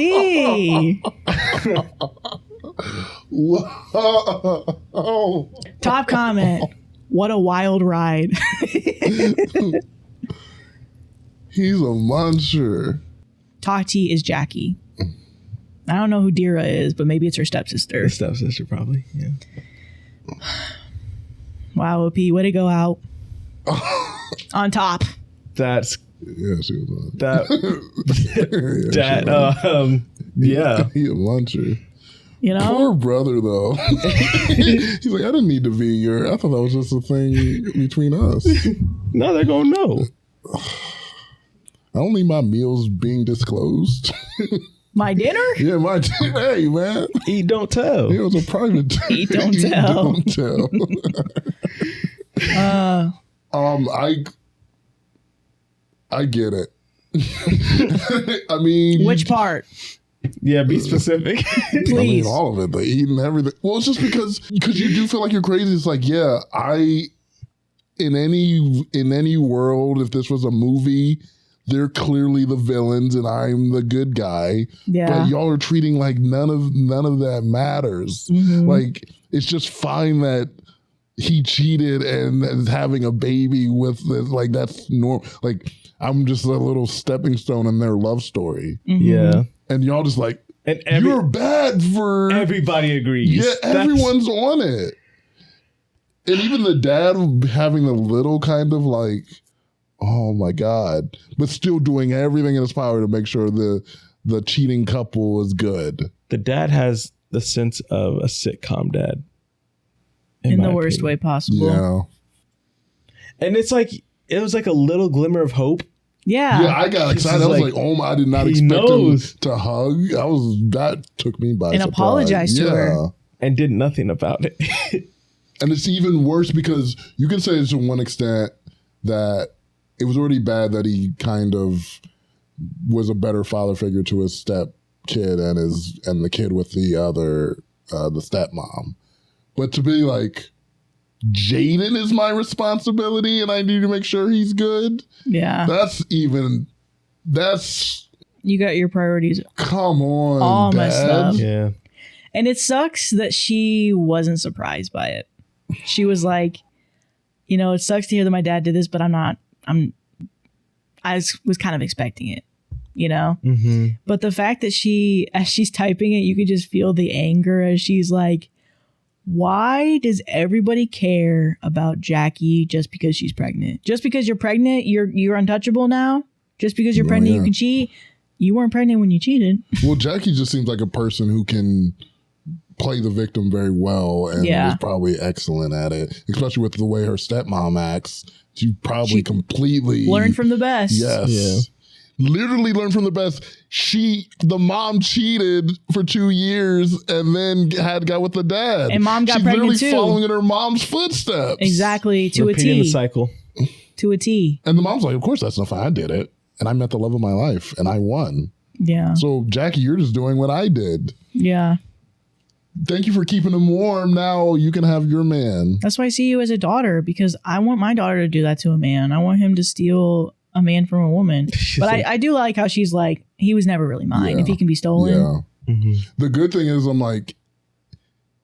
Wow. Top comment. What a wild ride. He's a monster. Tati is Jackie. I don't know who Dira is, but maybe it's her stepsister. The stepsister, probably. Yeah. Wow, OP, way to go out. On top. That's Yeah, she was on. that. Yeah. He a muncher. You know? Poor brother, though. He's like, I didn't need to be your. I thought that was just a thing between us. Now they're gonna know. I don't need my meals being disclosed. My dinner? Yeah, my hey man. Eat, don't tell. It was a private. Eat, don't tell. Don't tell. I get it. I mean, Which part? Yeah, be specific. Please. I mean, all of it, the eating, everything. Well, it's just because you do feel like you're crazy. It's like, yeah, in any world, if this was a movie, they're clearly the villains and I'm the good guy. Yeah. But y'all are treating like none of that matters. Mm-hmm. Like, it's just fine that he cheated and is having a baby with this. Like, that's normal. Like, I'm just a little stepping stone in their love story. Mm-hmm. Yeah. And y'all just like, and you're bad for... Everybody agrees. Yeah, everyone's on it. And even the dad having a little kind of like, oh my God, but still doing everything in his power to make sure the cheating couple is good. The dad has the sense of a sitcom dad. In the worst way possible. Yeah. And it's like, it was like a little glimmer of hope. Yeah. Yeah, I got excited. I was like, oh my, I did not expect him to hug. That took me by surprise. And apologized to her. And did nothing about it. And it's even worse because you can say it's to one extent, that it was already bad that he kind of was a better father figure to his step kid and the kid with the other the stepmom. But to be like, Jaden is my responsibility and I need to make sure he's good. Yeah. That's you got your priorities come on, all Dad. messed up. Yeah. And it sucks that she wasn't surprised by it. She was like, you know, it sucks to hear that my dad did this, but I was kind of expecting it, you know? Mm-hmm. But the fact that as she's typing it, you could just feel the anger as she's like, why does everybody care about Jackie just because she's pregnant? Just because you're pregnant, you're untouchable now? Just because you're pregnant, you can cheat? You weren't pregnant when you cheated. Well, Jackie just seems like a person who can play the victim very well and is probably excellent at it, especially with the way her stepmom acts. She probably completely learned from the best. Yes. Yeah. Literally learned from the best. The mom cheated for 2 years and then got with the dad. And mom got She's pregnant literally too. Following in her mom's footsteps. Exactly. To Repeating a the T. cycle. To a T. And the mom's like, of course that's not fine. I did it. And I met the love of my life and I won. Yeah. So Jackie, you're just doing what I did. Yeah. Thank you for keeping him warm. Now you can have your man. That's why I see you as a daughter, because I want my daughter to do that to a man. I want him to steal a man from a woman. But I do like how she's like, he was never really mine. If he can be stolen. Yeah. Mm-hmm. The good thing is I'm like,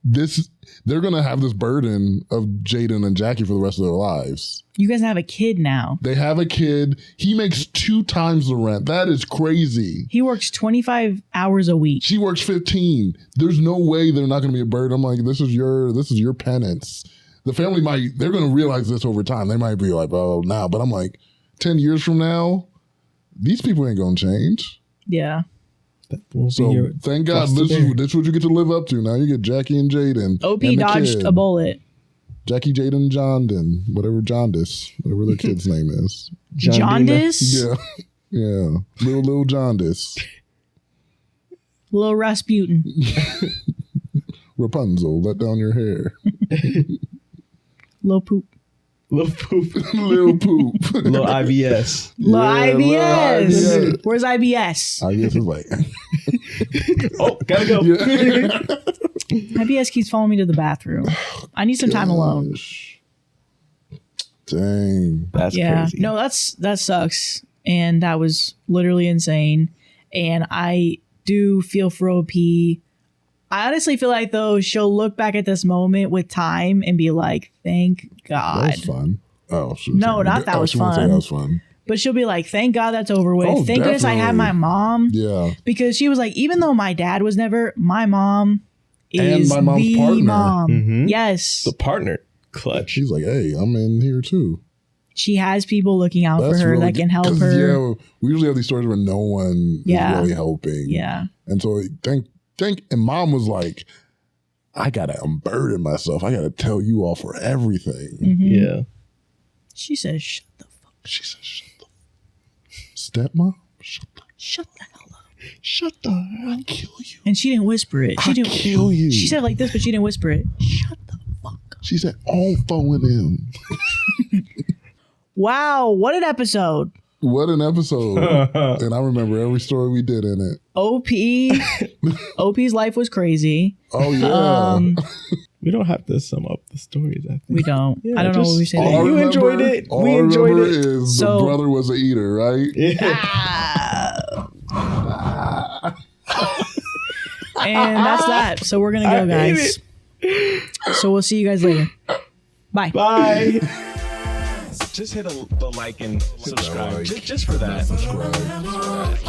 they're going to have this burden of Jaden and Jackie for the rest of their lives. You guys have a kid now. They have a kid. He makes 2 times the rent. That is crazy. He works 25 hours a week. She works 15. There's no way they're not going to be a burden. I'm like, this is your penance. The family they're going to realize this over time. They might be like, oh, now. But I'm like, 10 years from now, these people ain't going to change. Yeah. So thank God this is what you get to live up to. Now you get Jackie and Jaden. OP and dodged a bullet. Jackie, Jaden, Jondon, whatever their kid's name is. Jaundice? Yeah. Yeah. Little Jaundice. Little Rasputin. Rapunzel, let down your hair. Little poop. Little poop. Little poop. Little IBS. Little IBS. IBS. Where's IBS? IBS is like. Oh, gotta go. Yeah. IBS keeps following me to the bathroom. I need some time alone. Dang. That's crazy. No, that sucks. And that was literally insane. And I do feel for OP. I honestly feel like, though, she'll look back at this moment with time and be like, thank God. That was fun. Oh, shoot. No, not that was she won't say fun. that was fun. But she'll be like, thank God that's over with. Oh, Thank goodness I had my mom. Yeah. Because she was like, even though my dad was never, my mom is my mom's the partner. mom. Mm-hmm. Yes. The partner clutch. She's like, hey, I'm in here too. She has people looking out for That's her really that can help 'cause, her. Yeah, we usually have these stories where no one is really helping. Yeah. And so and mom was like, I gotta unburden myself. I gotta tell you all for everything. Mm-hmm. Yeah. She says, shut the fuck. She said, shut the stepmom? Shut the hell up. Shut the I'll kill you. And she didn't whisper it. I'll kill you. She said it like this, but she didn't whisper it. Shut the fuck up. She said, all phone him. Wow, what an episode. What an episode. And I remember every story we did in it. OP's life was crazy. Oh, yeah. We don't have to sum up the stories. I think. We don't. Yeah, I don't know what we say. all I You remember- enjoyed it. All We I enjoyed remember it. is So- the brother was an eater, right? And that's that. So we're going to go, guys. So we'll see you guys later. Bye. Bye. Just hit the like and subscribe. like. Just for that. Subscribe.